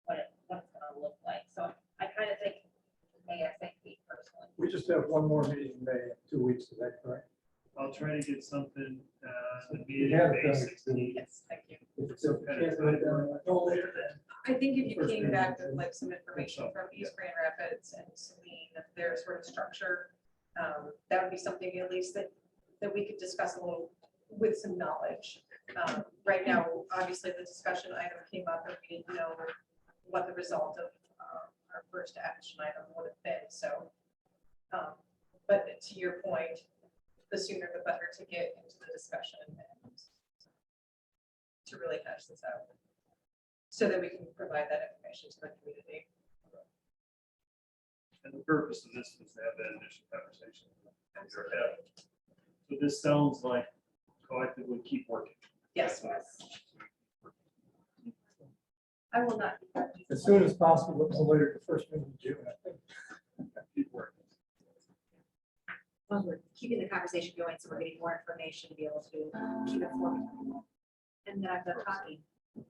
Speaker 11: what it's going to look like. So I kind of think ASAP personally.
Speaker 12: We just have one more meeting in May, 2 weeks, is that correct?
Speaker 3: I'll try to get something, the
Speaker 12: We
Speaker 3: meeting
Speaker 12: have
Speaker 3: May
Speaker 12: done
Speaker 3: 16th.
Speaker 11: Yes, thank you.
Speaker 3: Some kind of time.
Speaker 12: No later than.
Speaker 2: I think if you
Speaker 12: First
Speaker 2: came
Speaker 12: meeting
Speaker 2: back
Speaker 12: in
Speaker 2: with like some information from East Grand Rapids and Celine, if their sort of structure, that would be something at least that we could discuss a little with some knowledge. Right now, obviously, the discussion item came up and we didn't know what the result of our first action item would have been. So, but to your point, the sooner the better to get into the discussion and to really hash this out, so that we can provide that information to the community.
Speaker 3: And the purpose of this was to have that initial conversation. So this sounds like collectively keep working.
Speaker 2: Yes.
Speaker 13: I will not. be
Speaker 12: As soon as possible, but no later the first meeting in June, I think.
Speaker 3: Keep working.
Speaker 2: Well, we're keeping the conversation going, so we're getting more information to be able to keep informed.
Speaker 13: And then I've got copy.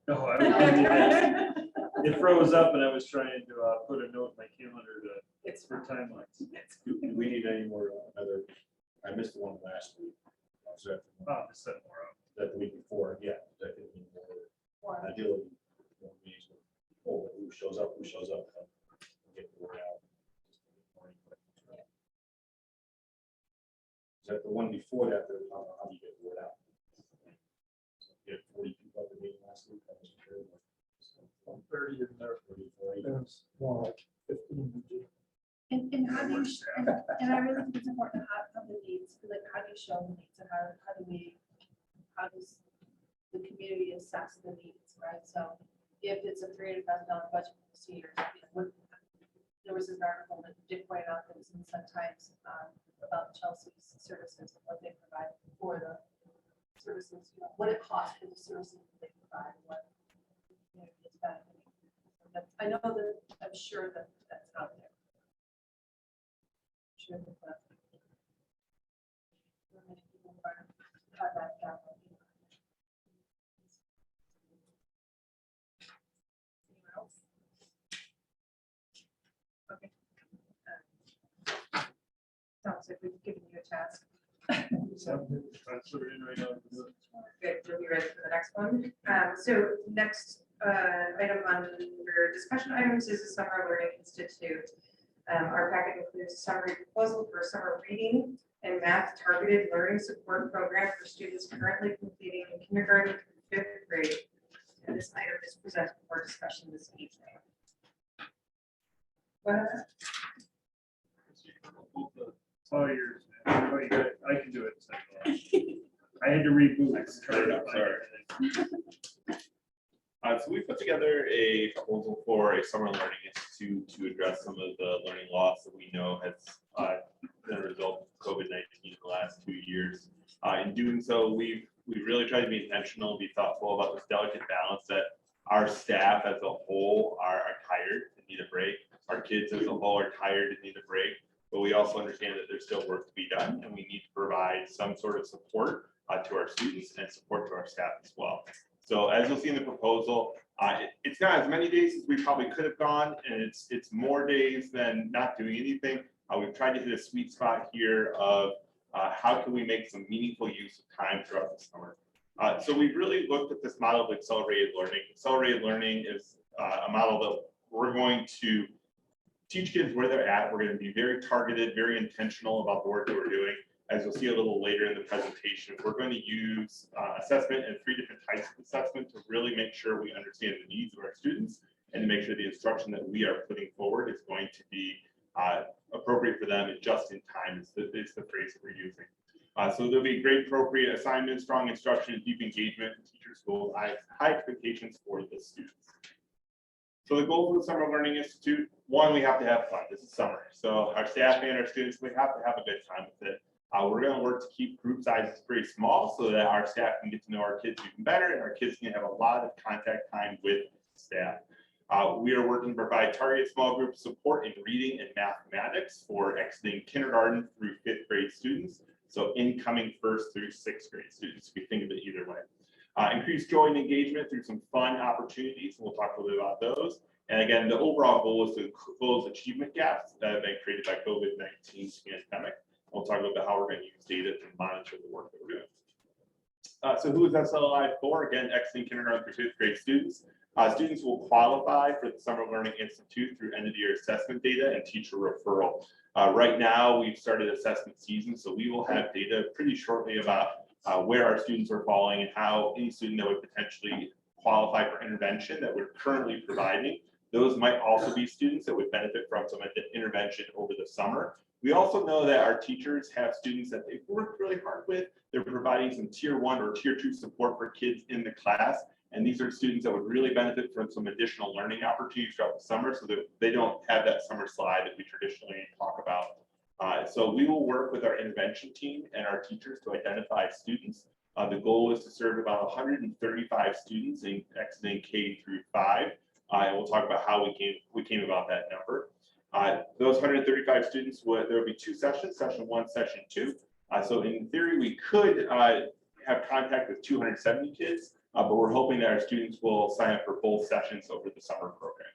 Speaker 3: No, I wouldn't do that. It froze up and I was trying to put a note in my calendar to,
Speaker 2: It's
Speaker 3: for timelines.
Speaker 5: Do we need any more, I missed the one last week. Was that,
Speaker 3: To set more up.
Speaker 5: that the week before? Yeah. That could be more, ideally, more meetings with, who shows up, get the word out. Is that the one before that, how do you get the word out? You had 40 people at the meeting last week. That was true.
Speaker 12: 130 in there.
Speaker 5: 40, 40.
Speaker 12: There's more like 15 in June.
Speaker 13: And how do you, and I really think it's important to have the needs, like how do you show the needs and how does the community assess the needs, right? So if it's a $300,000 budget for seniors, there was an article that did point out that was in sometimes about Chelsea's services and what they provide for the services, what it costs for the services that they provide, what the community is benefiting. I know that, I'm sure that that's out there. Sure that that's. Many people have that down. Anyone else? Okay.
Speaker 2: Sounds like we've given you a task.
Speaker 3: So try to put it in right now.
Speaker 1: Good, we'll be ready for the next one. So next item on your discussion items is the Summer Learning Institute. Our packet includes a summary proposal for a summer reading and math targeted learning support program for students currently completing kindergarten through 5th grade. And this item is presented for discussion this evening.
Speaker 3: Oh, yours, man. Oh, you got it. I can do it. I had to reboot.
Speaker 14: Sorry. So we put together a proposal for a summer learning institute to address some of the learning loss that we know has been a result of COVID-19 in the last 2 years. In doing so, we've really tried to be intentional, be thoughtful about this delicate balance that our staff as a whole are tired and need a break. Our kids as a whole are tired and need a break, but we also understand that there's still work to be done and we need to provide some sort of support to our students and support to our staff as well. So as you'll see in the proposal, it's it's not as many days as we probably could have gone, and it's more days than not doing anything. We've tried to hit a sweet spot here of how can we make some meaningful use of time throughout the summer. So we've really looked at this model of accelerated learning. Accelerated learning is a model that we're going to teach kids where they're at. We're going to be very targeted, very intentional about the work that we're doing. As you'll see a little later in the presentation, we're going to use assessment and 3 different types of assessment to really make sure we understand the needs of our students and to make sure the instruction that we are putting forward is going to be appropriate for them and just in time is the phrase that we're using. So there'll be great appropriate assignments, strong instruction, deep engagement, and teachers' goals, high expectations for the students. So the goals of the Summer Learning Institute, one, we have to have fun. This is summer. So our staff and our students, we have to have a good time with it. We're going to work to keep group sizes pretty small so that our staff can get to know our kids even better and our kids can have a lot of contact time with staff. We are working to provide targeted small group support in reading and mathematics for exiting kindergarten through 5th grade students. So incoming 1st through 6th grade students, we think of it either way. Increase joy and engagement through some fun opportunities. And we'll talk a little bit about those. And again, the overall goal is to close achievement gaps that have been created by COVID-19 pandemic. We'll talk about how we're going to use data to monitor the work that we're doing. So who is SLI for? Again, exiting kindergarten through 5th grade students. Students will qualify for the Summer Learning Institute through end of year assessment data and teacher referral. Right now, we've started assessment season, so we will have data pretty shortly about where our students are falling and how any student that would potentially qualify for intervention that we're currently providing. Those might also be students that would benefit from some intervention over the summer. We also know that our teachers have students that they've worked really hard with. They're providing some tier 1 or tier 2 support for kids in the class. And these are students that would really benefit from some additional learning opportunities throughout the summer so that they don't have that summer slide that we traditionally talk about. So we will work with our intervention team and our teachers to identify students. The goal is to serve about 135 students in exiting K through 5. And we'll talk about how we came about that number. Those 135 students, there will be 2 sessions, session 1, session 2. So in theory, we could have contact with 270 kids, but we're hoping that our students will sign up for both sessions over the summer programming.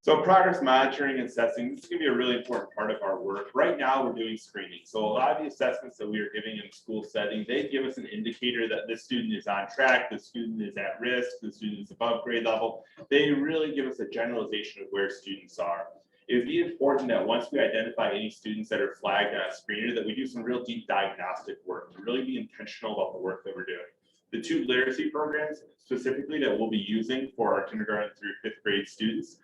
Speaker 14: So progress monitoring and assessing, this is going to be a really important part of our work. Right now, we're doing screening. So a lot of the assessments that we are giving in the school setting, they give us an indicator that this student is on track, the student is at risk, the student is above grade level. They really give us a generalization of where students are. It would be important that once we identify any students that are flagged on a screener, that we do some real deep diagnostic work to really be intentional about the work that we're doing. The 2 literacy programs specifically that we'll be using for our kindergarten through 5th grade students,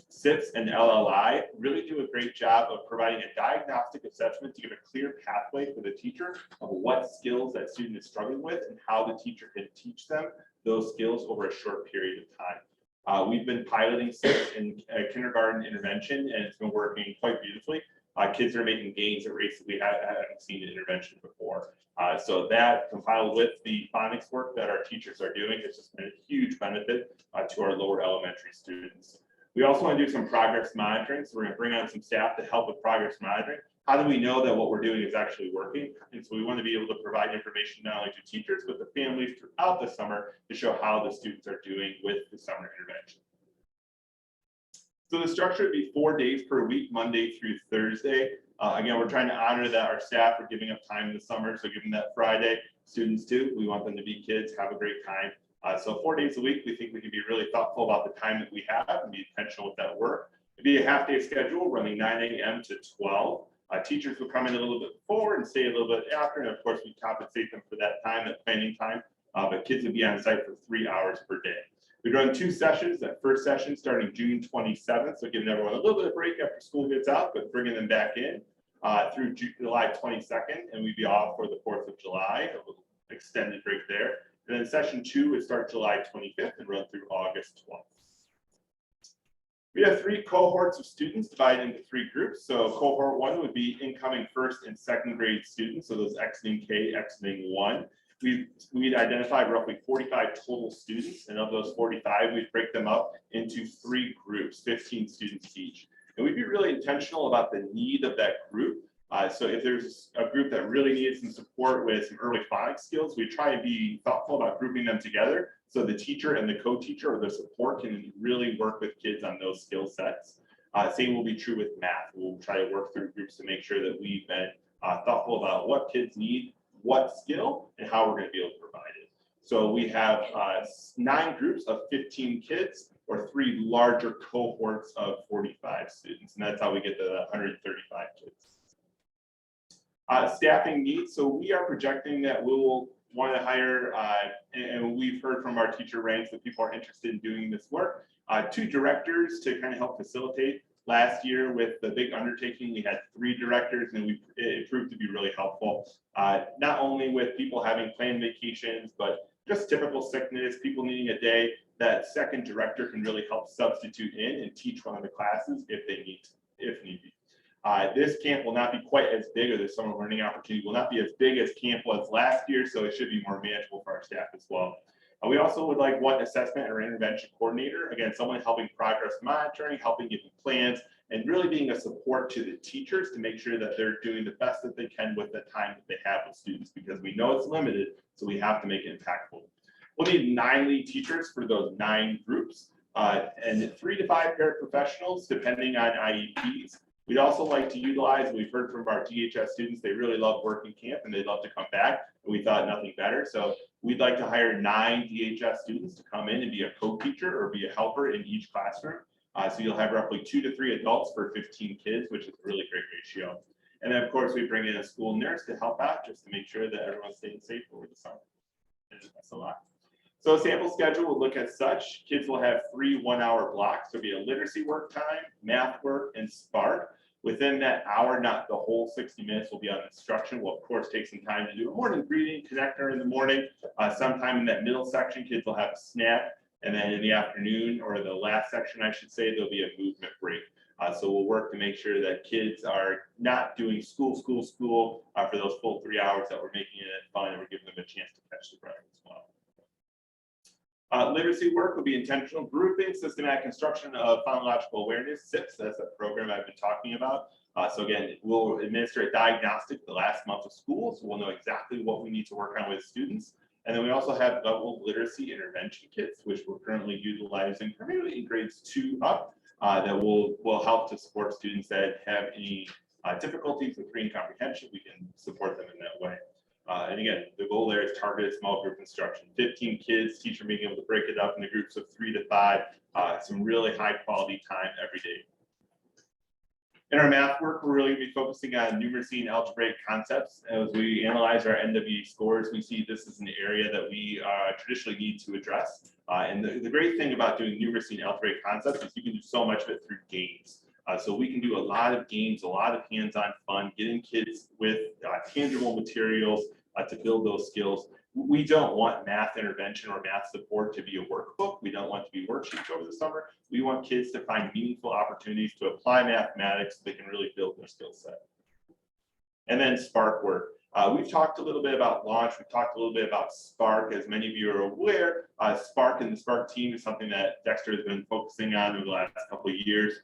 Speaker 14: SIPS and LLI, really do a great job of providing a diagnostic assessment to give a clear pathway for the teacher of what skills that student is struggling with and how the teacher can teach them those skills over a short period of time. We've been piloting SIPS in kindergarten intervention, and it's been working quite beautifully. Kids are making gains at rates that we haven't seen in intervention before. So that compiled with the phonics work that our teachers are doing has just been a huge benefit to our lower elementary students. We also want to do some progress monitoring. So we're going to bring on some staff to help with progress monitoring. How do we know that what we're doing is actually working? And so we want to be able to provide information not only to teachers, but the families throughout the summer to show how the students are doing with the summer intervention. So the structure would be 4 days per week, Monday through Thursday. Again, we're trying to honor that our staff are giving up time in the summer. So given that Friday, students too, we want them to be kids, have a great time. So 4 days a week, we think we can be really thoughtful about the time that we have and be intentional with that work. It'd be a half-day schedule running 9 a.m. to 12. Teachers will come in a little bit before and stay a little bit after. And of course, we compensate them for that time, that planning time. But kids would be on site for 3 hours per day. We run 2 sessions. That first session starting June 27th. So giving everyone a little bit of break after school gets out, but bringing them back in through July 22nd. And we'd be off for the 4th of July, a little extended break there. And then session 2 would start July 25th and run through August 12th. We have 3 cohorts of students divided into 3 groups. So cohort 1 would be incoming 1st and 2nd grade students. So those exiting K, exiting 1. We'd identify roughly 45 total students. And of those 45, we'd break them up into 3 groups, 15 students each. And we'd be really intentional about the need of that group. So if there's a group that really needs some support with some early phonics skills, we try to be thoughtful about grouping them together So the teacher and the co-teacher or the support can really work with kids on those skill sets. Same will be true with math. We'll try to work through groups to make sure that we've been thoughtful about what kids need, what skill, and how we're going to be able to provide it. So we have 9 groups of 15 kids or 3 larger cohorts of 45 students. And that's how we get the 135 kids. Staffing needs. So we are projecting that we will want to hire, and we've heard from our teacher ranks that people are interested in doing this work. 2 directors to kind of help facilitate. Last year with the big undertaking, we had 3 directors and it proved to be really helpful. Not only with people having planned vacations, but just typical sickness, people needing a day, that second director can really help substitute in and teach one of the classes if need be. This camp will not be quite as big, or the summer learning opportunity will not be as big as camp was last year, so it should be more manageable for our staff as well. We also would like one assessment or intervention coordinator, again, someone helping progress monitoring, helping giving plans, and really being a support to the teachers to make sure that they're doing the best that they can with the time that they have with students, because we know it's limited, so we have to make it impactful. We'll need 9 lead teachers for those 9 groups, and 3 to 5 paraprofessionals, depending on IEPs. We'd also like to utilize, we've heard from our DHS students, they really love working camp and they'd love to come back, and we thought nothing better. So we'd like to hire 9 DHS students to come in and be a co-teacher or be a helper in each classroom. So you'll have roughly 2 to 3 adults for 15 kids, which is a really great ratio. And then of course we bring in a school nurse to help out just to make sure that everyone's staying safe over the summer. And that's a lot. So a sample schedule will look as such. Kids will have 3 one-hour blocks. There'll be a literacy work time, math work, and Spark. Within that hour, not the whole 60 minutes, will be on instruction. We'll of course take some time to do a morning greeting connector in the morning. Sometime in that middle section, kids will have a snack. And then in the afternoon, or the last section, I should say, there'll be a movement break. So we'll work to make sure that kids are not doing school for those full 3 hours, that we're making it fun and we're giving them a chance to catch the breath as well. Literacy work will be intentional grouping, systematic construction of phonological awareness, SIPS. That's a program I've been talking about. So again, we'll administer a diagnostic the last month of school, so we'll know exactly what we need to work on with students. And then we also have level literacy intervention kits, which we're currently utilizing primarily in grades 2 up, that will help to support students that have any difficulties with reading comprehension. We can support them in that way. And again, the goal there is targeted small group instruction. 15 kids, teacher being able to break it up into groups of 3 to 5, some really high quality time every day. In our math work, we're really going to be focusing on numeracy and algebraic concepts. As we analyze our NWE scores, we see this is an area that we traditionally need to address. And the great thing about doing numeracy and algebraic concepts is you can do so much of it through games. So we can do a lot of games, a lot of hands-on fun, getting kids with tangible materials to build those skills. We don't want math intervention or math support to be a workbook. We don't want to be worksheets over the summer. We want kids to find meaningful opportunities to apply mathematics so they can really build their skill set. And then Spark work. We've talked a little bit about launch. We've talked a little bit about Spark. As many of you are aware, Spark and the Spark team is something that Dexter has been focusing on over the last couple of years.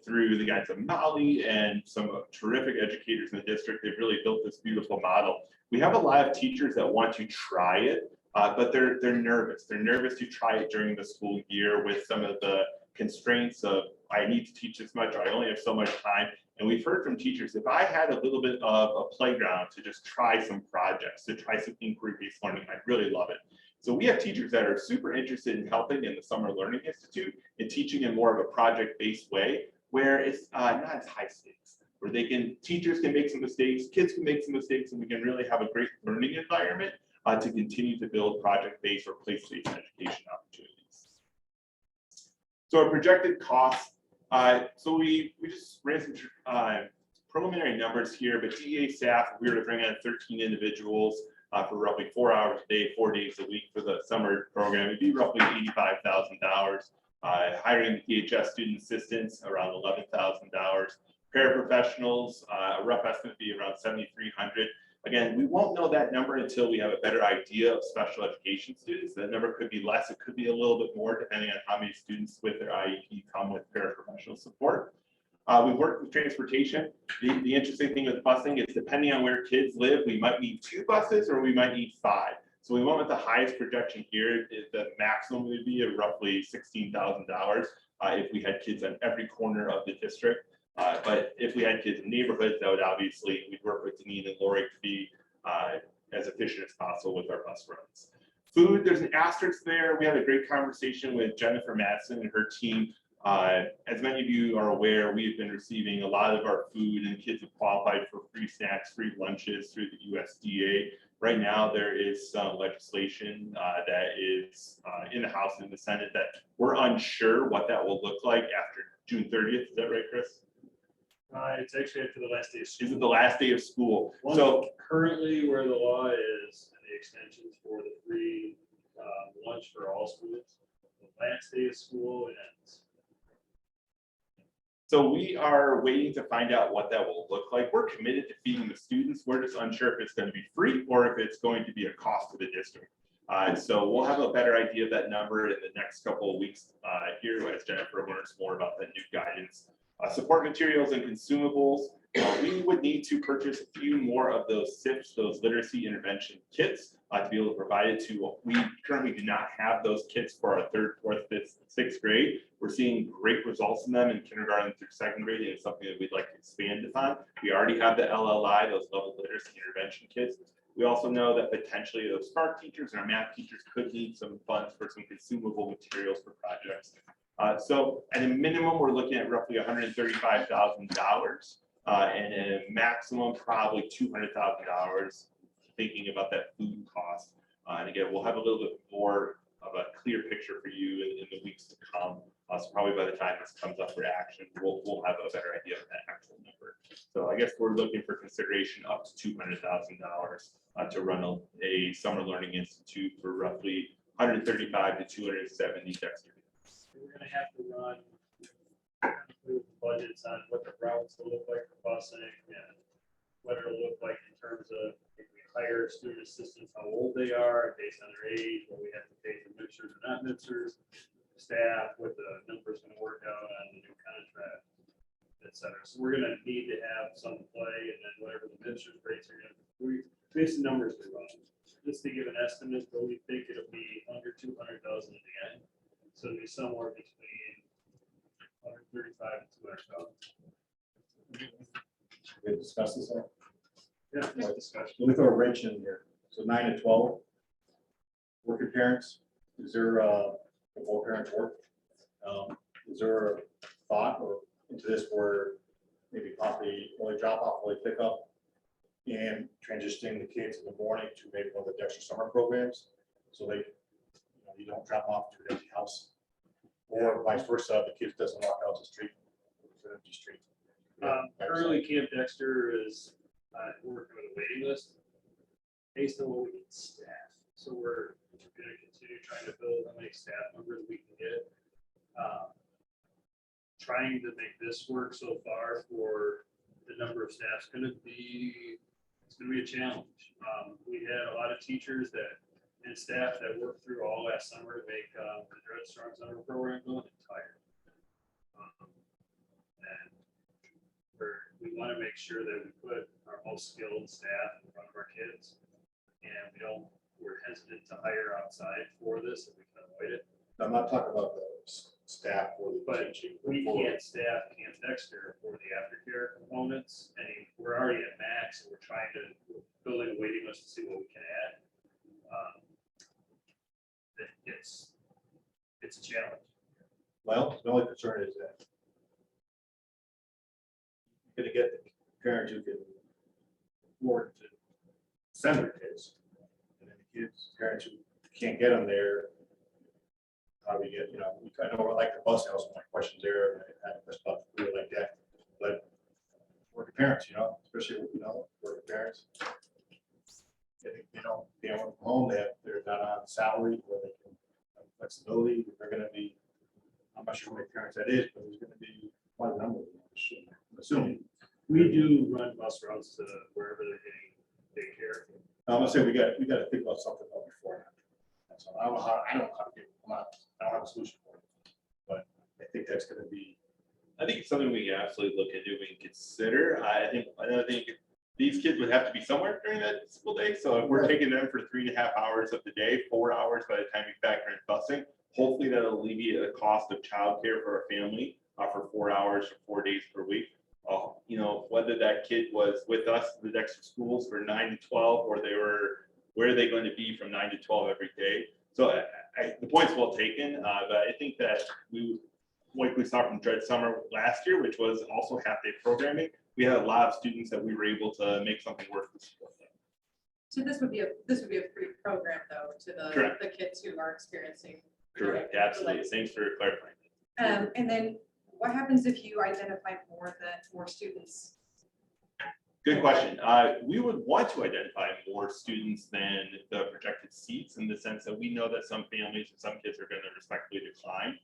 Speaker 14: Through the guys of Molly and some terrific educators in the district. They've really built this beautiful model. We have a lot of teachers that want to try it, but they're nervous. They're nervous to try it during the school year with some of the constraints of, I need to teach this much, or I only have so much time. And we've heard from teachers, if I had a little bit of a playground to just try some projects, to try some inquiry-based learning, I'd really love it. So we have teachers that are super interested in helping in the Summer Learning Institute and teaching in more of a project-based way, where it's not as high stakes, where teachers can make some mistakes, kids can make some mistakes, and we can really have a great learning environment to continue to build project-based or place-based education opportunities. So our projected costs, so we just ran some preliminary numbers here, but DEA staff, we were to bring on 13 individuals for roughly 4 hours a day, 4 days a week for the summer program. It'd be roughly $85,000. Hiring DHS student assistants around $11,000. Paraprofessionals, a rough estimate would be around $7,300. Again, we won't know that number until we have a better idea of special education students. That number could be less, it could be a little bit more, depending on how many students with their IEP come with paraprofessional support. We've worked with transportation. The interesting thing with busing is depending on where kids live, we might need 2 buses or we might need 5. So we went with the highest projection here. The maximum would be at roughly $16,000 if we had kids on every corner of the district. But if we had kids in neighborhoods, that would obviously, we'd work with Deneen and Lori to be as efficient as possible with our bus runs. Food, there's an asterisk there. We had a great conversation with Jennifer Madsen and her team. As many of you are aware, we've been receiving a lot of our food, and kids have qualified for free snacks, free lunches through the USDA. Right now, there is some legislation that is in the House and in the Senate that we're unsure what that will look like after June 30th. Is that right, Chris?
Speaker 3: It's actually after the last day of school.
Speaker 14: Is it the last day of school? So
Speaker 3: Currently, where the law is, and the extensions for the free lunch for all students, the last day of school ends.
Speaker 14: So we are waiting to find out what that will look like. We're committed to feeding the students. We're just unsure if it's going to be free or if it's going to be a cost to the district. So we'll have a better idea of that number in the next couple of weeks here as Jennifer learns more about that new guidance. Support materials and consumables. We would need to purchase a few more of those SIPs, those literacy intervention kits, to be able to provide it to. We currently do not have those kits for our 3rd, 4th, 5th, 6th grade. We're seeing great results in them in kindergarten through 2nd grade, and it's something that we'd like to expand upon. We already have the LLI, those level literacy intervention kits. We also know that potentially those SPARK teachers and our math teachers could need some funds for some consumable materials for projects. So at a minimum, we're looking at roughly $135,000. And a maximum probably $200,000, thinking about that food cost. And again, we'll have a little bit more of a clear picture for you in the weeks to come. So probably by the time this comes up for action, we'll have a better idea of that actual number. So I guess we're looking for consideration up to $200,000 to run a summer learning institute for roughly 135 to 270 Dexter.
Speaker 3: We're going to have to run budgets on what the routes will look like for busing and what it'll look like in terms of if we hire student assistants, how old they are based on their age, what we have to pay for mixers or not mixers, staff, what the numbers going to work out on the new contract, et cetera. So we're going to need to have some play, and then whatever the mixers rates are going to be, we have some numbers to run. Just to give an estimate, but we think it'll be under 200,000 at the end. So it'll be somewhere between 135 and 200,000.
Speaker 5: We discuss this.
Speaker 3: Yeah, this discussion.
Speaker 5: Let me throw a wrench in here. So 9 to 12. Working parents, is there both parents work? Is there a thought or into this where maybe possibly early drop off, early pickup, and transitioning the kids in the morning to maybe one of the Dexter summer programs, so they, you don't drop them off to an empty house, or vice versa, the kids doesn't walk out the street, it's an empty street.
Speaker 3: Currently, Camp Dexter is working with a waiting list based on what we can staff. So we're going to continue trying to build how many staff members we can get. Trying to make this work so far for the number of staff is going to be a challenge. We had a lot of teachers and staff that worked through all last summer to make the Dread Strong Summer program go and tired. And we want to make sure that we put our most skilled staff in front of our kids, and we're hesitant to hire outside for this if we can avoid it.
Speaker 5: I'm not talking about the staff or the teaching.
Speaker 3: We can't staff Camp Dexter for the aftercare components, and we're already at max, and we're building a waiting list to see what we can add. It's a challenge.
Speaker 5: Well, the only concern is that you're gonna get the parents who can afford to send their kids, and then the parents who can't get them there. How do we get, I know I like the bus house, my questions there, and I had a question about really like that, but working parents, especially, working parents. They don't from home, they're not on salary, where they can have flexibility, they're gonna be, I'm not sure how many parents that is, but there's gonna be quite a number of them, I'm assuming.
Speaker 3: We do run bus routes to wherever they're getting daycare.
Speaker 5: I'm gonna say we got to think about something about before. That's all. I don't know how to get, I don't have a solution for it, but I think that's gonna be.
Speaker 14: I think it's something we can absolutely look into and consider. I think another thing these kids would have to be somewhere during that school day. So if we're taking them for 3.5 hours of the day, 4 hours by the time you factor in busing, hopefully that'll alleviate the cost of childcare for a family for 4 hours or 4 days per week. You know, whether that kid was with us, the Dexter schools for 9 to 12, or where are they going to be from 9 to 12 every day? So the point's well taken, but I think that like we saw from Dread Summer last year, which was also half-day programming, we had a lot of students that we were able to make something work to support them.
Speaker 2: So this would be a free program though to
Speaker 14: Correct.
Speaker 2: the kids who are experiencing.
Speaker 14: Correct, absolutely. Thanks for clarifying.
Speaker 2: And then what happens if you identify more students?
Speaker 14: Good question. We would want to identify more students than the projected seats, in the sense that we know that some families and some kids are going to respectfully decline.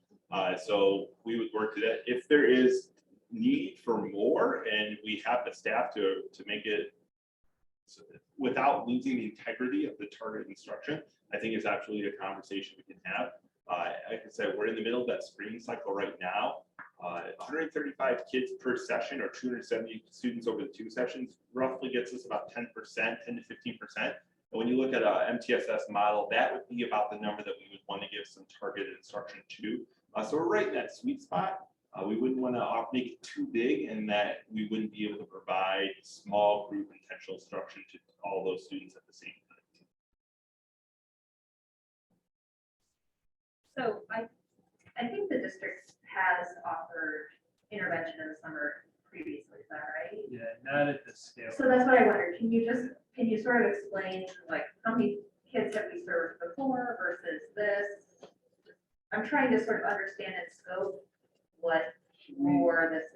Speaker 14: So we would work to that. If there is need for more and we have the staff to make it without losing the integrity of the target instruction, I think it's absolutely a conversation we can have. Like I said, we're in the middle of that screening cycle right now. 135 kids per session, or 270 students over the 2 sessions, roughly gets us about 10%, 10 to 15%. And when you look at a MTSS model, that would be about the number that we would want to give some targeted instruction to. So we're right in that sweet spot. We wouldn't want to make it too big, and that we wouldn't be able to provide small group intentional instruction to all those students at the same time.
Speaker 11: So I think the district has offered intervention in the summer previously, is that right?
Speaker 3: Yeah, not at this scale.
Speaker 11: So that's what I wondered. Can you sort of explain, like, how many kids have we served before versus this? I'm trying to sort of understand in scope what more this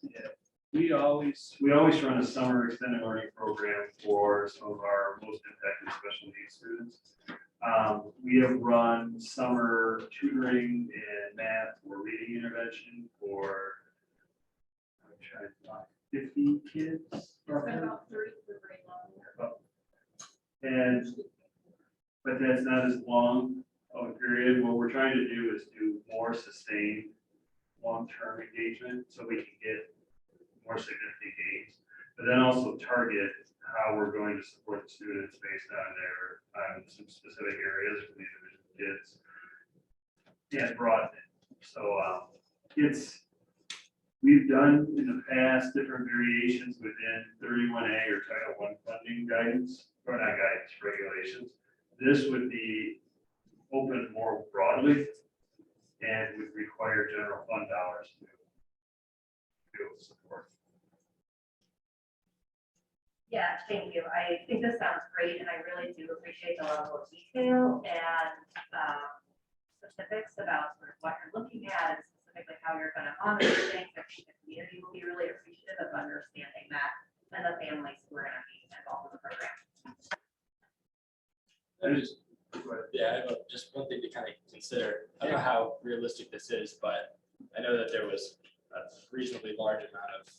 Speaker 11: is.
Speaker 3: Yeah, we always run a summer extended learning program for some of our most impacted special needs students. We have run summer tutoring and math or reading intervention for 50 kids. roughly.
Speaker 2: About 30 for very long.
Speaker 3: But that's not as long of a period. What we're trying to do is do more sustained long-term engagement so we can get more significant gains, but then also target how we're going to support the students based on some specific areas for the individual kids and broaden it. So we've done in the past different variations within 31A or Title I funding guidance, or not guidance, regulations. This would be open more broadly and would require general fund dollars to be able to support.
Speaker 11: Yeah, thank you. I think this sounds great, and I really do appreciate the level of detail and specifics about sort of what you're looking at and specifically how you're going to monitor things. I think the community will be really appreciative of understanding that, and the families who are going to be involved in the program.
Speaker 10: Yeah, I have just one thing to kind of consider. I don't know how realistic this is, but I know that there was a reasonably large amount of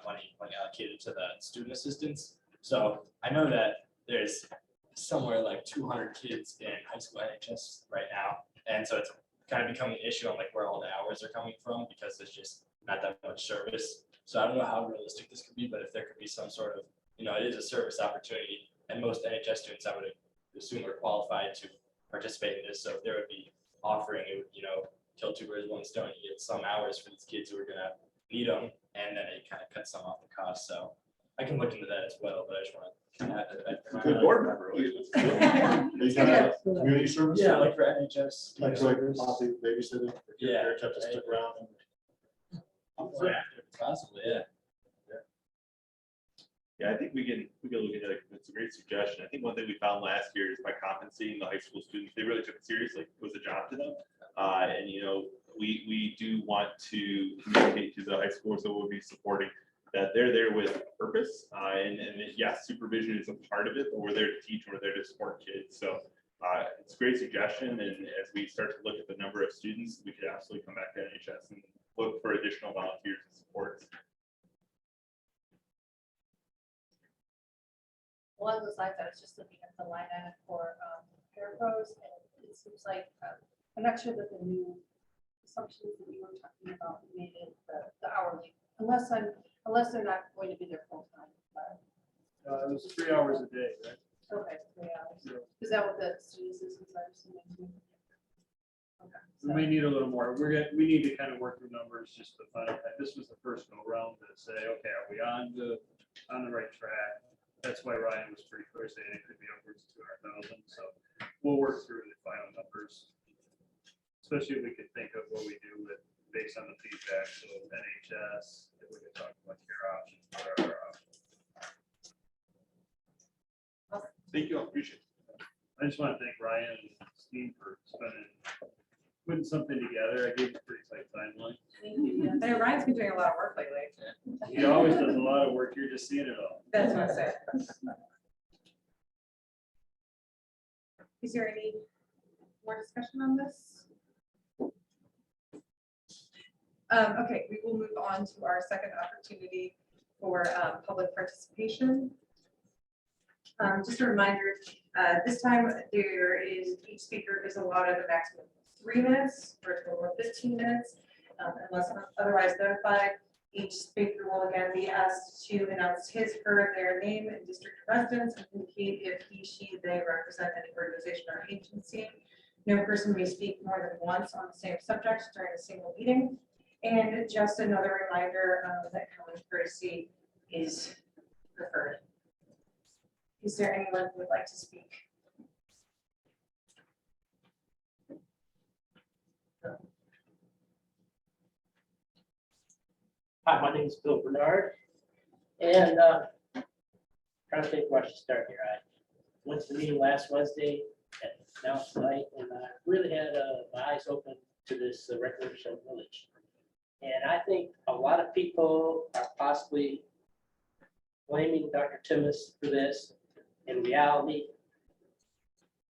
Speaker 10: money allocated to the student assistance. So I know that there's somewhere like 200 kids in high school NHS right now. And so it's kind of becoming an issue on like where all the hours are coming from, because there's just not that much service. So I don't know how realistic this could be, but if there could be some sort of, it is a service opportunity, and most NHS students, I would assume, are qualified to participate in this. So if there would be offering, it would, kill two birds with one stone. You get some hours for these kids who are gonna need them, and then it kind of cuts some off the cost. So I can look into that as well, but I just want to.
Speaker 5: Good board member. They can have community service.
Speaker 10: Yeah, like for NHS.
Speaker 5: Like possibly babysitting.
Speaker 10: Yeah.
Speaker 5: Kept to stick around.
Speaker 10: Possibly, yeah.
Speaker 14: Yeah, I think we can look into it. It's a great suggestion. I think one thing we found last year is by compensating the high school students, they really took it seriously. It was a job to them. And we do want to communicate to the high schoolers that we'll be supporting that they're there with purpose. And yes, supervision is a part of it, but we're there to teach and we're there to support kids. So it's a great suggestion. And as we start to look at the number of students, we could absolutely come back to NHS and look for additional volunteers and supports.
Speaker 13: Along those lines, I was just looking at the line item for parapros, and it seems like, I'm not sure that the new assumptions that you were talking about made it the hourly, unless they're not going to be there full time.
Speaker 3: It was 3 hours a day, right?
Speaker 13: Okay, 3 hours. Is that what the student assistants are assuming too? Okay.
Speaker 3: We may need a little more. We need to kind of work through numbers just to find out. This was the first go around to say, okay, are we on the right track? That's why Ryan was pretty clear saying it could be upwards of 200,000. So we'll work through the final numbers. Especially if we could think of what we do with based on the feedback. So NHS, if we could talk about care options, what are our options.
Speaker 14: Thank you, I appreciate it.
Speaker 3: I just want to thank Ryan and Steve for putting something together. I gave you a pretty tight timeline.
Speaker 1: Hey, Ryan's been doing a lot of work lately.
Speaker 3: He always does a lot of work. You're just seeing it all.
Speaker 1: That's what I said. Is there any more discussion on this? Okay, we will move on to our second opportunity for public participation. Just a reminder, this time each speaker is allotted a maximum of 3 minutes for a total of 15 minutes. Unless otherwise notified, each speaker will again be asked to announce their name and district residence and indicate if they represent any organization or agency. No person may speak more than once on the same subject during a single meeting. And just another reminder that common courtesy is preferred. Is there anyone who would like to speak?
Speaker 17: Hi, my name is Bill Bernard, and trying to think where I should start here. I went to the meeting last Wednesday and now tonight, and I really had my eyes open to this recreational village. And I think a lot of people are possibly blaming Dr. Timmis for this. In reality,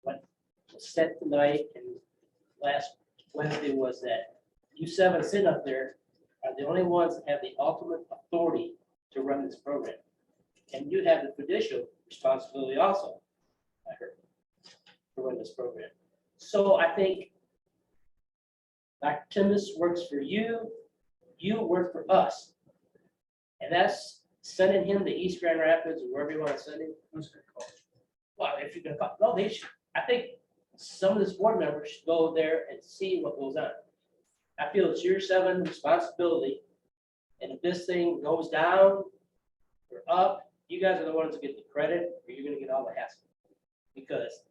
Speaker 17: what was said tonight and last Wednesday was that you 7 sitting up there are the only ones that have the ultimate authority to run this program. And you have the judicial responsibility also, I heard, to run this program. So I think Dr. Timmis works for you, you work for us. And that's sending him to East Grand Rapids or wherever you want to send him. Well, if you're gonna call, no, they should, I think some of this board members should go there and see what goes on. I feel it's your 7 responsibility. And if this thing goes down or up, you guys are the ones that get the credit, or you're gonna get all the hassle. Because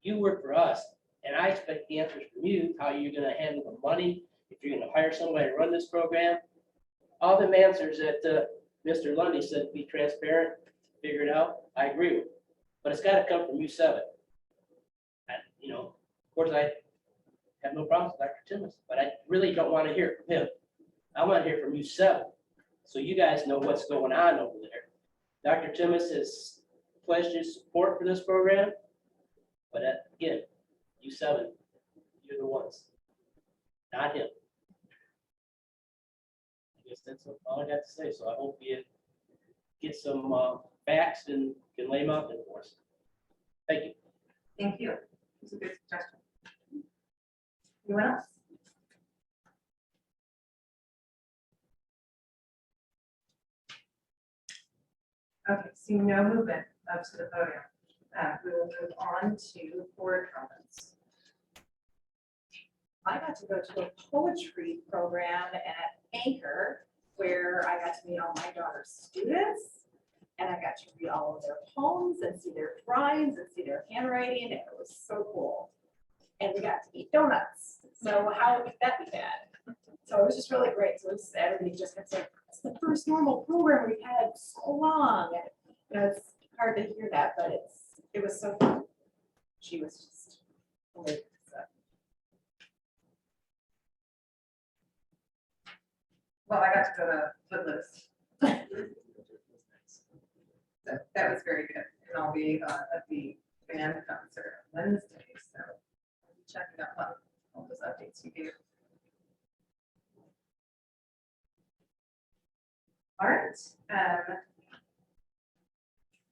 Speaker 17: you work for us, and I expect the answers from you, how you're gonna handle the money, if you're gonna hire somebody to run this program. All them answers that Mr. Lundy said, be transparent, figure it out, I agree with. But it's gotta come from you 7. And, of course, I have no problems with Dr. Timmis, but I really don't want to hear from him. I want to hear from you 7, so you guys know what's going on over there. Dr. Timmis has pledged his support for this program, but again, you 7, you're the ones, not him. I guess that's all I got to say, so I hope you get some facts and can lay them out there for us. Thank you.
Speaker 1: Thank you. It's a good suggestion. Anyone else? Okay, seeing no movement up to the podium, we will move on to board comments.
Speaker 2: I got to go to a poetry program at Anchor where I got to meet all my daughter's students. And I got to read all of their poems and see their drawings and see their handwriting. And it was so cool. And we got to eat donuts. So how could that be bad? So it was just really great. So everybody just kept saying, it's the first normal program we've had in so long. And it's hard to hear that, but it was so fun. She was just hilarious.
Speaker 1: Well, I got to go to Footloose. That was very good. And I'll be at the band concert on Wednesday, so I'll be checking up on all those updates you gave. All right.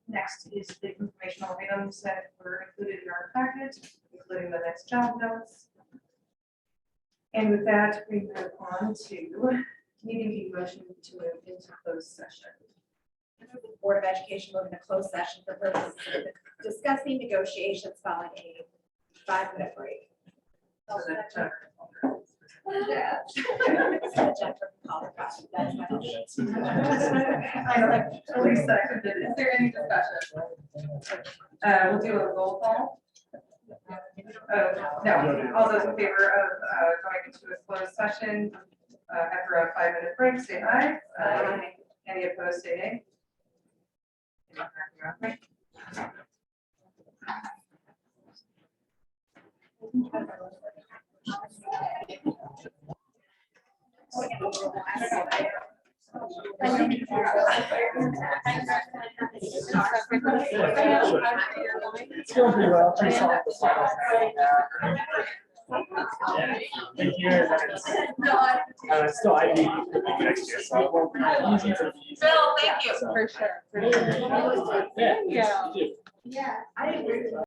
Speaker 1: Next is the informational items that were included in our packet, including the next job notes. And with that, we move on to needing a motion to move into closed session.
Speaker 2: I move the Board of Education moving to closed session for purposes of discussing negotiations following a 5-minute break. Jennifer called her back. That's my motion.
Speaker 1: I like, Lisa, is there any discussion? We'll do a roll call. No, all those in favor of going into a closed session after a 5-minute break, say aye. Aye. Any opposed, say nay.
Speaker 6: It's going pretty well. I saw the final Thank you. And still IB next year, so it won't be easy to be.
Speaker 1: Bill, thank you.
Speaker 6: For
Speaker 1: sure.
Speaker 6: Yeah.
Speaker 7: Yeah.